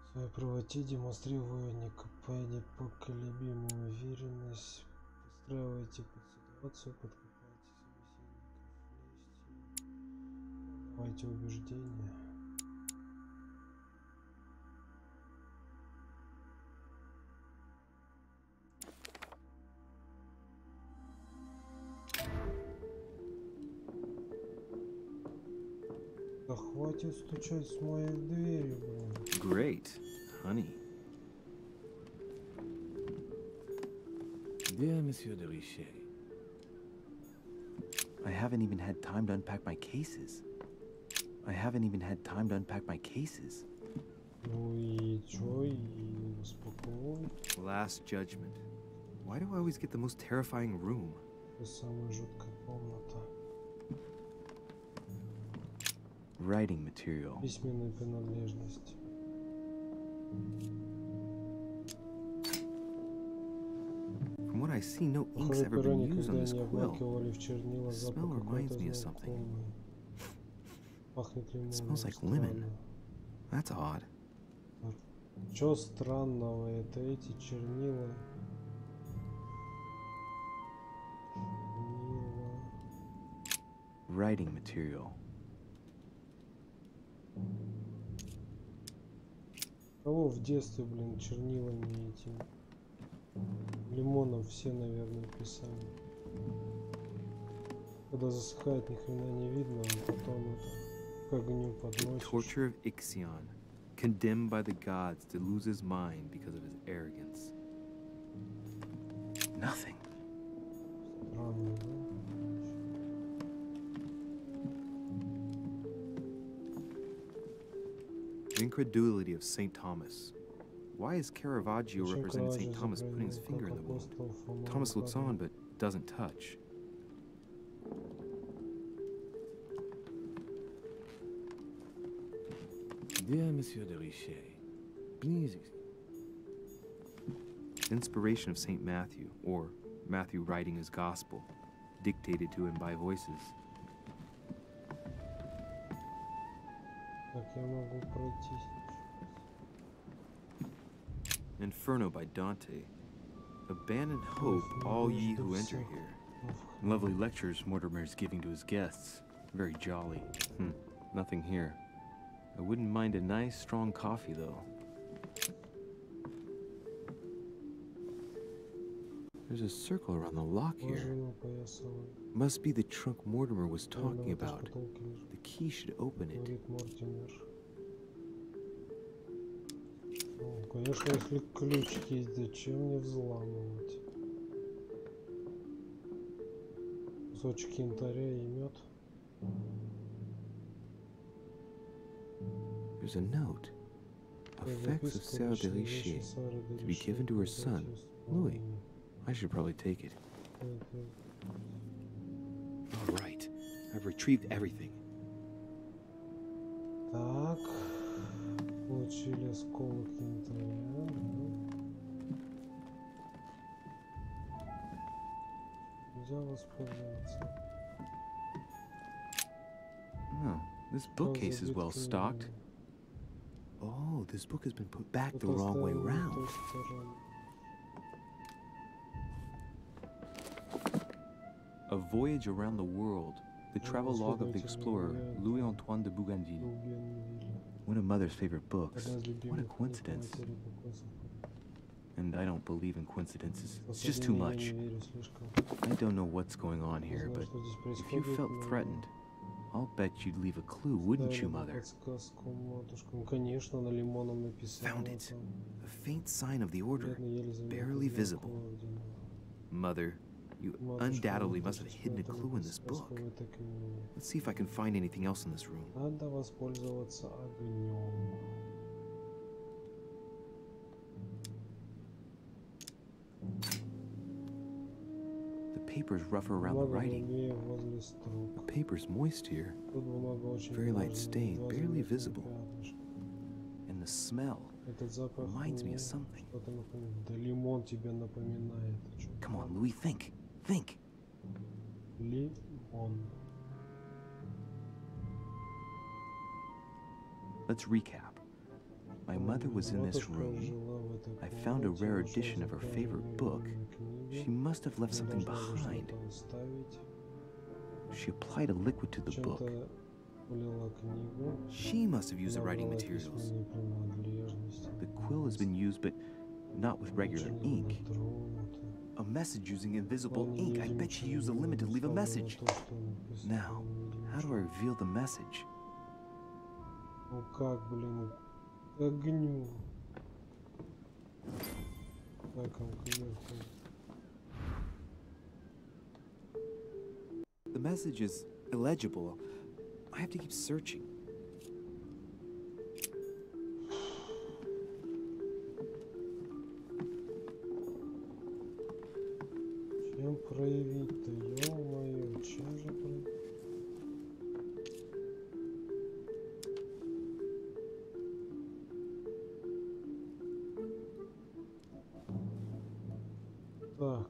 Speaker 1: В своей правоте демонстрируя непоколебимую уверенность, Подстраивайте под ситуацию, подкупайте собеседников, давайте убеждения. Да хватит стучать с моей двери, блин.
Speaker 6: Great, honey.
Speaker 5: Dear Monsieur de Richet,
Speaker 10: I haven't even had time to unpack my cases.
Speaker 1: Ну и чё, и успокой.
Speaker 10: Last Judgment. Why do I always get the most terrifying room?
Speaker 1: Это самая жуткая комната.
Speaker 10: Writing material.
Speaker 1: Письменная принадлежность.
Speaker 10: From what I see, no ink's ever been used on this quill. The smell reminds me of something. It smells like lemon. That's odd.
Speaker 1: Чё странного? Это эти чернила.
Speaker 10: Writing material.
Speaker 1: Кого в детстве, блин, чернилами этим лимоном все, наверное, писали. Когда засыхает, ни хрена не видно, а потом это к огню подносишь.
Speaker 10: Torture of Ixion, condemned by the gods to lose his mind because of his arrogance. Nothing.
Speaker 1: Странно, да?
Speaker 10: Incredulity of St. Thomas. Why is Caravaggio representing St. Thomas putting his finger in the wound? Thomas looks on but doesn't touch.
Speaker 5: Dear Monsieur de Richet, please.
Speaker 10: Inspiration of St. Matthew, or Matthew writing his gospel, dictated to him by voices.
Speaker 1: Как я могу пройти?
Speaker 10: Inferno by Dante. Abandon hope, all ye who enter here. Lovely lectures Mortimer is giving to his guests. Very jolly. Nothing here. I wouldn't mind a nice, strong coffee, though. There's a circle around the lock here. Must be the trunk Mortimer was talking about. The key should open it.
Speaker 1: Конечно, если ключ есть, зачем мне взламывать? Кусочек янтаря и мед.
Speaker 10: There's a note. Effects of Sarah de Richet to be given to her son, Louis. I should probably take it. All right. I've retrieved everything.
Speaker 1: Так. Получили осколок янтаря. Нельзя воспользоваться.
Speaker 10: Oh, this bookcase is well stocked. Oh, this book has been put back the wrong way round. A Voyage Around the World, the travelogue of the explorer Louis-Antoine de Bougainville. One of Mother's favorite books. What a coincidence. And I don't believe in coincidences. It's just too much. I don't know what's going on here, but if you felt threatened, I'll bet you'd leave a clue, wouldn't you, Mother? Found it. A faint sign of the order, barely visible. Mother, you undoubtedly must have hidden a clue in this book. Let's see if I can find anything else in this room. The paper's rougher around the writing. The paper's moist here. Very light stain, barely visible. And the smell reminds me of something. Come on, Louis, think. Think. Let's recap. My mother was in this room. I found a rare edition of her favorite book.
Speaker 6: She must have left something behind. She applied a liquid to the book. She must have used the writing materials. The quill has been used, but not with regular ink. A message using invisible ink. I bet she used a limit to leave a message. Now, how do I reveal the message?
Speaker 1: Ну как, блин, к огню.
Speaker 6: The message is illegible. I have to keep searching.
Speaker 1: Чем проявить-то? Ё-моё, чем же проявить? Так.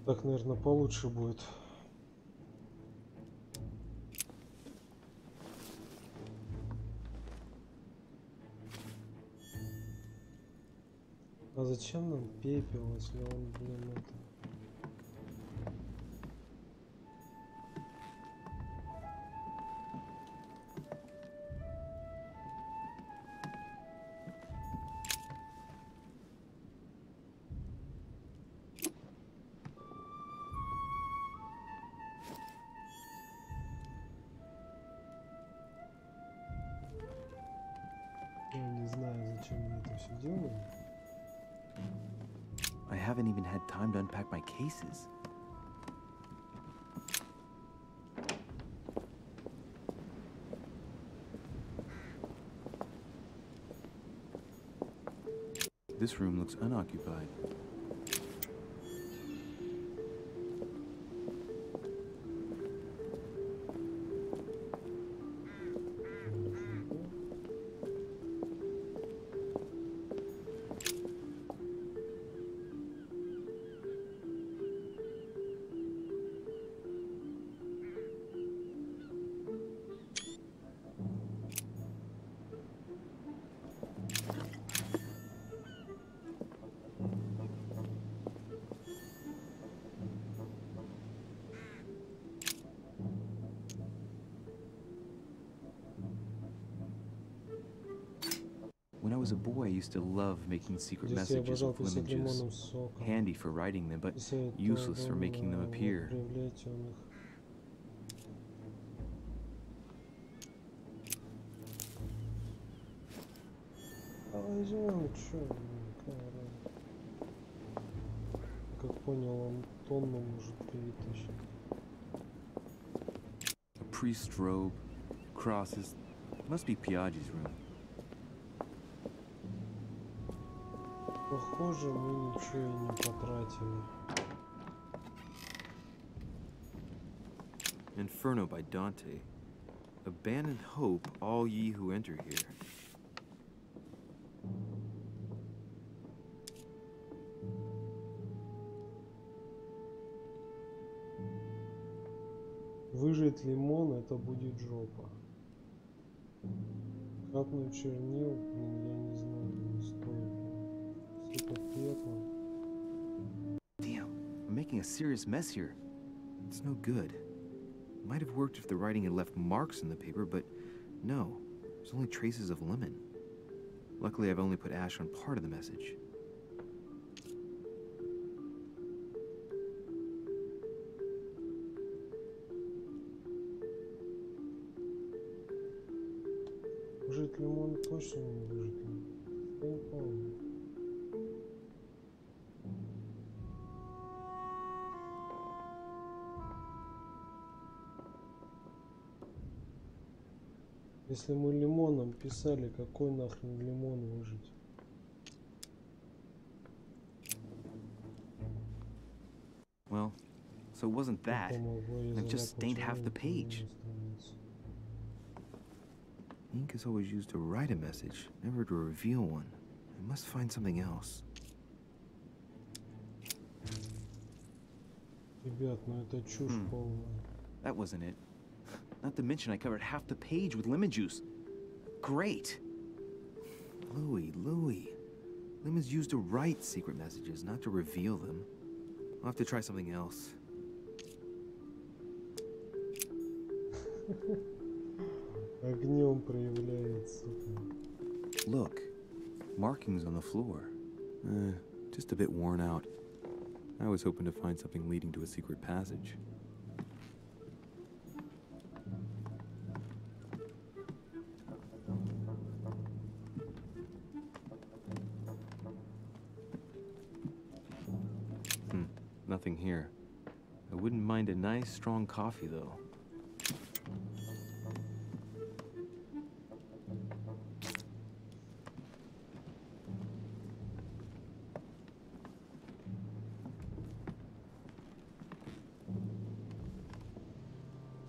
Speaker 1: Так, наверное, получше будет. А зачем нам пепел, если он, блин, это... Я не знаю, зачем мы это все делаем.
Speaker 6: I haven't even had time to unpack my cases. This room looks unoccupied. When I was a boy, I used to love making secret messages with lemon juice. Handy for writing them, but useless for making them appear.
Speaker 1: Как понял, он тонну может перетащить.
Speaker 6: A priest's robe, crosses. Must be Piaggi's room.
Speaker 1: Похоже, мы ничего и не потратили.
Speaker 6: Inferno by Dante. Abandon hope, all ye who enter here.
Speaker 1: Выжать лимон, это будет жопа. Капнуть чернил, блин, я не знаю, не стоит.
Speaker 6: Damn, I'm making a serious mess here. It's no good. Might have worked if the writing had left marks in the paper, but no, there's only traces of lemon. Luckily, I've only put ash on part of the message.
Speaker 1: Выжать лимон точно не выжать лимон. Я не помню. Если мы лимоном писали, какой нахрен лимон выжить?
Speaker 6: Well,
Speaker 10: so it wasn't that. And I've just stained half the page. Ink is always used to write a message, never to reveal one. I must find something else.
Speaker 1: Ребят, ну это чушь полная.
Speaker 10: That wasn't it. Not to mention I covered half the page with lemon juice. Great. Louis. Lemon's used to write secret messages, not to reveal them. I'll have to try something else.
Speaker 1: Огнем проявляется.
Speaker 10: Look, markings on the floor. Just a bit worn out. I was hoping to find something leading to a secret passage. Nothing here. I wouldn't mind a nice, strong coffee, though.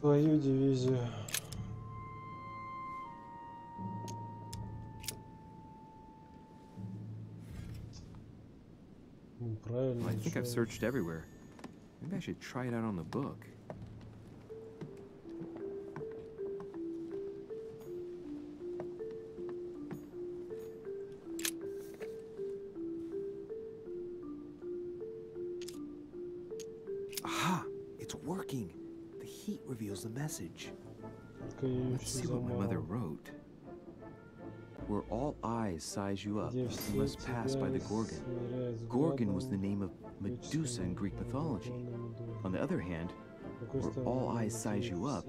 Speaker 1: Твою дивизию.
Speaker 10: I think I've searched everywhere. Maybe I should try it out on the book. Aha! It's working! The heat reveals the message. Let's see what my mother wrote. Where all eyes size you up, you must pass by the Gorgon. Gorgon was the name of Medusa in Greek mythology. On the other hand, where all eyes size you up,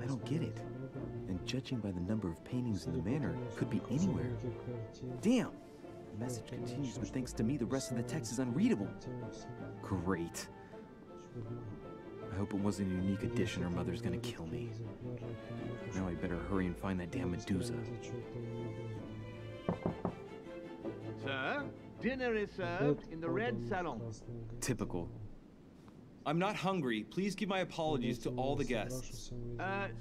Speaker 10: I don't get it. And judging by the number of paintings in the manor, it could be anywhere. Damn! The message continues, but thanks to me, the rest of the text is unreadable. Great. I hope it wasn't a unique edition or Mother's gonna kill me. Now I better hurry and find that damn Medusa.
Speaker 14: Sir, dinner is served in the red salon.
Speaker 10: Typical. I'm not hungry. Please give my apologies to all the guests.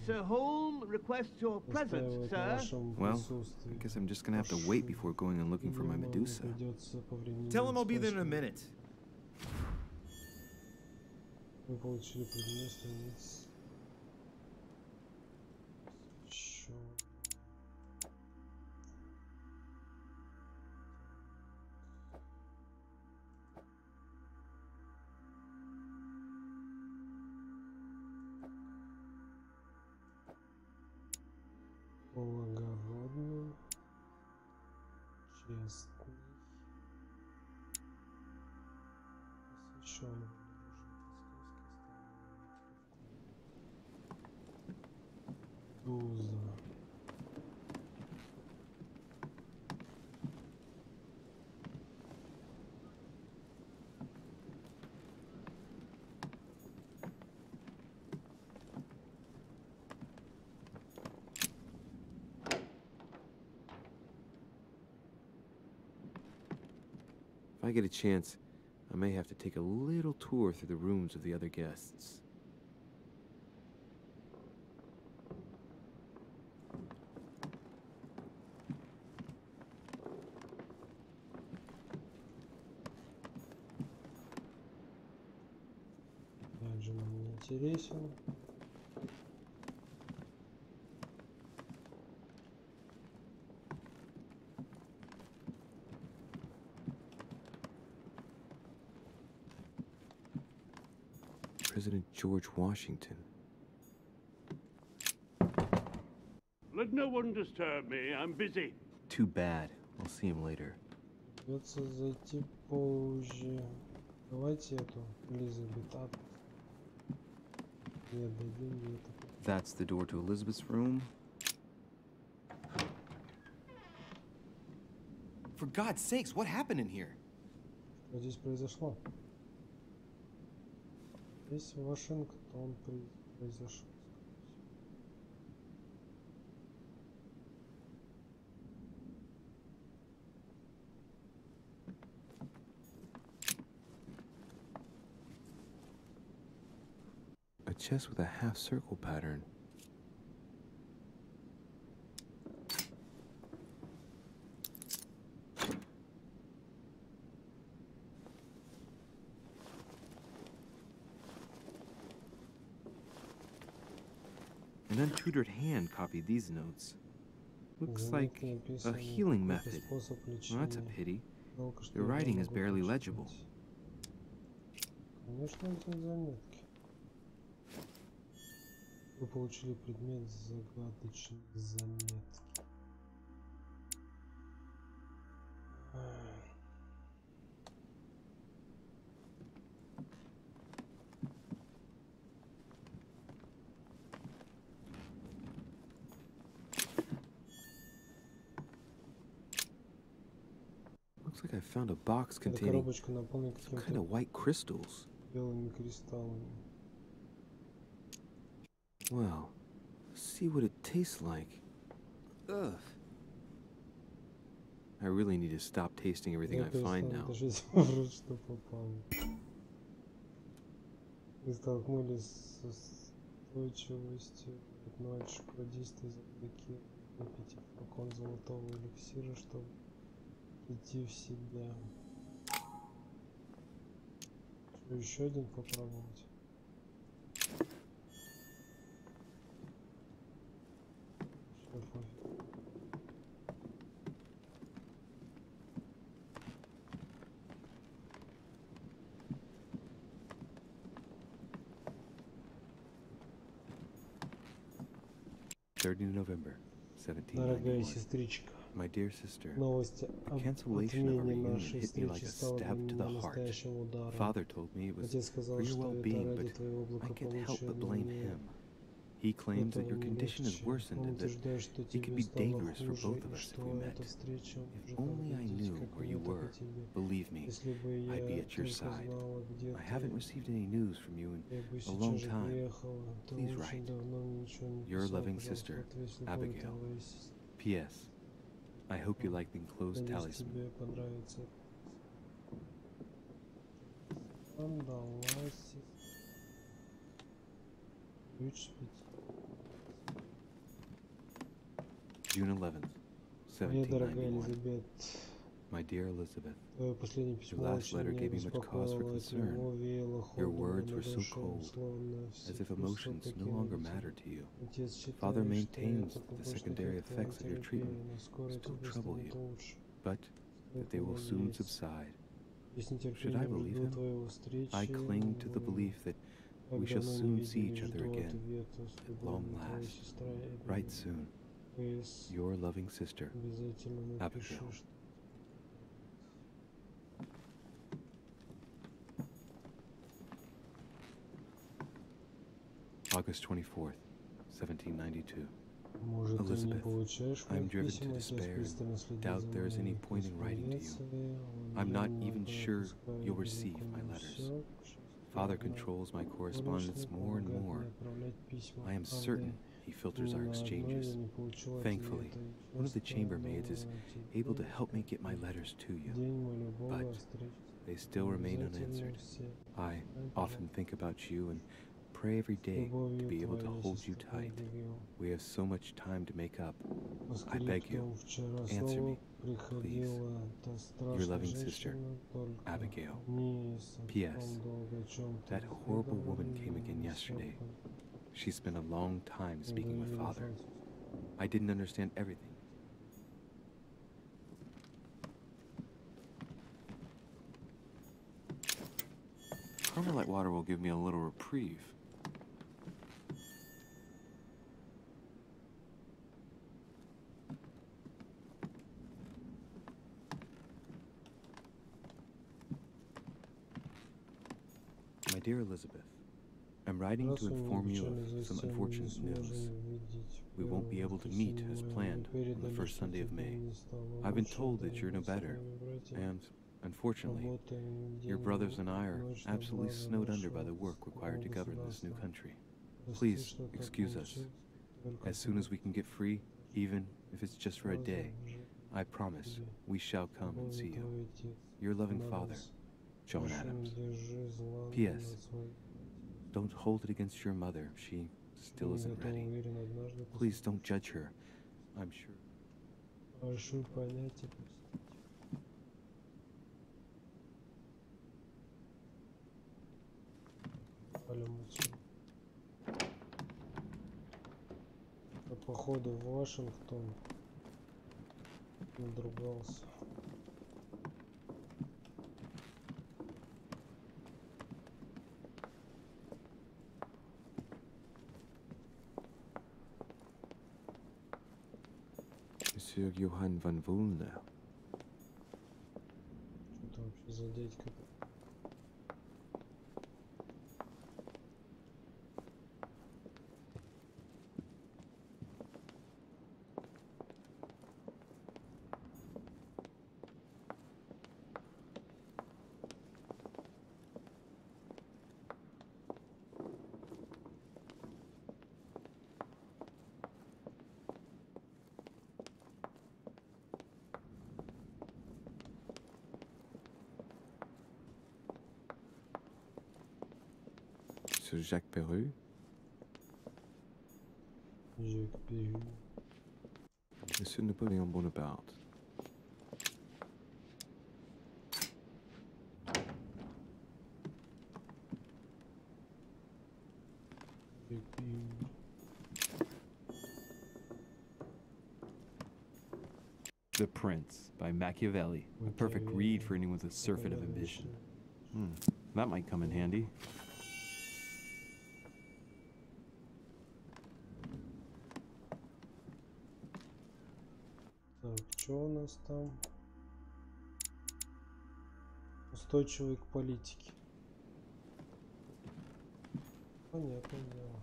Speaker 14: Sir Holm requests your presence, sir.
Speaker 10: Well, I guess I'm just gonna have to wait before going and looking for my Medusa.
Speaker 6: Tell him I'll be there in a minute.
Speaker 1: Мы получили предмет страниц. Благородный, честный, посвященный.
Speaker 10: If I get a chance, I may have to take a little tour through the rooms of the other guests.
Speaker 1: Также мне интересен.
Speaker 10: President George Washington.
Speaker 8: Let no one disturb me. I'm busy.
Speaker 10: Too bad. I'll see him later.
Speaker 1: Придется зайти позже. Давайте эту Элизабет Атт. Нет, дадим ей это.
Speaker 10: That's the door to Elizabeth's room. For God's sakes, what happened in here?
Speaker 1: Что здесь произошло? Здесь Вашингтон произошел.
Speaker 10: chest with a half-circle pattern. An untutored hand copied these notes. Looks like a healing method. Well, that's a pity. The writing is barely legible.
Speaker 1: Конечно, это заметки. Вы получили предмет загадочные заметки.
Speaker 10: Looks like I found a box containing some kind of white crystals.
Speaker 1: Белыми кристаллами.
Speaker 10: Well, let's see what it tastes like. Ugh. I really need to stop tasting everything I find now.
Speaker 1: Что попало. Вы столкнулись с устойчивостью одного очага действия заблокировать. Выпейте флакон золотого эликсира, чтобы идти в себя. Что, еще один попробовать? Все, пофиг.
Speaker 10: November 1791.
Speaker 1: Дорогая сестричка,
Speaker 10: My dear sister,
Speaker 1: новость
Speaker 10: the
Speaker 1: об
Speaker 10: cancellation of our
Speaker 1: отмене
Speaker 10: reunion
Speaker 1: нашей
Speaker 10: hit me like
Speaker 1: встречи
Speaker 10: a
Speaker 1: стала для
Speaker 10: stab to
Speaker 1: меня
Speaker 10: the heart.
Speaker 1: настоящим ударом.
Speaker 10: Father told me it was
Speaker 1: Отец сказал,
Speaker 10: for your
Speaker 1: что это
Speaker 10: well-being,
Speaker 1: ради
Speaker 10: but
Speaker 1: твоего
Speaker 10: I can't help
Speaker 1: благополучия,
Speaker 10: but
Speaker 1: но
Speaker 10: blame
Speaker 1: мне
Speaker 10: him. He claims that your
Speaker 1: этого не
Speaker 10: condition has
Speaker 1: легче.
Speaker 10: worsened
Speaker 1: Он
Speaker 10: and that
Speaker 1: утверждает, что
Speaker 10: it could
Speaker 1: тебе
Speaker 10: be
Speaker 1: стало
Speaker 10: dangerous for
Speaker 1: хуже,
Speaker 10: both
Speaker 1: и
Speaker 10: of us if we
Speaker 1: что
Speaker 10: met.
Speaker 1: эта встреча
Speaker 10: If
Speaker 1: может
Speaker 10: only I
Speaker 1: навредить
Speaker 10: knew
Speaker 1: как
Speaker 10: where
Speaker 1: мне,
Speaker 10: you
Speaker 1: так и
Speaker 10: were,
Speaker 1: тебе.
Speaker 10: believe me,
Speaker 1: Если бы
Speaker 10: I'd be
Speaker 1: я
Speaker 10: at your
Speaker 1: только
Speaker 10: side.
Speaker 1: знала, где
Speaker 10: I
Speaker 1: ты,
Speaker 10: haven't received any news from you in
Speaker 1: я бы
Speaker 10: a long
Speaker 1: сейчас же
Speaker 10: time.
Speaker 1: приехала. Ты
Speaker 10: Please
Speaker 1: очень
Speaker 10: write.
Speaker 1: давно мне ничего не
Speaker 10: Your
Speaker 1: писал,
Speaker 10: loving
Speaker 1: пожалуйста,
Speaker 10: sister,
Speaker 1: ответь с любовью,
Speaker 10: Abigail.
Speaker 1: твоя сестра.
Speaker 10: P.S. I hope you like the enclosed
Speaker 1: Надеюсь,
Speaker 10: talisman.
Speaker 1: тебе понравится. Скандалась. Ключ с 5.
Speaker 10: June 11th,
Speaker 1: Моя дорогая
Speaker 10: 1791.
Speaker 1: Элизабет,
Speaker 10: My dear Elizabeth,
Speaker 1: твое последнее
Speaker 10: your
Speaker 1: письмо
Speaker 10: last
Speaker 1: очень
Speaker 10: letter
Speaker 1: меня
Speaker 10: gave me much cause for
Speaker 1: беспокоило, от него
Speaker 10: concern.
Speaker 1: веяло
Speaker 10: Your
Speaker 1: холодом
Speaker 10: words were so
Speaker 1: равнодушием,
Speaker 10: cold,
Speaker 1: словно
Speaker 10: as
Speaker 1: все
Speaker 10: if
Speaker 1: чувства
Speaker 10: emotions no longer
Speaker 1: покинули
Speaker 10: mattered
Speaker 1: тебя.
Speaker 10: to you.
Speaker 1: Отец
Speaker 10: Father
Speaker 1: считает, что
Speaker 10: maintains
Speaker 1: это
Speaker 10: that the
Speaker 1: побочный
Speaker 10: secondary
Speaker 1: эффект твоей
Speaker 10: effects of your
Speaker 1: терапии,
Speaker 10: treatment
Speaker 1: но скоро
Speaker 10: still
Speaker 1: тебе
Speaker 10: trouble
Speaker 1: станет
Speaker 10: you,
Speaker 1: лучше.
Speaker 10: but that they will soon subside.
Speaker 1: Я с
Speaker 10: Should I
Speaker 1: нетерпением
Speaker 10: believe
Speaker 1: жду
Speaker 10: him?
Speaker 1: твоего встречи.
Speaker 10: I cling to the belief that we shall soon see each other again, at long last, right soon. Your loving sister, Abigail. August 24th, 1792. Elizabeth, I am driven to despair and doubt there is any point in writing to you. I'm not even sure you'll receive my letters. Father controls my correspondence more and more. I am certain he filters our exchanges. Thankfully, one of the chambermaids is able to help me get my letters to you, but they still remain unanswered. I often think about you and pray every day to be able to hold you tight. We have so much time to make up. I beg you, answer me, please. Your loving sister, Abigail. P.S. That horrible woman came again yesterday. She spent a long time speaking with Father. I didn't understand everything. Carmelite water will give me a little reprieve. My dear Elizabeth, I'm writing to inform you of some unfortunate news. We won't be able to meet as planned on the first Sunday of May. I've been told that you're no better, and unfortunately, your brothers and I are absolutely snowed under by the work required to govern this new country. Please excuse us. As soon as we can get free, even if it's just for a day, I promise we shall come and see you. Your loving father, John Adams. P.S. Don't hold it against your mother. She still isn't ready. Please don't judge her. I'm sure.
Speaker 1: Прошу понять и простить. По походу в Вашингтон надругался.
Speaker 10: Monsieur Johann van Vulner.
Speaker 1: Что вообще за дядька?
Speaker 10: Monsieur Jacques Perru.
Speaker 1: Jacques Perru.
Speaker 10: Monsieur Napoléon Bonaparte. The Prince by Machiavelli. A perfect read for anyone with a surfeit of ambition. That might come in handy.
Speaker 1: Так, что у нас там? Устойчивый к политике. Понятное дело.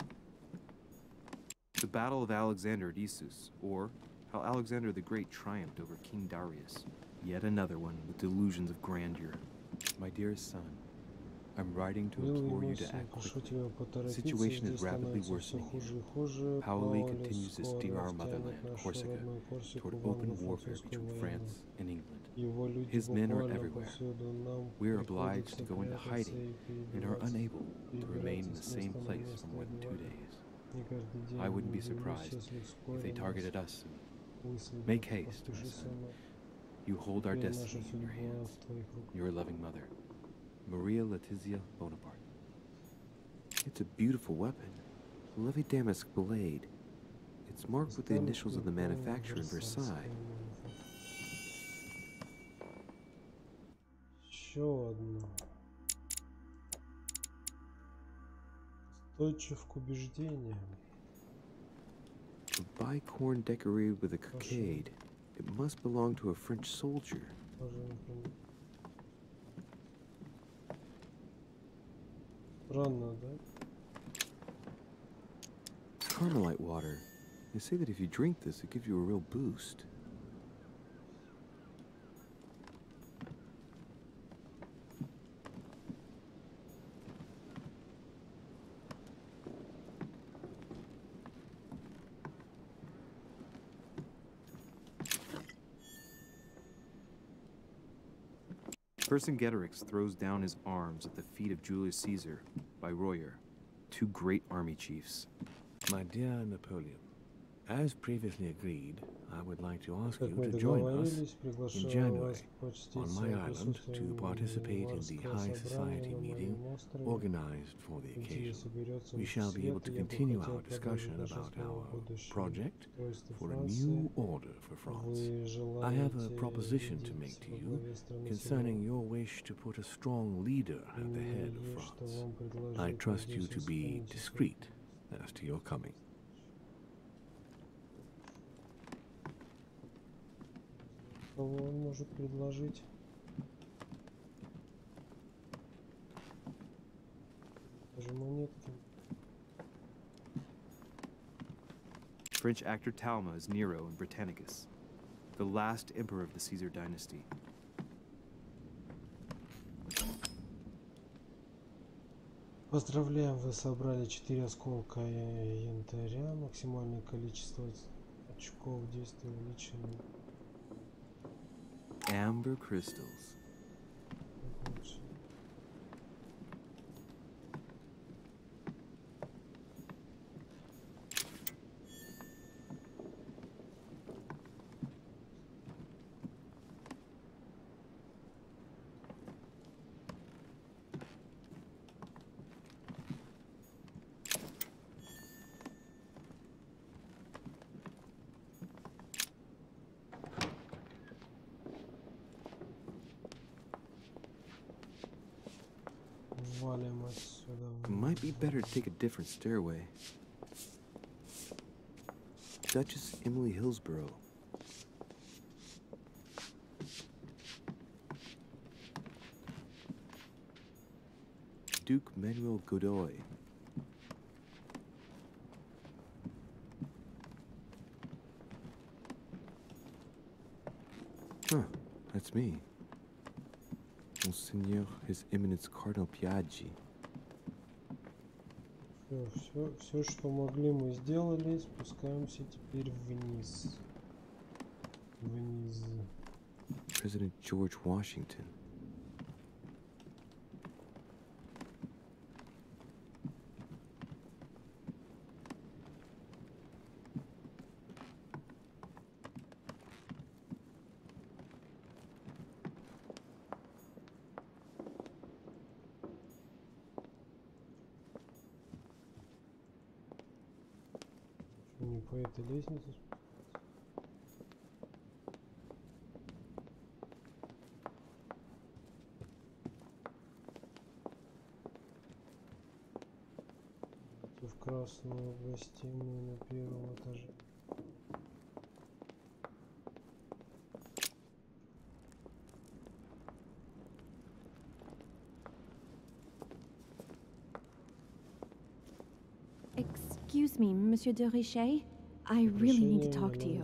Speaker 10: The Battle of Alexander at Issus, or How Alexander the Great Triumphed Over King Darius. Yet another one with delusions of grandeur. My dearest son, I'm writing to implore you to act quickly. The situation is rapidly worsening. Paoli continues to steer our motherland, Corsica, toward open warfare between France and England. His men are everywhere. We are obliged to go into hiding and are unable to remain in the same place for more than 2 days. I wouldn't be surprised if they targeted us. Make haste, my son. You hold our destiny in your hands. Your loving mother, Maria Letizia Bonaparte. It's a beautiful weapon. A lovely damask blade. It's marked with the initials of the manufacturer in Versailles.
Speaker 1: Еще одно. Устойчив к убеждениям.
Speaker 10: A bicorn decorated with a cockade. It must belong to a French soldier.
Speaker 1: Странно, да?
Speaker 10: Carmelite water. They say that if you drink this, it gives you a real boost. Vercingetorix throws down his arms at the feet of Julius Caesar by Royer, two great army chiefs.
Speaker 5: My dear Napoleon, as previously agreed, I would like to ask you to join us in January on my island to participate in the High Society meeting organized for the occasion. We shall be able to continue our discussion about our project for a new order for France. I have a proposition to make to you concerning your wish to put a strong leader at the head of France. I trust you to be discreet as to your coming.
Speaker 1: Кого он может предложить? Даже монетки.
Speaker 10: French actor Talma is Nero in Britannicus, the last emperor of the Caesar dynasty.
Speaker 1: Поздравляем, вы собрали 4 осколка янтаря. Максимальное количество очков действия увеличено.
Speaker 10: Amber crystals.
Speaker 1: Валим отсюда.
Speaker 10: It might be better to take a different stairway. Duchess Emily Hillsborough. Duke Manuel Godoy. Huh, that's me. Monseigneur His Eminence Cardinal Piaggi.
Speaker 1: Все, что могли, мы сделали. Спускаемся теперь вниз. Вниз.
Speaker 10: President George Washington.
Speaker 1: Не по этой лестнице. В красную гостиную на первом этаже.
Speaker 12: Excuse me, Monsieur de Richet. I really need to talk to you.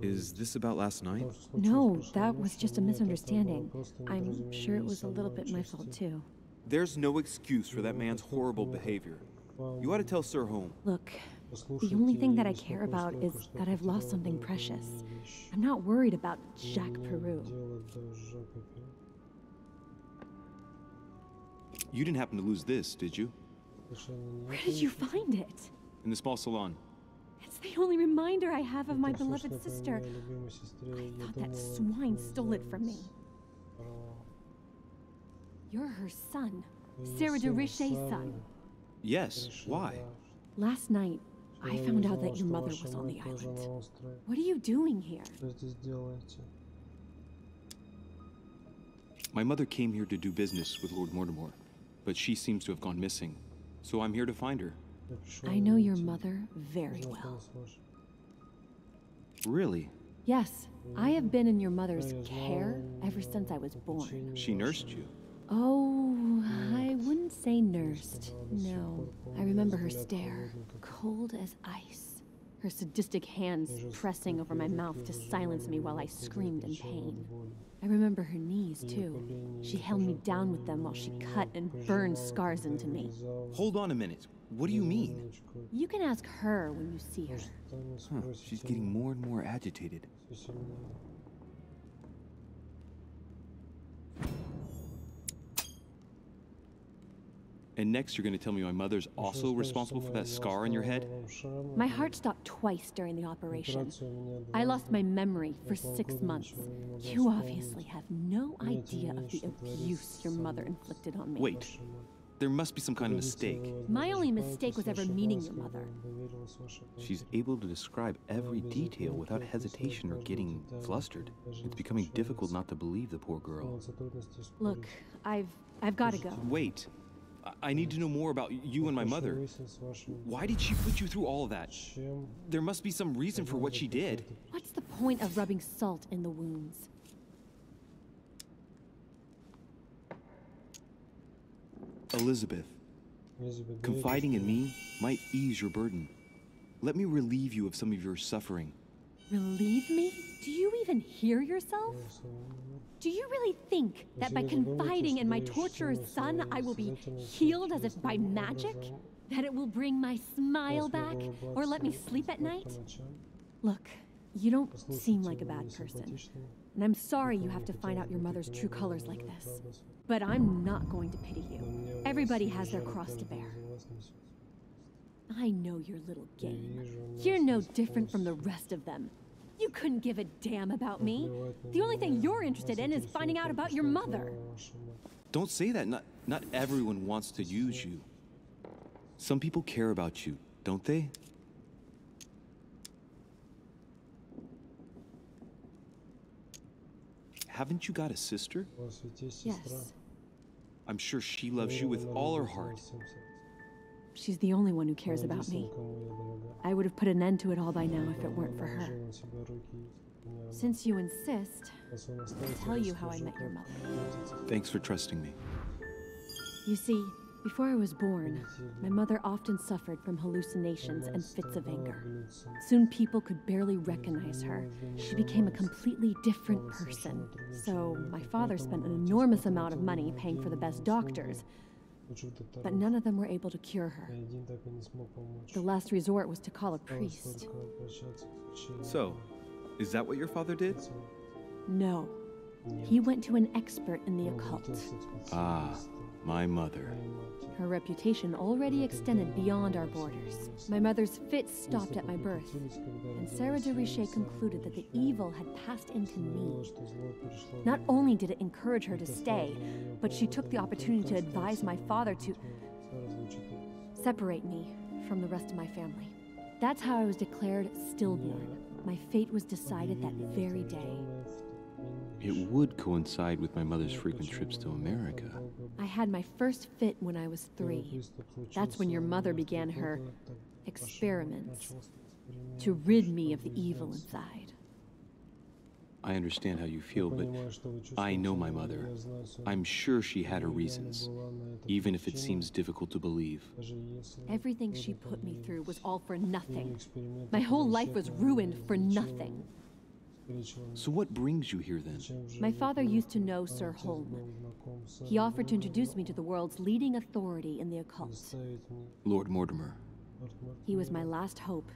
Speaker 10: Is this about last night?
Speaker 12: No, that was just a misunderstanding. I'm sure it was a little bit my fault too.
Speaker 6: There's no excuse for that man's horrible behavior. You ought to tell Sir Home.
Speaker 12: Look, the only thing that I care about is that I've lost something precious. I'm not worried about Jacques Peru.
Speaker 6: You didn't happen to lose this, did you?
Speaker 12: Where did you find it?
Speaker 6: In the small salon.
Speaker 12: It's the only reminder I have of my beloved sister. I thought that swine stole it from me. You're her son, Sarah de Richet's son.
Speaker 6: Yes, why?
Speaker 12: Last night, I found out that your mother was on the island. What are you doing here?
Speaker 6: My mother came here to do business with Lord Mortimer, but she seems to have gone missing. So I'm here to find her.
Speaker 12: I know your mother very well.
Speaker 6: Really?
Speaker 12: Yes, I have been in your mother's care ever since I was born.
Speaker 6: She nursed you?
Speaker 12: Oh, I wouldn't say nursed. No, I remember her stare, cold as ice. Her sadistic hands pressing over my mouth to silence me while I screamed in pain. I remember her knees, too. She held me down with them while she cut and burned scars into me.
Speaker 6: Hold on a minute. What do you mean?
Speaker 12: You can ask her when you see her.
Speaker 10: Huh, she's getting more and more agitated.
Speaker 6: And next you're going to tell me my mother's also responsible for that scar on your head?
Speaker 12: My heart stopped twice during the operation. I lost my memory for 6 months. You obviously have no idea of the abuse your mother inflicted on me.
Speaker 6: Wait, there must be some kind of mistake.
Speaker 12: My only mistake was ever meeting your mother.
Speaker 10: She's able to describe every detail without hesitation or getting flustered. It's becoming difficult not to believe the poor girl.
Speaker 12: Look, I've got to go.
Speaker 6: Wait. I need to know more about you and my mother. Why did she put you through all of that? There must be some reason for what she did.
Speaker 12: What's the point of rubbing salt in the wounds?
Speaker 6: Elizabeth, confiding in me might ease your burden. Let me relieve you of some of your suffering.
Speaker 12: Relieve me? Do you even hear yourself? Do you really think that by confiding in my torturer's son, I will be healed as if by magic? That it will bring my smile back or let me sleep at night? Look, you don't seem like a bad person. And I'm sorry you have to find out your mother's true colors like this. But I'm not going to pity you. Everybody has their cross to bear. I know your little game. You're no different from the rest of them. You couldn't give a damn about me. The only thing you're interested in is finding out about your mother.
Speaker 6: Don't say that. Not everyone wants to use you. Some people care about you, don't they? Haven't you got a sister?
Speaker 12: Yes.
Speaker 10: I'm sure she loves you with all her heart.
Speaker 12: She's the only one who cares about me. I would have put an end to it all by now if it weren't for her. Since you insist, I'll tell you how I met your mother.
Speaker 10: Thanks for trusting me.
Speaker 12: You see, before I was born, my mother often suffered from hallucinations and fits of anger. Soon people could barely recognize her. She became a completely different person. So my father spent an enormous amount of money paying for the best doctors, but none of them were able to cure her. The last resort was to call a priest.
Speaker 10: So, is that what your father did?
Speaker 12: No. He went to an expert in the occult.
Speaker 10: Ah, my mother.
Speaker 12: Her reputation already extended beyond our borders. My mother's fits stopped at my birth, and Sarah de Richet concluded that the evil had passed into me. Not only did it encourage her to stay, but she took the opportunity to advise my father to separate me from the rest of my family. That's how I was declared stillborn. My fate was decided that very day.
Speaker 10: It would coincide with my mother's frequent trips to America.
Speaker 12: I had my first fit when I was 3. That's when your mother began her experiments to rid me of the evil inside.
Speaker 10: I understand how you feel, but I know my mother. I'm sure she had her reasons, even if it seems difficult to believe.
Speaker 12: Everything she put me through was all for nothing. My whole life was ruined for nothing.
Speaker 10: So what brings you here then?
Speaker 12: My father used to know Sir Holm. He offered to introduce me to the world's leading authority in the occult.
Speaker 10: Lord Mortimer.
Speaker 12: He was my last hope,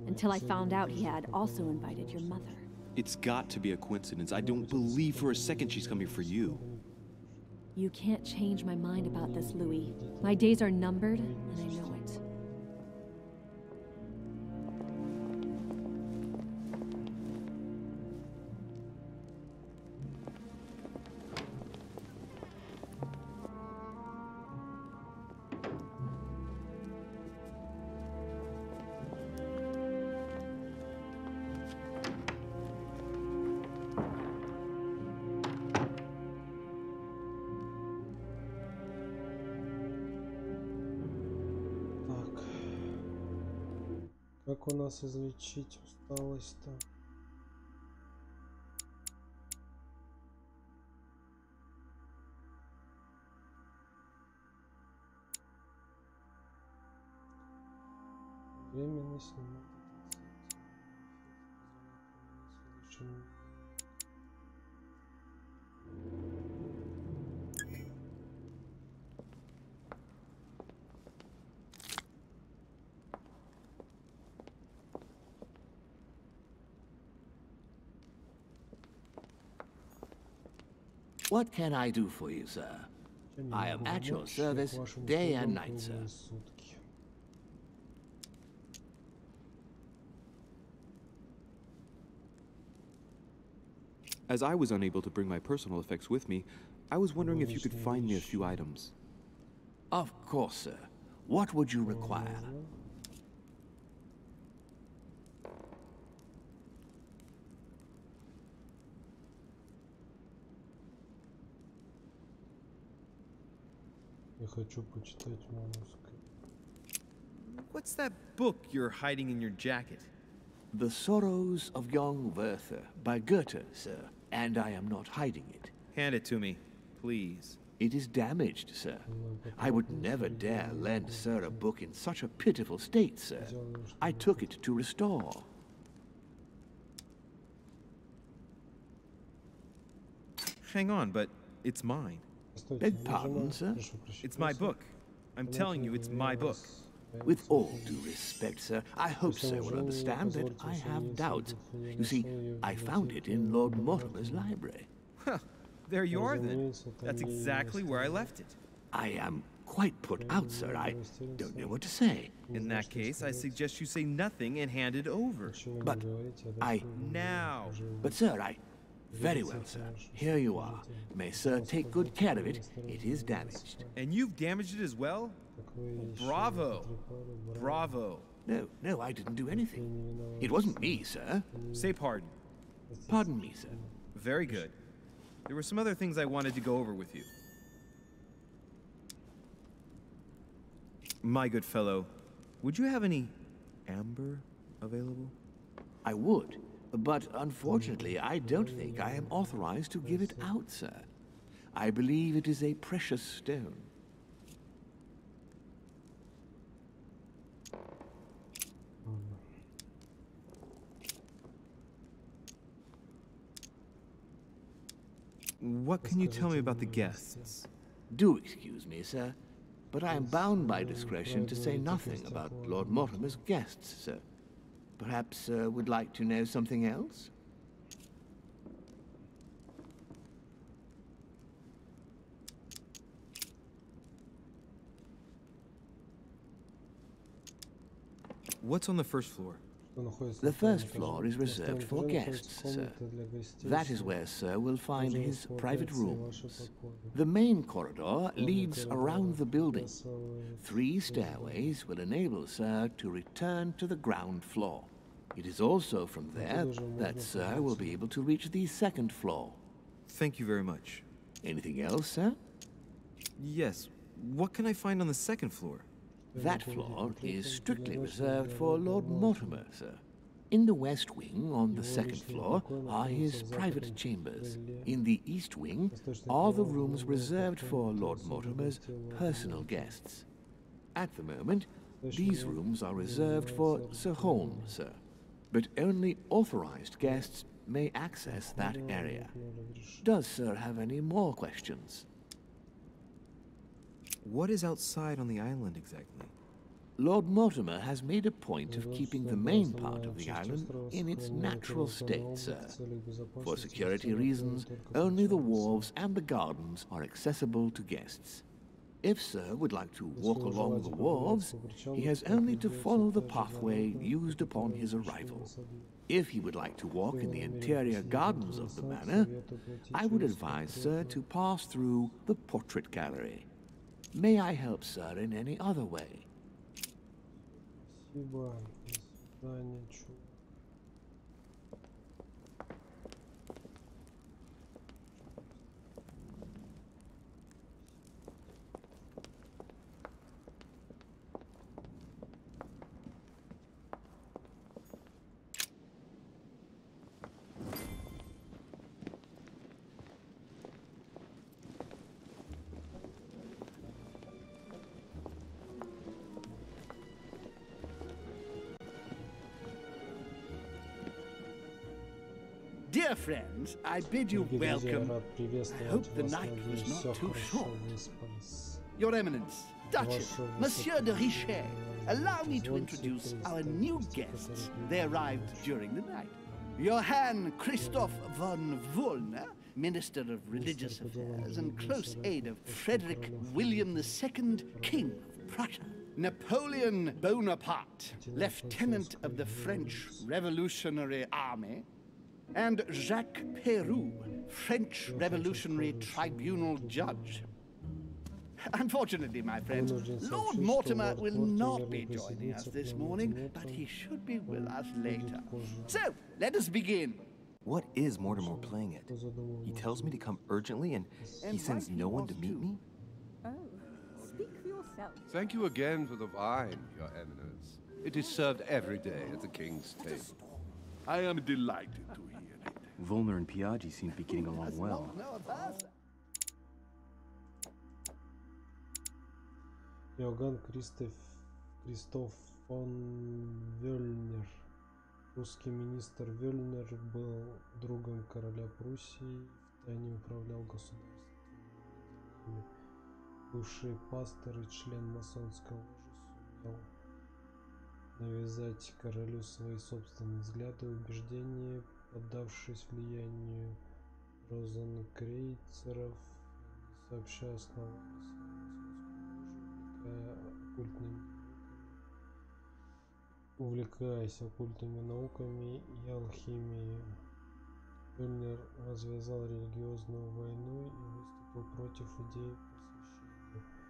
Speaker 12: until I found out he had also invited your mother.
Speaker 10: It's got to be a coincidence. I don't believe for a second she's coming for you.
Speaker 12: You can't change my mind about this, Louis. My days are numbered, and I know it.
Speaker 1: Как у нас излечить усталость-то? Временно снимать.
Speaker 5: What can I do for you, sir? I am at your service day and night, sir.
Speaker 10: As I was unable to bring my personal effects with me, I was wondering if you could find me a few items.
Speaker 5: Of course, sir. What would you require?
Speaker 1: Я хочу почитать манускрипт.
Speaker 6: What's that book you're hiding in your jacket?
Speaker 5: The Sorrows of Young Werther by Goethe, sir. And I am not hiding it.
Speaker 6: Hand it to me, please.
Speaker 5: It is damaged, sir. I would never dare lend sir a book in such a pitiful state, sir. I took it to restore.
Speaker 6: Hang on, but it's mine.
Speaker 5: Beg pardon, sir?
Speaker 6: It's my book. I'm telling you, it's my book.
Speaker 5: With all due respect, sir, I hope sir will understand that I have doubts. You see, I found it in Lord Mortimer's library.
Speaker 6: Huh, there you are then. That's exactly where I left it.
Speaker 5: I am quite put out, sir. I don't know what to say.
Speaker 6: In that case, I suggest you say nothing and hand it over.
Speaker 5: But
Speaker 6: Now!
Speaker 5: But sir, Very well, sir. Here you are. May sir take good care of it. It is damaged.
Speaker 6: And you've damaged it as well? Bravo. Bravo.
Speaker 5: No, I didn't do anything. It wasn't me, sir.
Speaker 6: Say pardon.
Speaker 5: Pardon me, sir.
Speaker 6: Very good. There were some other things I wanted to go over with you. My good fellow, would you have any amber available?
Speaker 5: I would, but unfortunately I don't think I am authorized to give it out, sir. I believe it is a precious stone.
Speaker 6: What can you tell me about the guests?
Speaker 5: Do excuse me, sir, but I am bound by discretion to say nothing about Lord Mortimer's guests, sir. Perhaps would like to know something else?
Speaker 6: What's on the first floor?
Speaker 5: The first floor is reserved for guests, sir. That is where Sir will find his private rooms. The main corridor leads around the building. 3 stairways will enable Sir to return to the ground floor. It is also from there that Sir will be able to reach the second floor.
Speaker 6: Thank you very much.
Speaker 5: Anything else, sir?
Speaker 6: Yes. What can I find on the second floor?
Speaker 5: That floor is strictly reserved for Lord Mortimer, sir. In the west wing, on the second floor, are his private chambers. In the east wing are the rooms reserved for Lord Mortimer's personal guests. At the moment, these rooms are reserved for Sir Holmes, sir. But only authorized guests may access that area. Does Sir have any more questions?
Speaker 6: What is outside on the island exactly?
Speaker 5: Lord Mortimer has made a point of keeping the main part of the island in its natural state, sir. For security reasons, only the wharves and the gardens are accessible to guests. If Sir would like to walk along the wharves, he has only to follow the pathway used upon his arrival. If he would like to walk in the interior gardens of the manor, I would advise Sir to pass through the portrait gallery. May I help Sir in any other way?
Speaker 9: Dear friends, I bid you welcome. I hope the night was not too short. Your Eminence, Duchess, Monsieur de Richet, allow me to introduce our new guests. They arrived during the night. Johann Christoph von Wollner, Minister of Religious Affairs and close aide of Frederick William II, King of Prussia. Napoleon Bonaparte, Lieutenant of the French Revolutionary Army. And Jacques Peroux, French Revolutionary Tribunal Judge. Unfortunately, my friends, Lord Mortimer will not be joining us this morning, but he should be with us later. So, let us begin.
Speaker 6: What is Mortimer playing at? He tells me to come urgently and he sends no one to meet me?
Speaker 4: Oh, speak for yourself.
Speaker 15: Thank you again for the wine, Your Eminence. It is served every day at the King's table.
Speaker 7: I am delighted to hear it.
Speaker 10: Wollner and Piaggi seem to be getting along well.
Speaker 1: Иоганн Кристоф фон Вёльнер. Русский министр Вёльнер был другом короля Пруссии, втайне управлял государством. Бывший пастор и член масонской ложи сумел навязать королю свои собственные взгляды и убеждения, поддавшись влиянию розенкрейцеров, сообща основали увлекаясь оккультными науками и алхимией. Вёльнер развязал религиозную войну и выступил против идей просвещения.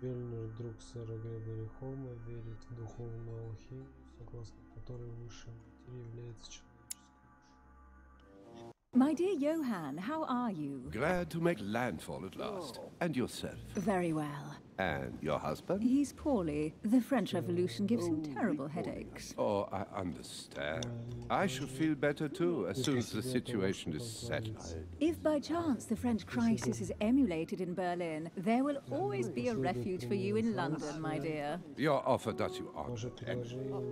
Speaker 1: Вёльнер, друг сэра Грегори Холма, верит в духовную алхимию, согласно которой высшей материей является человеческая душа.
Speaker 4: My dear Johann, how are you?
Speaker 15: Glad to make landfall at last. And yourself?
Speaker 4: Very well.
Speaker 15: And your husband?
Speaker 4: He's poorly. The French Revolution gives him terrible headaches.
Speaker 15: Oh, I understand. I shall feel better too as soon as the situation is settled.
Speaker 4: If by chance the French crisis is emulated in Berlin, there will always be a refuge for you in London, my dear.
Speaker 15: Your offer does you honor,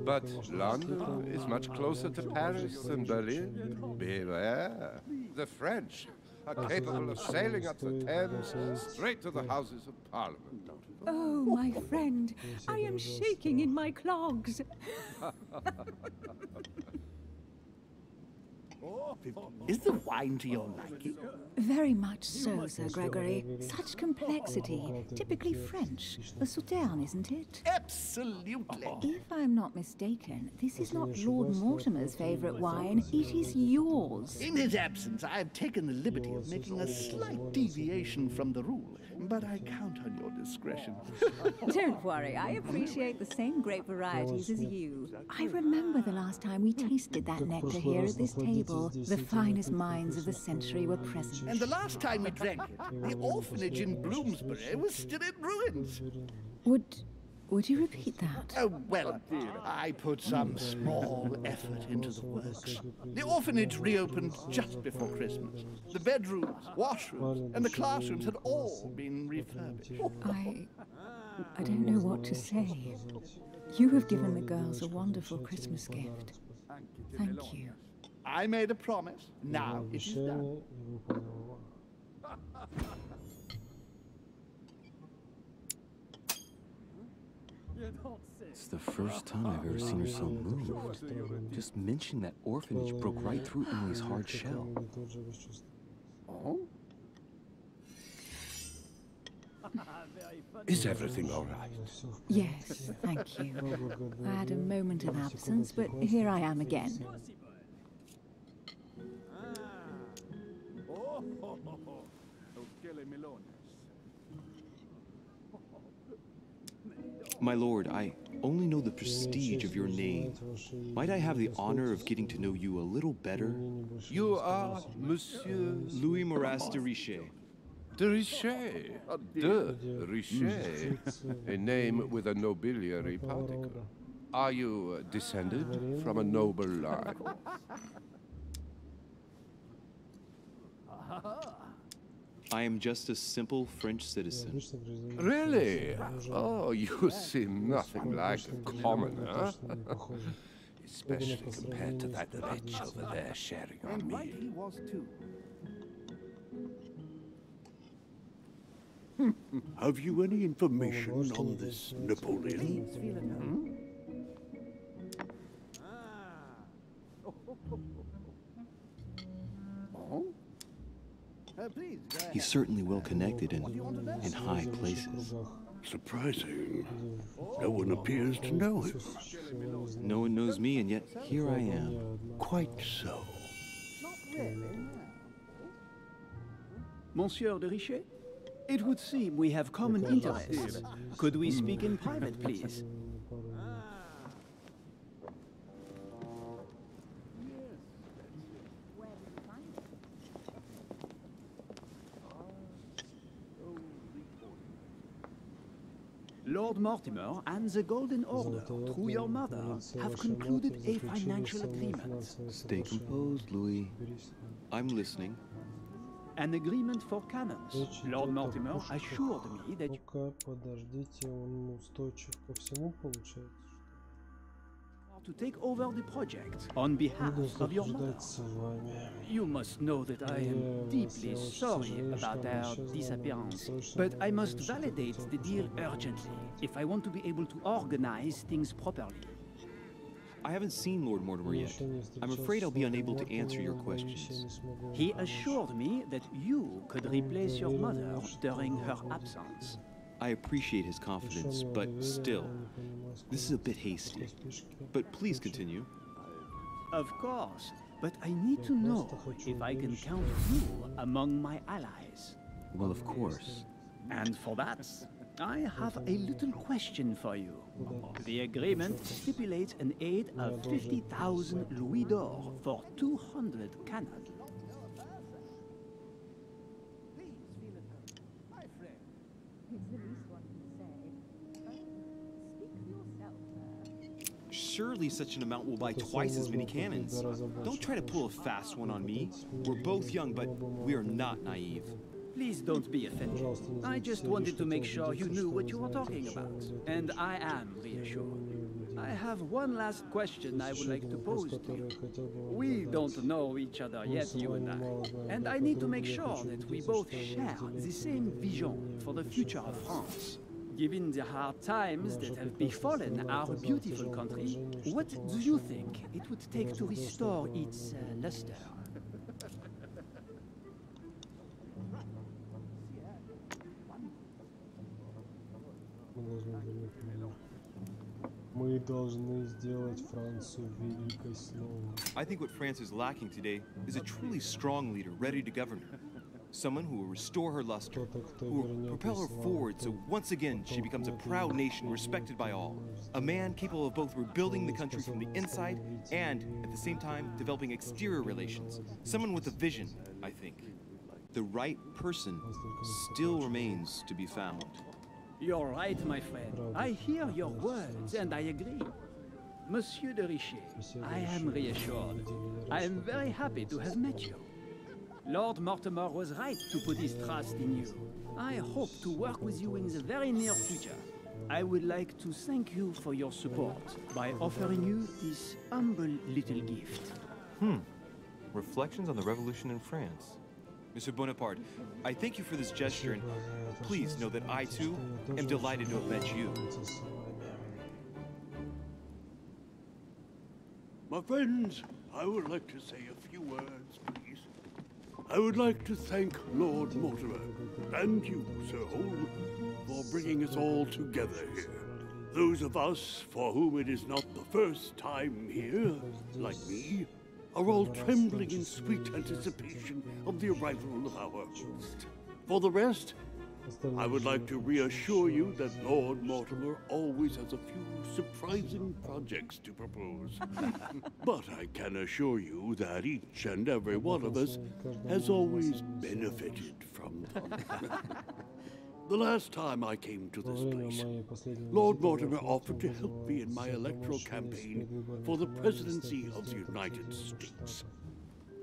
Speaker 15: but London is much closer to Paris than Berlin. Beware. The French are capable of sailing up the Thames straight to the Houses of Parliament.
Speaker 4: Oh, my friend, I am shaking in my clogs.
Speaker 9: Is the wine to your liking?
Speaker 4: Very much so, Sir Gregory. Such complexity. Typically French. A Sauterne, isn't it?
Speaker 9: Absolutely.
Speaker 4: If I'm not mistaken, this is not Lord Mortimer's favourite wine. It is yours.
Speaker 9: In his absence, I have taken the liberty of making a slight deviation from the rule, but I count on your discretion.
Speaker 4: Don't worry, I appreciate the same grape varieties as you. I remember the last time we tasted that nectar here at this table. The finest minds of the century were present.
Speaker 9: And the last time we drank it, the orphanage in Bloomsbury was still in ruins.
Speaker 4: Would you repeat that?
Speaker 9: Oh, well, I put some small effort into the works. The orphanage reopened just before Christmas. The bedrooms, washrooms, and the classrooms had all been refurbished.
Speaker 4: I don't know what to say. You have given the girls a wonderful Christmas gift. Thank you.
Speaker 9: I made a promise. Now it is done.
Speaker 10: It's the first time I've ever seen her so moved. Just mention that orphanage broke right through Emily's hard shell.
Speaker 15: Oh? Is everything all right?
Speaker 4: Yes, thank you. I had a moment of absence, but here I am again.
Speaker 10: My lord, I only know the prestige of your name. Might I have the honor of getting to know you a little better?
Speaker 15: You are Monsieur...
Speaker 10: Louis Moras de Richet.
Speaker 15: De Richet. De Richet. A name with a nobiliary particle. Are you descended from a noble line?
Speaker 10: I am just a simple French citizen.
Speaker 15: Really? Oh, you seem nothing like a commoner. Especially compared to that wretch over there sharing our meal.
Speaker 9: He was too.
Speaker 8: Have you any information on this Napoleon?
Speaker 10: He's certainly well connected and in high places.
Speaker 8: Surprising. No one appears to know him.
Speaker 10: No one knows me, and yet here I am.
Speaker 8: Quite so.
Speaker 11: Monsieur de Richet? It would seem we have common interests. Could we speak in private, please? Lord Mortimer and the Golden Order, through your mother, have concluded a financial agreement.
Speaker 10: Stay composed, Louis. I'm listening.
Speaker 11: An agreement for cannons. Lord Mortimer assured me that you... to take over the project on behalf of your mother. You must know that I am deeply sorry about their disappearance, but I must validate the deal urgently if I want to be able to organize things properly.
Speaker 10: I haven't seen Lord Mortimer yet. I'm afraid I'll be unable to answer your questions.
Speaker 11: He assured me that you could replace your mother during her absence.
Speaker 10: I appreciate his confidence, but still, this is a bit hasty. But please continue.
Speaker 11: Of course, but I need to know if I can count you among my allies.
Speaker 10: Well, of course.
Speaker 11: And for that, I have a little question for you. The agreement stipulates an aid of 50,000 louis d'or for 200 cannons.
Speaker 6: Surely such an amount will buy twice as many cannons. Don't try to pull a fast one on me. We're both young, but we are not naive.
Speaker 11: Please don't be offended. I just wanted to make sure you knew what you were talking about. And I am reassured. I have one last question I would like to pose to you. We don't know each other yet, you and I. And I need to make sure that we both share the same vision for the future of France. Given the hard times that have befallen our beautiful country, what do you think it would take to restore its luster?
Speaker 1: Мы должны сделать Францию великой снова.
Speaker 6: I think what France is lacking today is a truly strong leader ready to govern her. Someone who will restore her luster, who will propel her forward so once again she becomes a proud nation respected by all. A man capable of both rebuilding the country from the inside and, at the same time, developing exterior relations. Someone with a vision, I think. The right person still remains to be found.
Speaker 11: You're right, my friend. I hear your words and I agree. Monsieur de Richet, I am reassured. I am very happy to have met you. Lord Mortimer was right to put his trust in you. I hope to work with you in the very near future. I would like to thank you for your support by offering you this humble little gift.
Speaker 6: Reflections on the Revolution in France. Monsieur Bonaparte, I thank you for this gesture, and please know that I, too, am delighted to have met you.
Speaker 8: My friends, I would like to say a few words, please. I would like to thank Lord Mortimer, and you, Sir Holm, for bringing us all together here. Those of us for whom it is not the first time here, like me, are all trembling in sweet anticipation of the arrival of our host. For the rest, I would like to reassure you that Lord Mortimer always has a few surprising projects to propose. But I can assure you that each and every one of us has always benefited from them. The last time I came to this place, Lord Mortimer offered to help me in my electoral campaign for the presidency of the United States.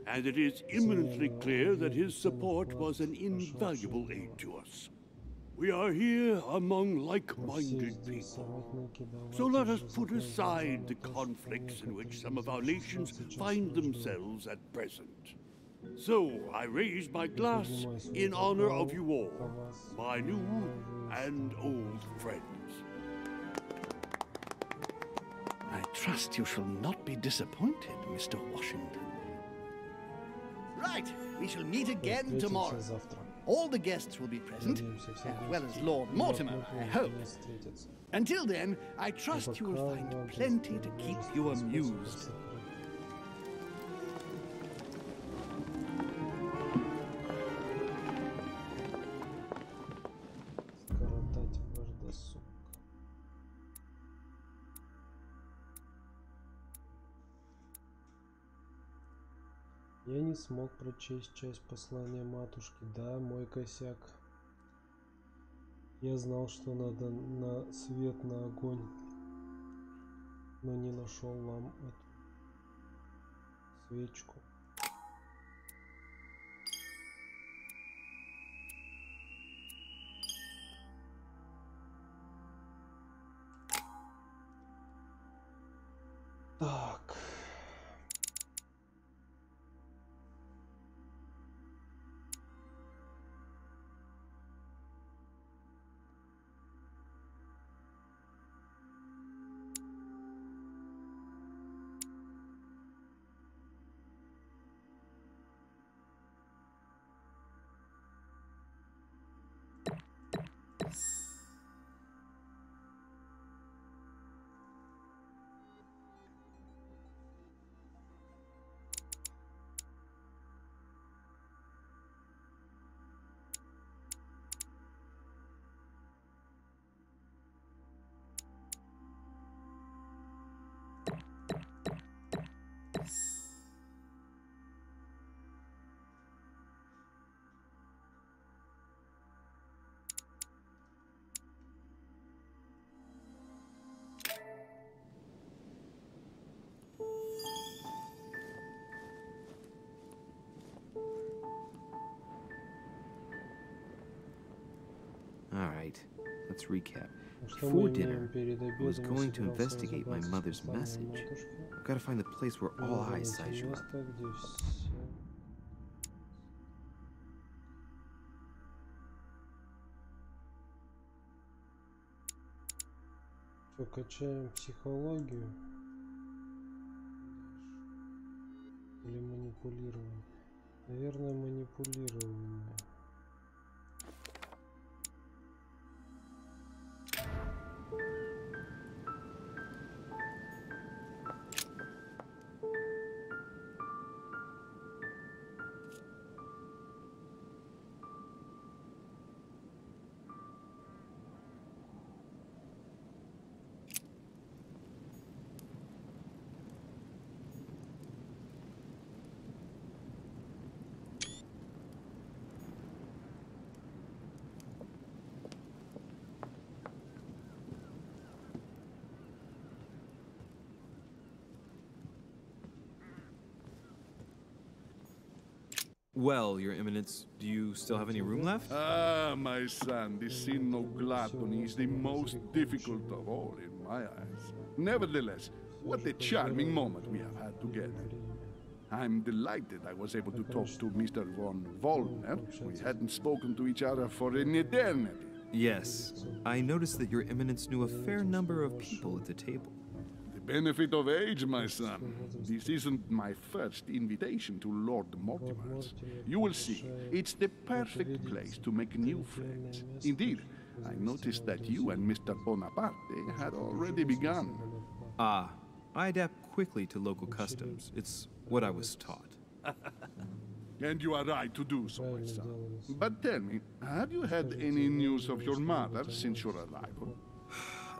Speaker 8: And it is imminently clear that his support was an invaluable aid to us. We are here among like-minded people. So let us put aside the conflicts in which some of our nations find themselves at present. So I raise my glass in honor of you all, my new and old friends.
Speaker 9: I trust you shall not be disappointed, Mr. Washington. Right, we shall meet again tomorrow. All the guests will be present, as well as Lord Mortimer, I hope. Until then, I trust you will find plenty to keep you amused.
Speaker 1: Я не смог прочесть часть послания матушки. Да, мой косяк. Я знал, что надо на свет, на огонь, но не нашел вам эту свечку. Так.
Speaker 10: Right. Let's recap. Before dinner, I was going to investigate my mother's message. I've got to find the place where all eyes size you up.
Speaker 1: Что, качаем психологию? Или манипулируем? Наверное, манипулируем.
Speaker 10: Well, Your Eminence, do you still have any room left?
Speaker 7: Ah, my son, this sin of gluttony is the most difficult of all in my eyes. Nevertheless, what a charming moment we have had together. I'm delighted I was able to talk to Mr. von Wollner. We hadn't spoken to each other for an eternity.
Speaker 10: Yes. I noticed that Your Eminence knew a fair number of people at the table.
Speaker 7: Benefit of age, my son. This isn't my first invitation to Lord Mortimer's. You will see, it's the perfect place to make new friends. Indeed, I noticed that you and Mr. Bonaparte had already begun.
Speaker 10: Ah, I adapt quickly to local customs. It's what I was taught.
Speaker 7: And you are right to do so, my son. But tell me, have you had any news of your mother since your arrival?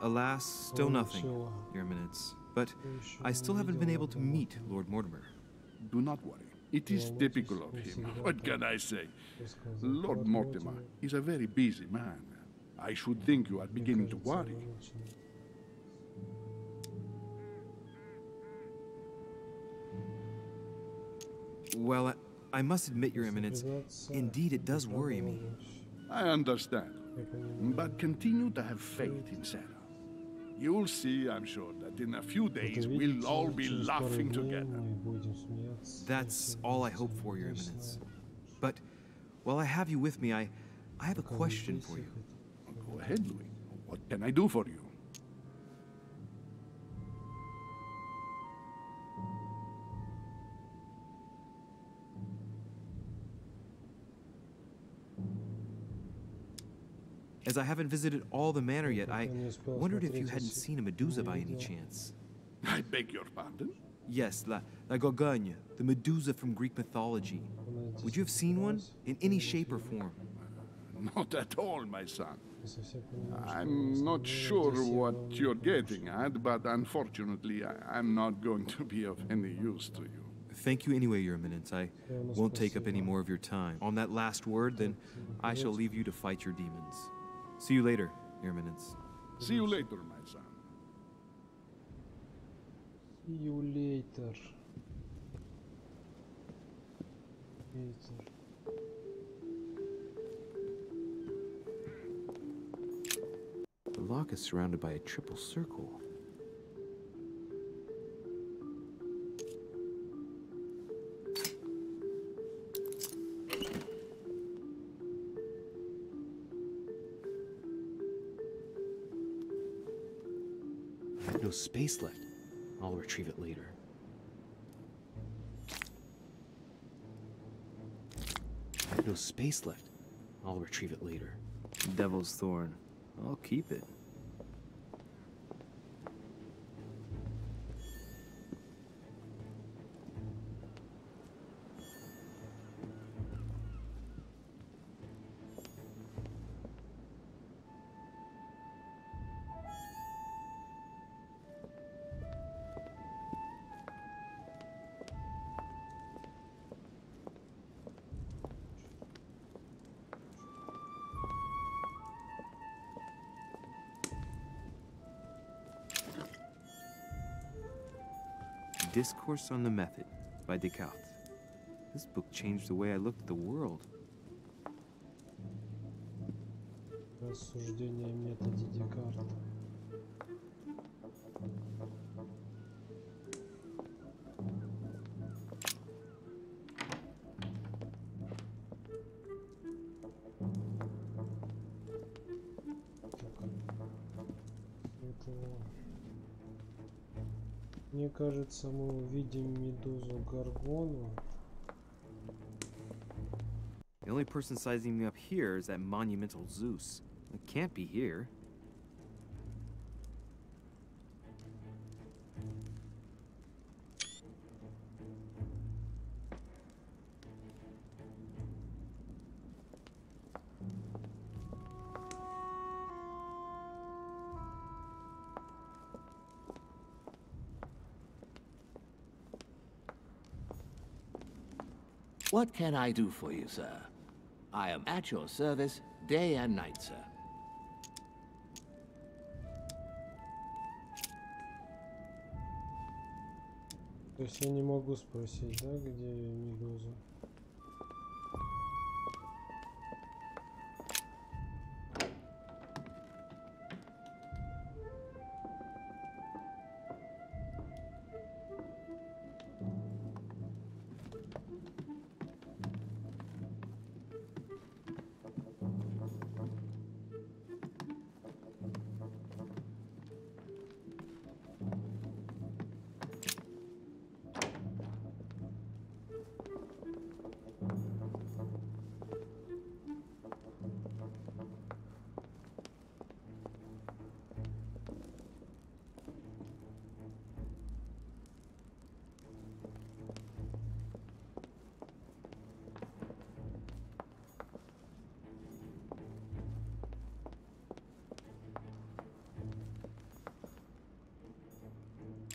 Speaker 10: Alas, still nothing, Your Eminence. But I still haven't been able to meet Lord Mortimer.
Speaker 7: Do not worry. It is typical of him. What can I say? Lord Mortimer is a very busy man. I should think you are beginning to worry.
Speaker 10: Well, I must admit, Your Eminence, indeed it does worry me.
Speaker 7: I understand. But continue to have faith in Sarah. You'll see, I'm sure, that in a few days we'll all be laughing together.
Speaker 10: That's all I hope for, Your Eminence. But while I have you with me, I have a question for you.
Speaker 7: Go ahead, Louis. What can I do for you?
Speaker 10: As I haven't visited all the manor yet, I wondered if you hadn't seen a Medusa by any chance.
Speaker 7: I beg your pardon?
Speaker 10: Yes, la Gorgogne, the Medusa from Greek mythology. Would you have seen one in any shape or form?
Speaker 7: Not at all, my son. I'm not sure what you're getting at, but unfortunately, I'm not going to be of any use to you.
Speaker 10: Thank you anyway, Your Eminence. I won't take up any more of your time. On that last word, then, I shall leave you to fight your demons. See you later, Your Eminence.
Speaker 7: See you later, my son.
Speaker 1: See you later.
Speaker 10: The lock is surrounded by a triple circle.
Speaker 6: No space left. I'll retrieve it later. No space left. I'll retrieve it later.
Speaker 10: Devil's Thorn. I'll keep it. Discourse on the Method by Descartes. This book changed the way I looked at the world.
Speaker 1: Рассуждение о методе Декарта. Мне кажется, мы увидим медузу Горгону.
Speaker 10: The only person sizing me up here is that monumental Zeus. It can't be here.
Speaker 5: What can I do for you, sir? I am at your service day and night, sir.
Speaker 1: То есть я не могу спросить, да, где медуза?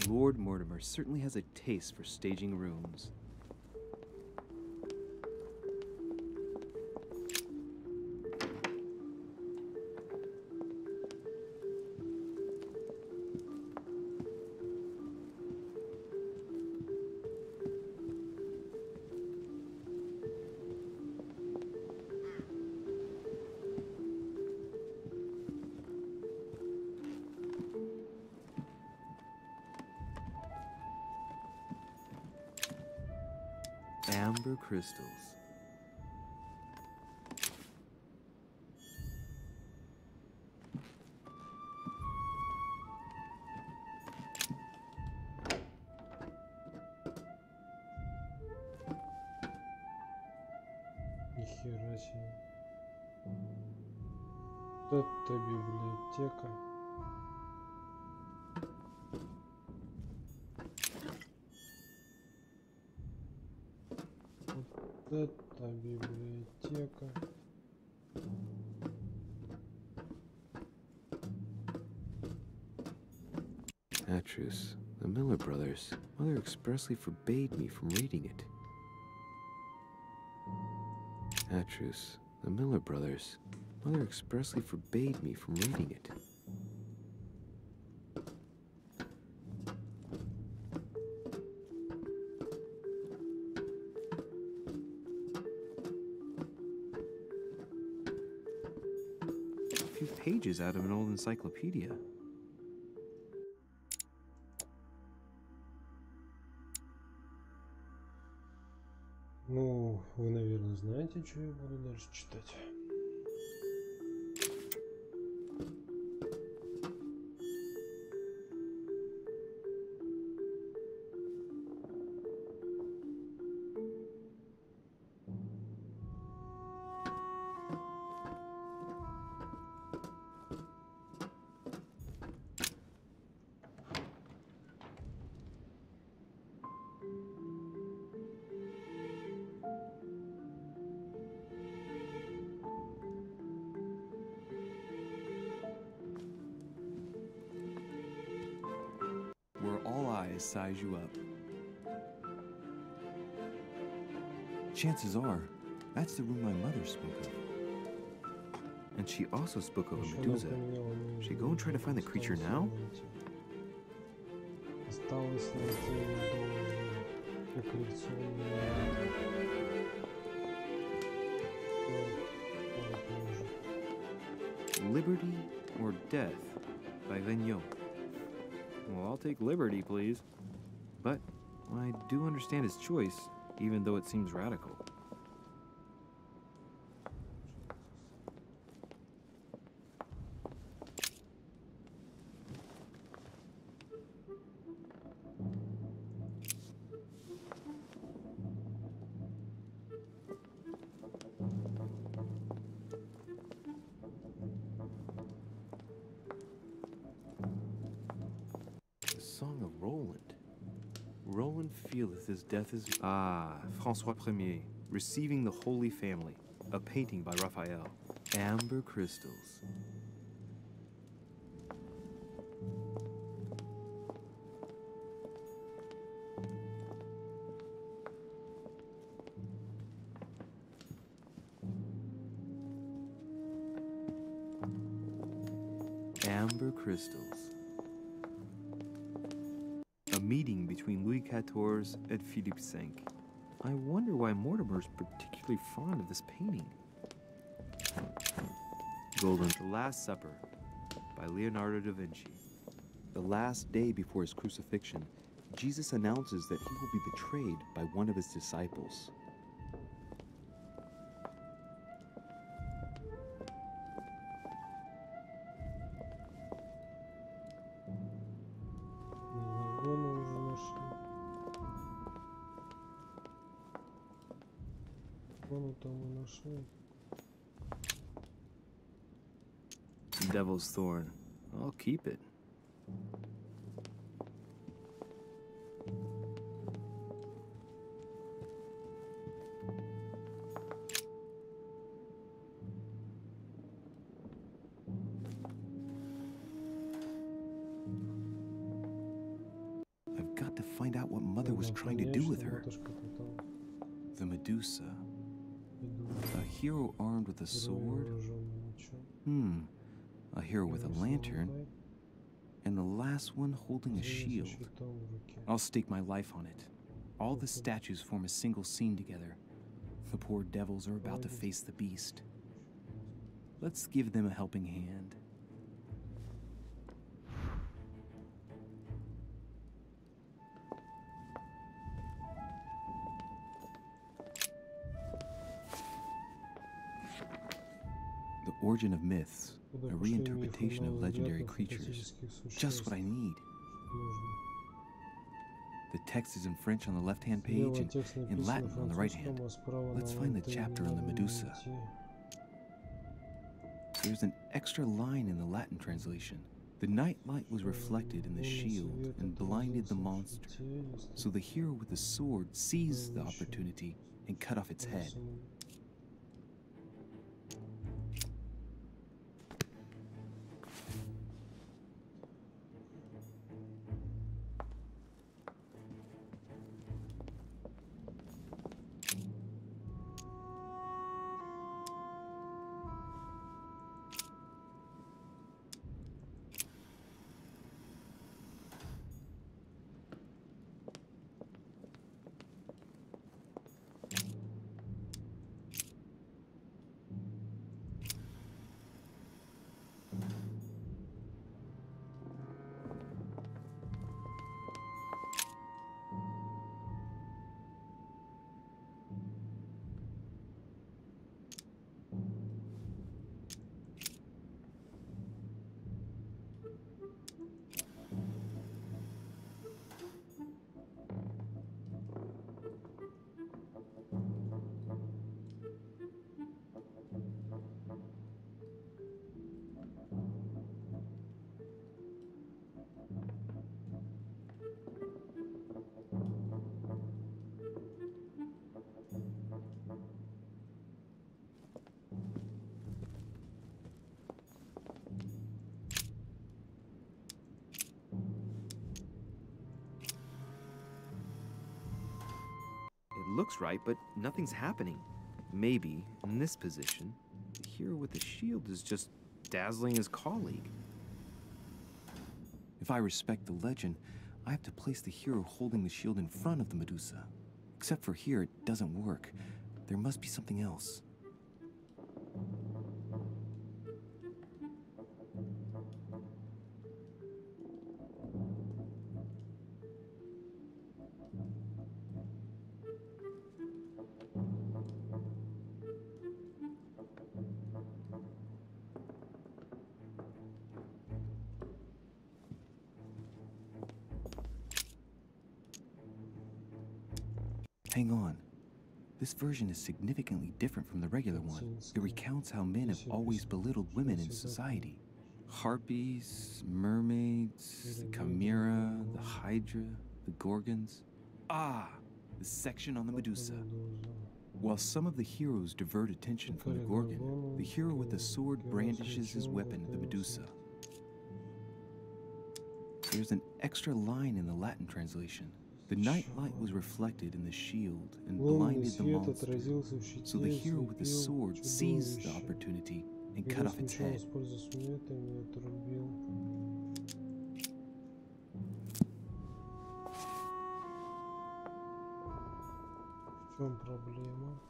Speaker 10: Lord Mortimer certainly has a taste for staging rooms. Amber crystals.
Speaker 1: Нихера себе. Вот это библиотека. Это библиотека.
Speaker 10: Atrus, the Miller brothers. Mother expressly forbade me from reading it. Atrus, the Miller brothers. Mother expressly forbade me from reading it. A few pages out of an old encyclopedia.
Speaker 1: Ну, вы, наверное, знаете, что я буду дальше читать.
Speaker 10: Size you up. Chances are, that's the room my mother spoke of. And she also spoke of a Medusa. Should she go and try to find the creature now? Liberty or Death by Vigneault. Well, I'll take liberty, please. But I do understand his choice, even though it seems radical. His death is... Ah, François Ier, Receiving the Holy Family, a painting by Raphael. Amber crystals. Amber crystals. A meeting between Louis XIV and Philippe V. I wonder why Mortimer's particularly fond of this painting. Golden. The Last Supper by Leonardo da Vinci. The last day before his crucifixion, Jesus announces that he will be betrayed by one of his disciples. Devil's Thorn. I'll keep it. I've got to find out what Mother was trying to do with her. The Medusa. A hero armed with a sword? A hero with a lantern, and the last one holding a shield. I'll stake my life on it. All the statues form a single scene together. The poor devils are about to face the beast. Let's give them a helping hand. The Origin of Myths. A reinterpretation of legendary creatures. Just what I need. The text is in French on the left-hand page and in Latin on the right hand. Let's find the chapter on the Medusa. There's an extra line in the Latin translation. The night light was reflected in the shield and blinded the monster. So the hero with the sword seized the opportunity and cut off its head. Looks right, but nothing's happening. Maybe, in this position, the hero with the shield is just dazzling his colleague. If I respect the legend, I have to place the hero holding the shield in front of the Medusa. Except for here, it doesn't work. There must be something else. Hang on. This version is significantly different from the regular one. It recounts how men have always belittled women in society. Harpies, mermaids, the chimera, the hydra, the gorgons. Ah, the section on the Medusa. While some of the heroes divert attention from the gorgon, the hero with the sword brandishes his weapon at the Medusa. There's an extra line in the Latin translation. The nightlight was reflected in the shield and blinded the monster, so the hero with the sword seized the opportunity and cut off its head.
Speaker 1: В чем проблема?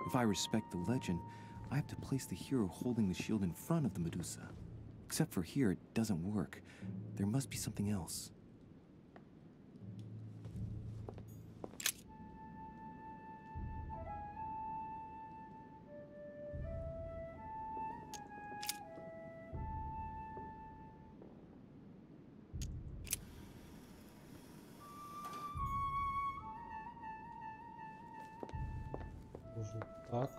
Speaker 10: If I respect the legend, I have to place the hero holding the shield in front of the Medusa. Except for here, it doesn't work. There must be something else.
Speaker 1: Так.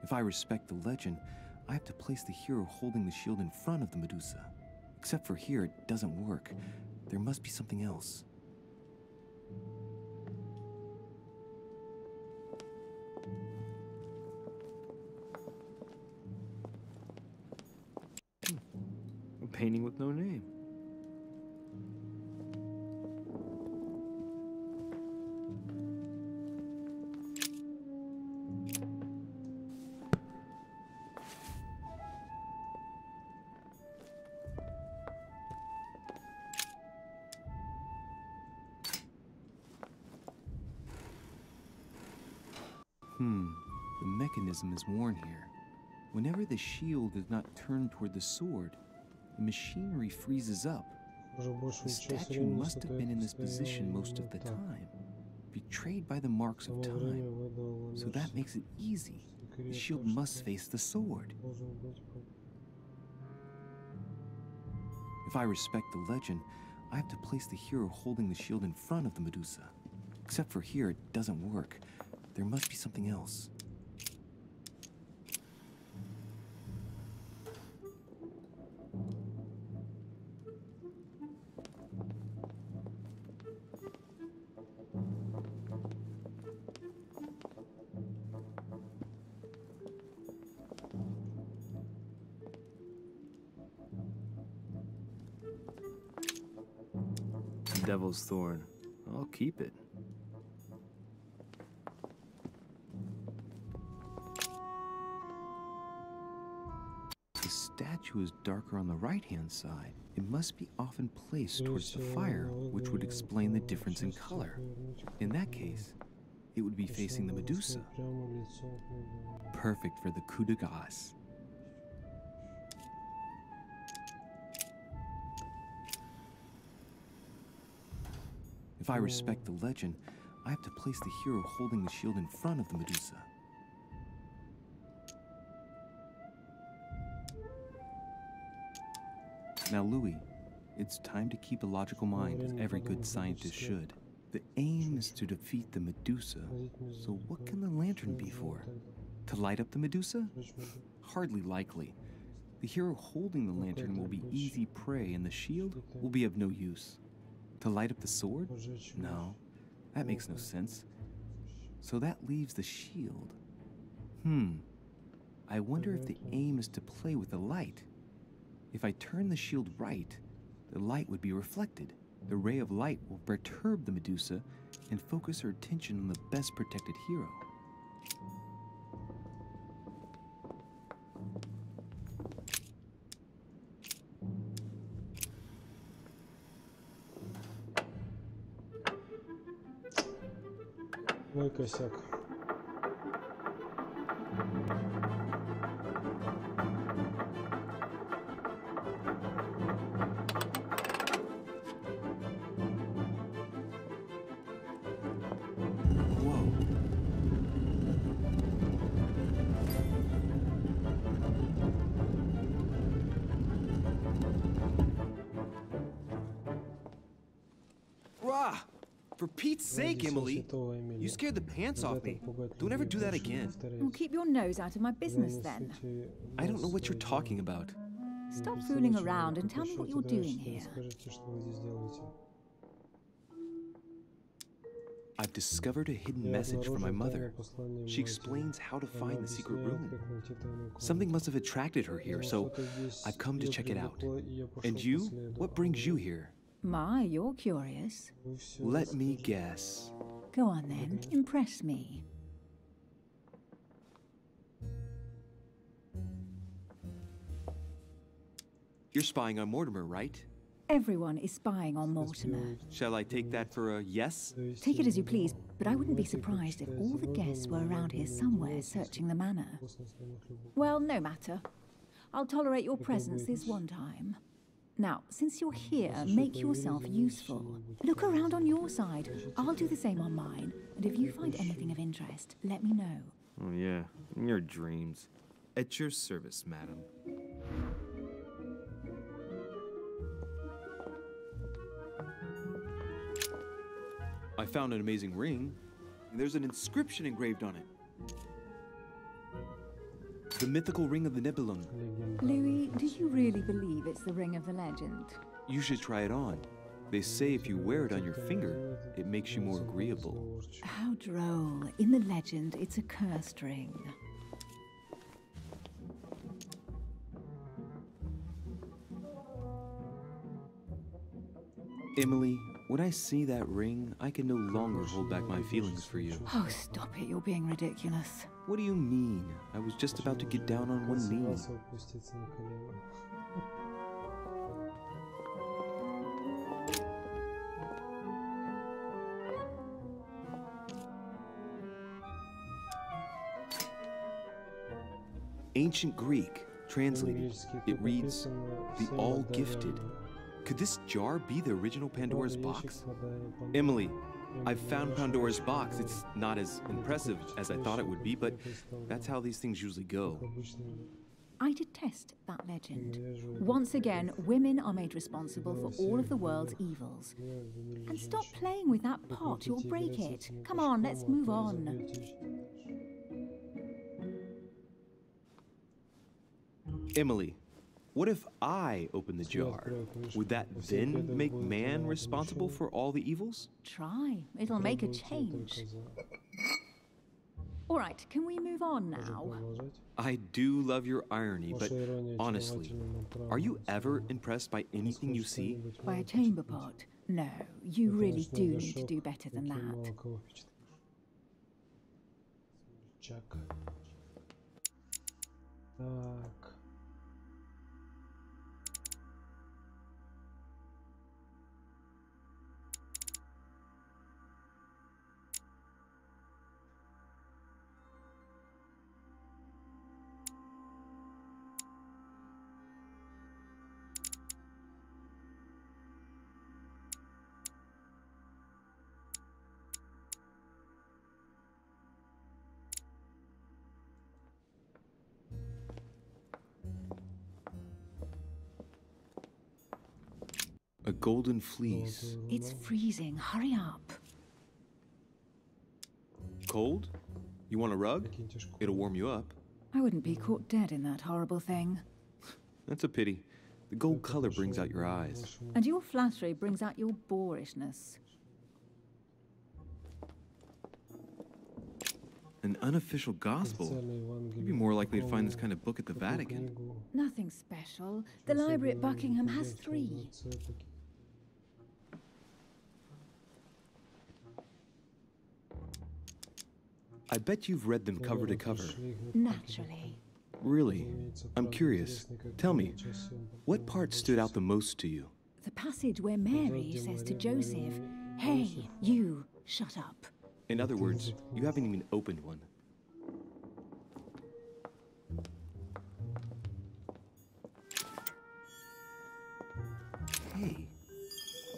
Speaker 10: If I respect the legend, I have to place the hero holding the shield in front of the Medusa. Except for here, it doesn't work. There must be something else.
Speaker 6: A painting with no name.
Speaker 10: The mechanism is worn here. Whenever the shield is not turned toward the sword, the machinery freezes up. The statue must have been in this position most of the time, betrayed by the marks of time. So that makes it easy. The shield must face the sword. If I respect the legend, I have to place the hero holding the shield in front of the Medusa. Except for here, it doesn't work. There must be something else.
Speaker 6: Devil's thorn. I'll keep it.
Speaker 10: The statue is darker on the right-hand side. It must be often placed towards the fire, which would explain the difference in color. In that case, it would be facing the Medusa. Perfect for the coup de grace. If I respect the legend, I have to place the hero holding the shield in front of the Medusa. Now, Louis, it's time to keep a logical mind, as every good scientist should. The aim is to defeat the Medusa, so what can the lantern be for? To light up the Medusa? Hardly likely. The hero holding the lantern will be easy prey, and the shield will be of no use. To light up the sword? No, that makes no sense. So that leaves the shield. I wonder if the aim is to play with the light. If I turn the shield right, the light would be reflected. The ray of light will perturb the Medusa and focus her attention on the best protected hero.
Speaker 1: Ой, косяк.
Speaker 6: For Pete's sake, Emily! You scared the pants off me. Don't ever do that again.
Speaker 4: Well, keep your nose out of my business then.
Speaker 6: I don't know what you're talking about.
Speaker 4: Stop fooling around and tell me what you're doing here.
Speaker 10: I've discovered a hidden message from my mother. She explains how to find the secret room. Something must have attracted her here, so I've come to check it out. And you? What brings you here?
Speaker 4: My, you're curious.
Speaker 10: Let me guess.
Speaker 4: Go on then, impress me.
Speaker 10: You're spying on Mortimer, right?
Speaker 4: Everyone is spying on Mortimer.
Speaker 10: Shall I take that for a yes?
Speaker 4: Take it as you please, but I wouldn't be surprised if all the guests were around here somewhere searching the manor. Well, no matter. I'll tolerate your presence this one time. Now, since you're here, make yourself useful. Look around on your side. I'll do the same on mine. And if you find anything of interest, let me know.
Speaker 10: Oh, yeah. In your dreams. At your service, madam. I found an amazing ring. There's an inscription engraved on it. The mythical ring of the Nibelung.
Speaker 4: Louis, do you really believe it's the ring of the legend?
Speaker 10: You should try it on. They say if you wear it on your finger, it makes you more agreeable.
Speaker 4: How droll. In the legend, it's a cursed ring.
Speaker 10: Emily, when I see that ring, I can no longer hold back my feelings for you.
Speaker 4: Oh, stop it. You're being ridiculous.
Speaker 10: What do you mean? I was just about to get down on one knee. Ancient Greek, translated. It reads, the all-gifted. Could this jar be the original Pandora's box? Emily, I've found Pandora's box. It's not as impressive as I thought it would be, but that's how these things usually go.
Speaker 4: I detest that legend. Once again, women are made responsible for all of the world's evils. And stop playing with that pot, you'll break it. Come on, let's move on.
Speaker 10: Emily, what if I open the jar? Would that then make man responsible for all the evils?
Speaker 4: Try. It'll make a change. All right, can we move on now?
Speaker 10: I do love your irony, but honestly, are you ever impressed by anything you see?
Speaker 4: By a chamber pot? No, you really do need to do better than that.
Speaker 1: Так.
Speaker 10: A golden fleece.
Speaker 4: It's freezing. Hurry up.
Speaker 10: Cold? You want a rug? It'll warm you up.
Speaker 4: I wouldn't be caught dead in that horrible thing.
Speaker 10: That's a pity. The gold color brings out your eyes.
Speaker 4: And your flattery brings out your boorishness.
Speaker 10: An unofficial gospel? You'd be more likely to find this kind of book at the Vatican.
Speaker 4: Nothing special. The library at Buckingham has 3.
Speaker 10: I bet you've read them cover to cover.
Speaker 4: Naturally.
Speaker 10: Really? I'm curious. Tell me, what part stood out the most to you?
Speaker 4: The passage where Mary says to Joseph, "Hey, you, shut up."
Speaker 10: In other words, you haven't even opened one. Hey,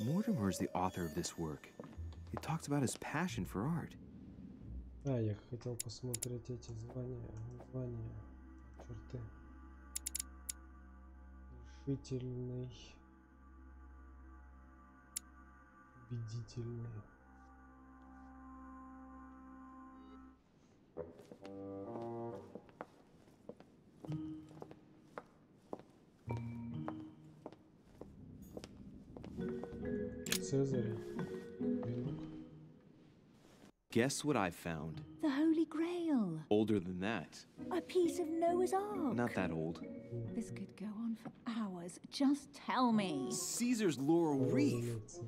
Speaker 10: Mortimer is the author of this work. He talks about his passion for art.
Speaker 1: Я хотел посмотреть эти звания, черты. Решительный, убедительный. Цезарь.
Speaker 10: Guess what I found?
Speaker 4: The Holy Grail.
Speaker 10: Older than that.
Speaker 4: A piece of Noah's Ark.
Speaker 10: Not that old.
Speaker 4: This could go on for hours. Just tell me.
Speaker 10: Caesar's laurel wreath.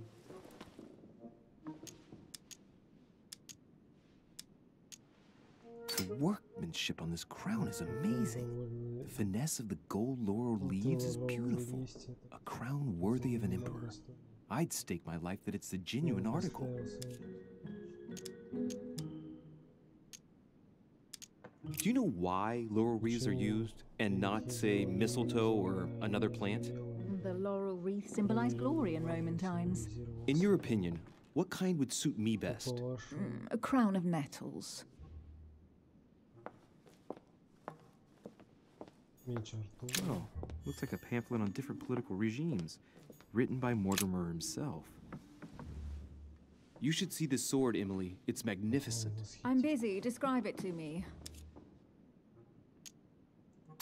Speaker 10: The workmanship on this crown is amazing. The finesse of the gold laurel leaves is beautiful. A crown worthy of an emperor. I'd stake my life that it's the genuine article. Do you know why laurel wreaths are used and not, say, mistletoe or another plant?
Speaker 4: The laurel wreath symbolized glory in Roman times.
Speaker 10: In your opinion, what kind would suit me best?
Speaker 4: A crown of nettles.
Speaker 10: Oh, looks like a pamphlet on different political regimes, written by Mortimer himself. You should see this sword, Emily. It's magnificent.
Speaker 4: I'm busy. Describe it to me.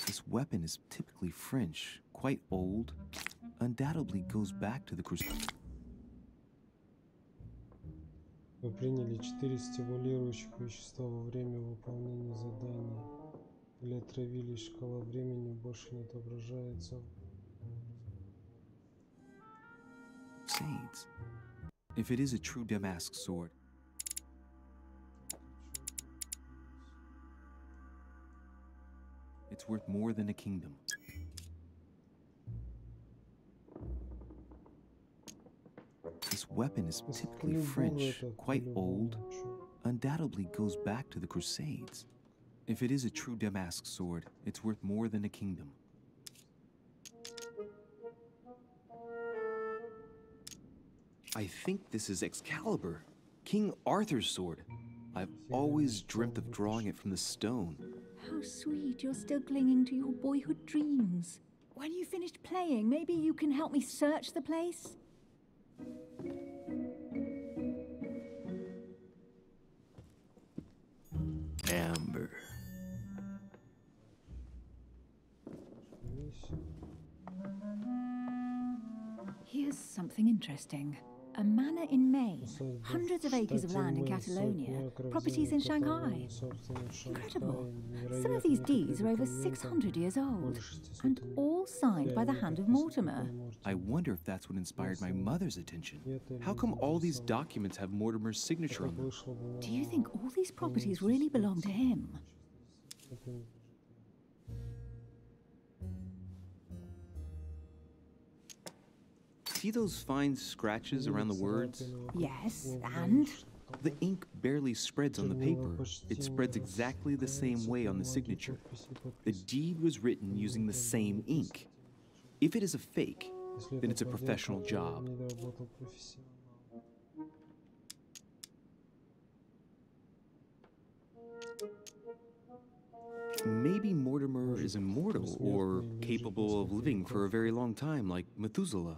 Speaker 10: This weapon is typically French, quite old, undoubtedly goes back to the Crusades.
Speaker 1: Вы приняли 4 стимулирующих вещества во время выполнения задания. Или отравились, шкала времени больше не отображается.
Speaker 10: Crusades. If it is a true Damask sword, it's worth more than a kingdom. This weapon is typically French, quite old, undoubtedly goes back to the Crusades. If it is a true Damask sword, it's worth more than a kingdom. I think this is Excalibur, King Arthur's sword. I've always dreamt of drawing it from the stone.
Speaker 4: How sweet, you're still clinging to your boyhood dreams. When you finished playing, maybe you can help me search the place?
Speaker 10: Amber.
Speaker 4: Here's something interesting. A manor in Maine, hundreds of acres of land in Catalonia, properties in Shanghai. Incredible. Some of these deeds are over 600 years old, and all signed by the hand of Mortimer.
Speaker 10: I wonder if that's what inspired my mother's attention. How come all these documents have Mortimer's signature on them?
Speaker 4: Do you think all these properties really belong to him?
Speaker 10: See those fine scratches around the words?
Speaker 4: Yes, and?
Speaker 10: The ink barely spreads on the paper. It spreads exactly the same way on the signature. The deed was written using the same ink. If it is a fake, then it's a professional job. Maybe Mortimer is immortal or capable of living for a very long time, like Methuselah.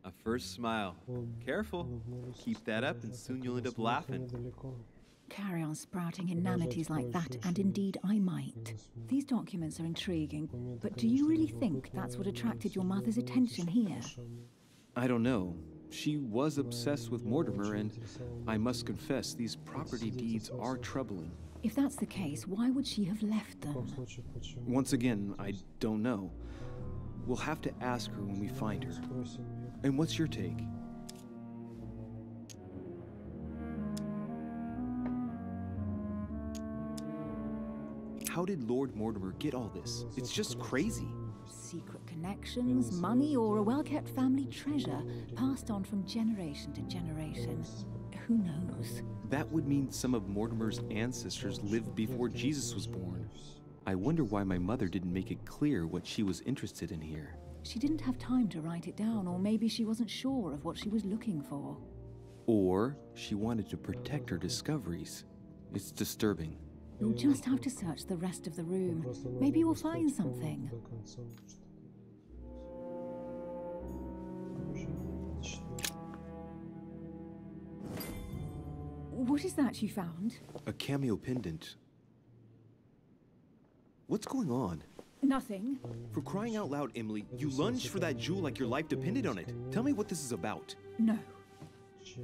Speaker 10: A first smile. Careful. Keep that up and soon you'll end up laughing.
Speaker 4: carry on sprouting inanities like that, and indeed I might. These documents are intriguing, but do you really think that's what attracted your mother's attention here?
Speaker 6: I don't know. She was obsessed with Mortimer, and I must confess, these property deeds are troubling.
Speaker 4: If that's the case, why would she have left them?
Speaker 6: Once again, I don't know. We'll have to ask her when we find her. And what's your take? How did Lord Mortimer get all this? It's just crazy.
Speaker 4: Secret connections, money, or a well-kept family treasure passed on from generation to generation. Who knows?
Speaker 6: That would mean some of Mortimer's ancestors lived before Jesus was born. I wonder why my mother didn't make it clear what she was interested in here.
Speaker 4: She didn't have time to write it down, or maybe she wasn't sure of what she was looking for.
Speaker 6: Or she wanted to protect her discoveries. It's disturbing.
Speaker 4: You'll just have to search the rest of the room. Maybe you'll find something. What is that you found?
Speaker 6: A cameo pendant. What's going on?
Speaker 4: Nothing.
Speaker 6: For crying out loud, Emily, you lunged for that jewel like your life depended on it. Tell me what this is about.
Speaker 4: No.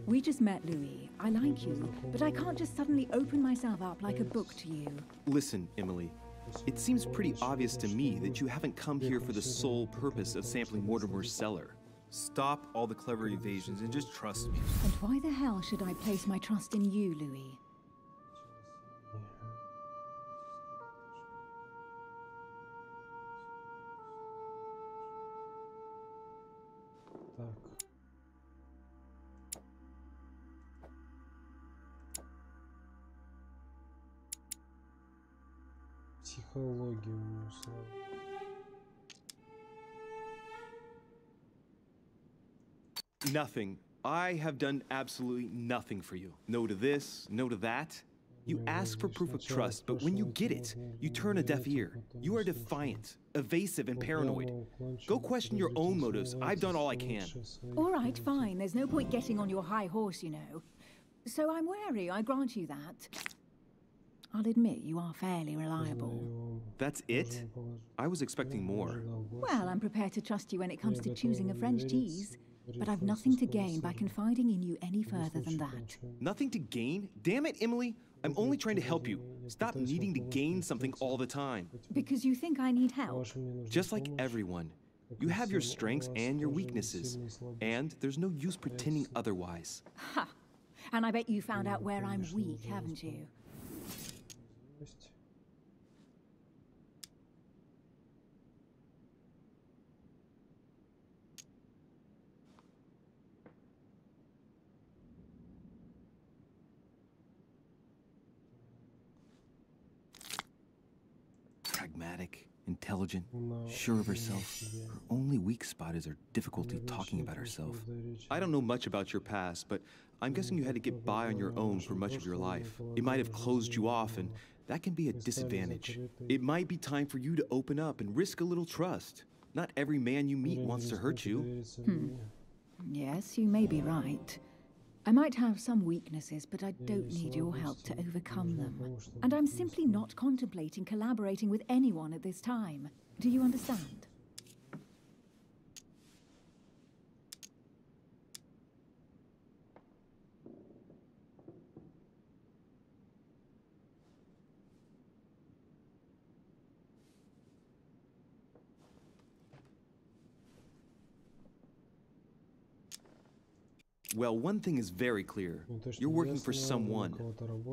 Speaker 4: We just met, Louis. I like you, but I can't just suddenly open myself up like a book to you.
Speaker 6: Listen, Emily. It seems pretty obvious to me that you haven't come here for the sole purpose of sampling Mortimer's cellar. Stop all the clever evasions and just trust me.
Speaker 4: And why the hell should I place my trust in you, Louis?
Speaker 1: Психологию мусора.
Speaker 6: Nothing. I have done absolutely nothing for you. No to this, no to that. You ask for proof of trust, but when you get it, you turn a deaf ear. You are defiant, evasive, and paranoid. Go question your own motives. I've done all I can.
Speaker 4: All right, fine. There's no point getting on your high horse, you know. So I'm wary, I grant you that. I'll admit you are fairly reliable.
Speaker 6: That's it? I was expecting more.
Speaker 4: Well, I'm prepared to trust you when it comes to choosing a French cheese. But I've nothing to gain by confiding in you any further than that.
Speaker 6: Nothing to gain? Damn it, Emily! I'm only trying to help you. Stop needing to gain something all the time.
Speaker 4: Because you think I need help?
Speaker 6: Just like everyone. You have your strengths and your weaknesses. And there's no use pretending otherwise.
Speaker 4: Ha! And I bet you found out where I'm weak, haven't you?
Speaker 6: Pragmatic, intelligent, sure of herself. Her only weak spot is her difficulty talking about herself. I don't know much about your past, but I'm guessing you had to get by on your own for much of your life. It might have closed you off, and that can be a disadvantage. It might be time for you to open up and risk a little trust. Not every man you meet wants to hurt you.
Speaker 4: Yes, you may be right. I might have some weaknesses, but I don't need your help to overcome them. And I'm simply not contemplating collaborating with anyone at this time. Do you understand?
Speaker 6: Well, one thing is very clear. You're working for someone.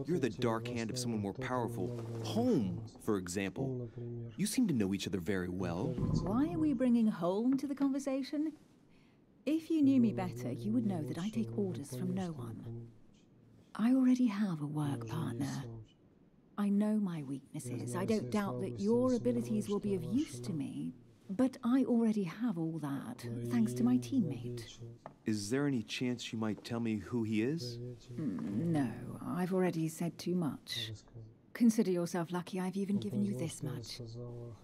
Speaker 6: You're the dark hand of someone more powerful. Home, for example. You seem to know each other very well.
Speaker 4: Why are we bringing home to the conversation? If you knew me better, you would know that I take orders from no one. I already have a work partner. I know my weaknesses. I don't doubt that your abilities will be of use to me. But I already have all that, thanks to my teammate.
Speaker 6: Is there any chance you might tell me who he is?
Speaker 4: No, I've already said too much. Consider yourself lucky I've even given you this much.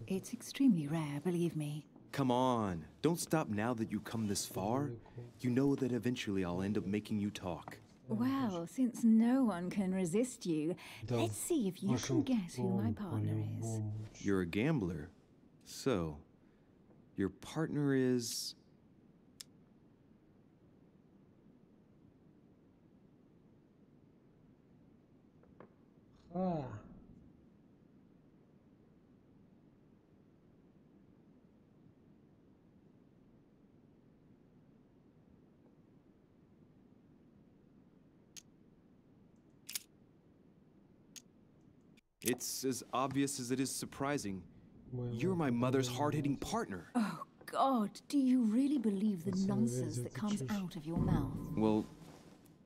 Speaker 4: It's extremely rare, believe me.
Speaker 6: Come on, don't stop now that you've come this far. You know that eventually I'll end up making you talk.
Speaker 4: Well, since no one can resist you, let's see if you can guess who my partner is.
Speaker 10: You're a gambler. So, your partner is... It's as obvious as it is surprising. You're my mother's hard-hitting partner.
Speaker 4: Oh, God, do you really believe the nonsense that comes out of your mouth?
Speaker 10: Well,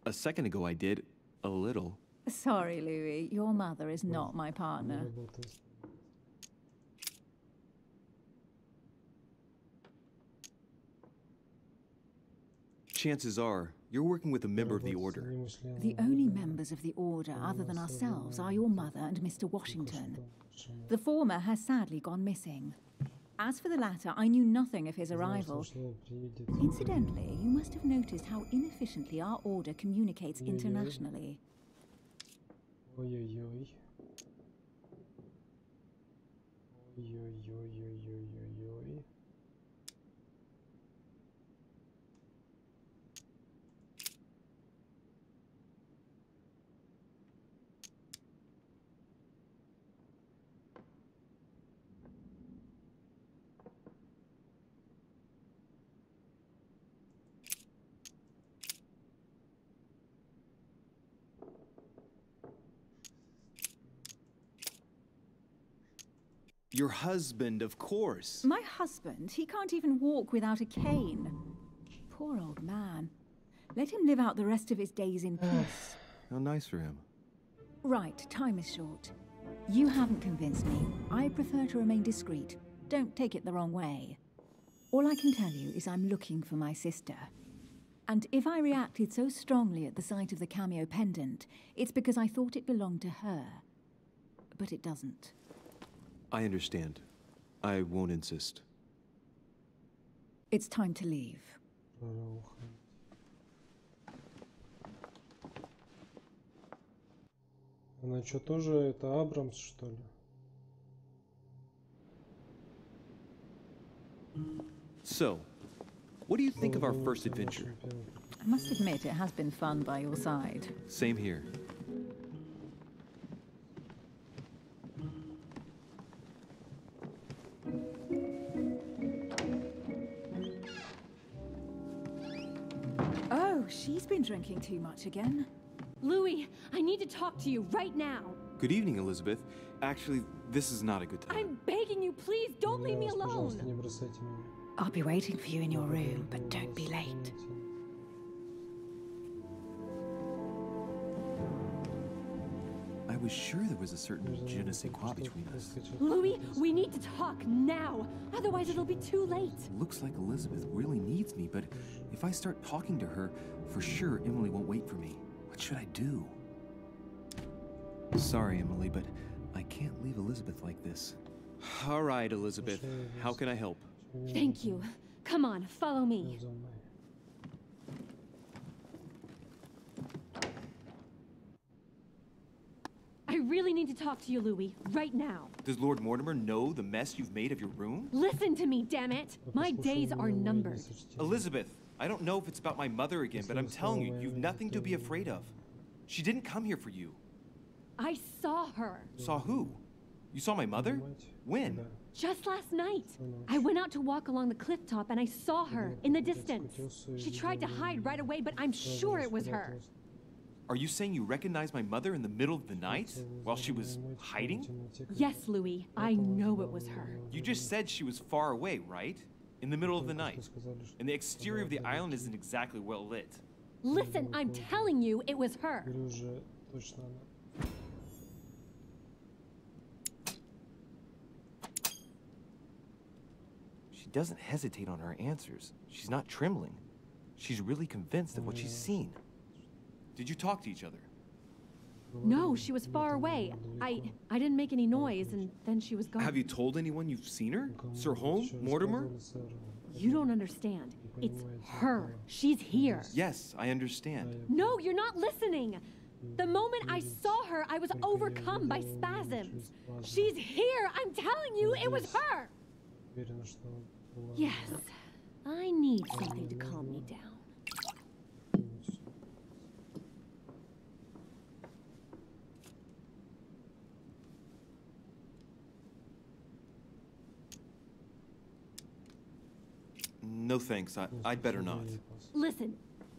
Speaker 10: a second ago I did. A little.
Speaker 4: Sorry, Louis, your mother is not my partner.
Speaker 10: Chances are, you're working with a member of the Order.
Speaker 4: The only members of the Order other than ourselves are your mother and Mr. Washington. The former has sadly gone missing. As for the latter, I knew nothing of his arrival. Incidentally, you must have noticed how inefficiently our Order communicates internationally.
Speaker 10: Your husband, of course.
Speaker 4: My husband? He can't even walk without a cane. Poor old man. Let him live out the rest of his days in peace.
Speaker 10: How nice for him.
Speaker 4: Right, time is short. You haven't convinced me. I prefer to remain discreet. Don't take it the wrong way. All I can tell you is I'm looking for my sister. And if I reacted so strongly at the sight of the cameo pendant, it's because I thought it belonged to her. But it doesn't.
Speaker 10: I understand. I won't insist.
Speaker 4: It's time to leave.
Speaker 1: Она что, тоже это Абрамс, что ли?
Speaker 10: So, what do you think of our first adventure?
Speaker 4: I must admit it has been fun by your side.
Speaker 10: Same here.
Speaker 4: Oh, she's been drinking too much again.
Speaker 12: Louis, I need to talk to you right now.
Speaker 10: Good evening, Elizabeth. Actually, this is not a good time.
Speaker 12: I'm begging you, please don't leave me alone.
Speaker 4: I'll be waiting for you in your room, but don't be late.
Speaker 10: I was sure there was a certain je ne sais quoi between us.
Speaker 12: Louis, we need to talk now. Otherwise, it'll be too late.
Speaker 10: Looks like Elizabeth really needs me, but if I start talking to her, for sure Emily won't wait for me. What should I do? Sorry, Emily, but I can't leave Elizabeth like this. All right, Elizabeth. How can I help?
Speaker 12: Thank you. Come on, follow me. I really need to talk to you, Louis, right now.
Speaker 10: Does Lord Mortimer know the mess you've made of your room?
Speaker 12: Listen to me, damn it! My days are numbered.
Speaker 10: Elizabeth, I don't know if it's about my mother again, but I'm telling you, you've nothing to be afraid of. She didn't come here for you.
Speaker 12: I saw her.
Speaker 10: Saw who? You saw my mother? When?
Speaker 12: Just last night. I went out to walk along the cliff top and I saw her in the distance. She tried to hide right away, but I'm sure it was her.
Speaker 10: Are you saying you recognized my mother in the middle of the night while she was hiding?
Speaker 12: Yes, Louis, I know it was her.
Speaker 10: You just said she was far away, right? In the middle of the night. And the exterior of the island isn't exactly well lit.
Speaker 12: Listen, I'm telling you, it was her.
Speaker 10: She doesn't hesitate on her answers. She's not trembling. She's really convinced of what she's seen. Did you talk to each other?
Speaker 12: No, she was far away. I didn't make any noise, and then she was gone.
Speaker 6: Have you told anyone you've seen her? Sir Holmes? Mortimer?
Speaker 12: You don't understand. It's her. She's here.
Speaker 6: Yes, I understand.
Speaker 12: No, you're not listening. The moment I saw her, I was overcome by spasms. She's here. I'm telling you, it was her. Yes, I need something to calm me down.
Speaker 6: No thanks, I'd better not.
Speaker 12: Listen,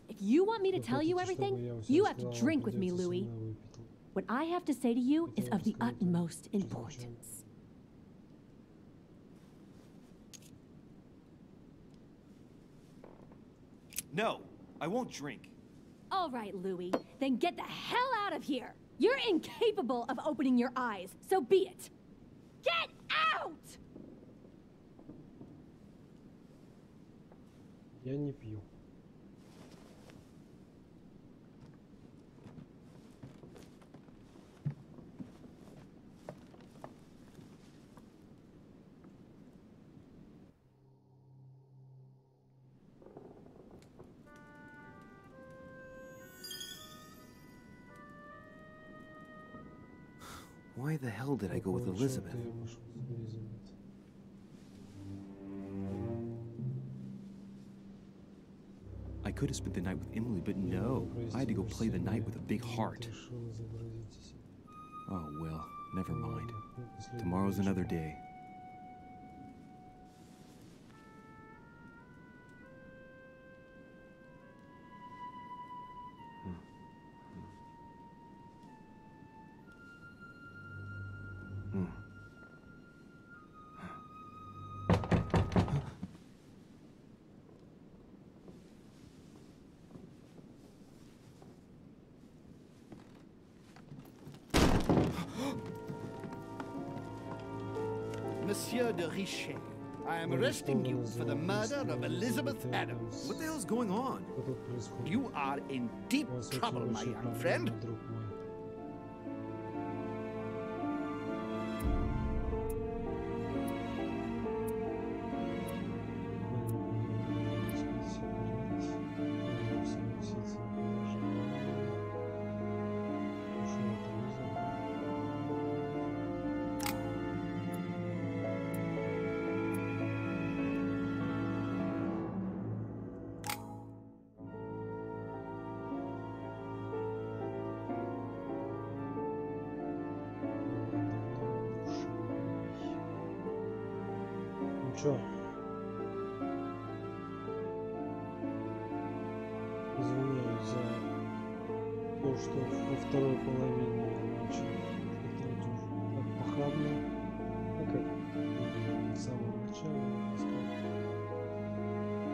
Speaker 12: if you want me to tell you everything, you have to drink with me, Louis. What I have to say to you is of the utmost importance.
Speaker 6: No, I won't drink.
Speaker 12: All right, Louis, then get the hell out of here. You're incapable of opening your eyes, so be it. Get out!
Speaker 1: Я не пью.
Speaker 10: Why the hell did I go with Elizabeth? I could have spent the night with Emily, but no. I had to go play the night with a big heart. Oh well, never mind. Tomorrow's another day.
Speaker 9: Monsieur de Richet, I am arresting you for the murder of Elizabeth Adams.
Speaker 6: What the hell's going on?
Speaker 9: You are in deep trouble, my young friend.
Speaker 1: Чё? Извиняюсь за то, что во второй половине я начал летать уже так похабно, ну как в самом начале, можно сказать.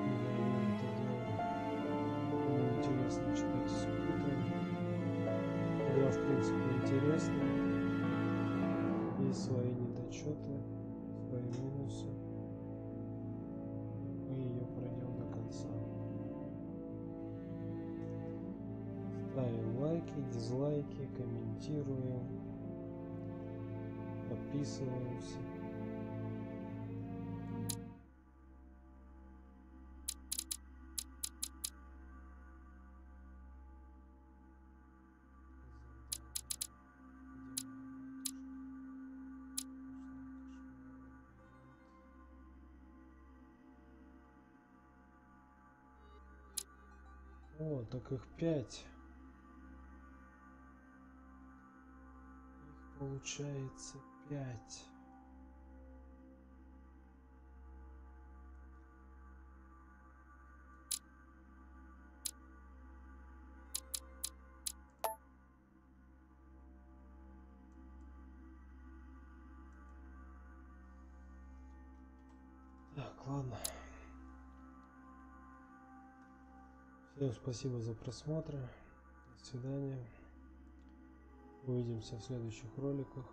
Speaker 1: Это дело. Мне интересно читать с субтитрами. Игра в принципе интересная. Есть свои недочеты, свои минусы. Мы ее пройдем до конца. Ставим лайки, дизлайки, комментируем, подписываемся. О, так их 5. Их получается 5. Так, ладно. Всем спасибо за просмотр. До свидания. Увидимся в следующих роликах.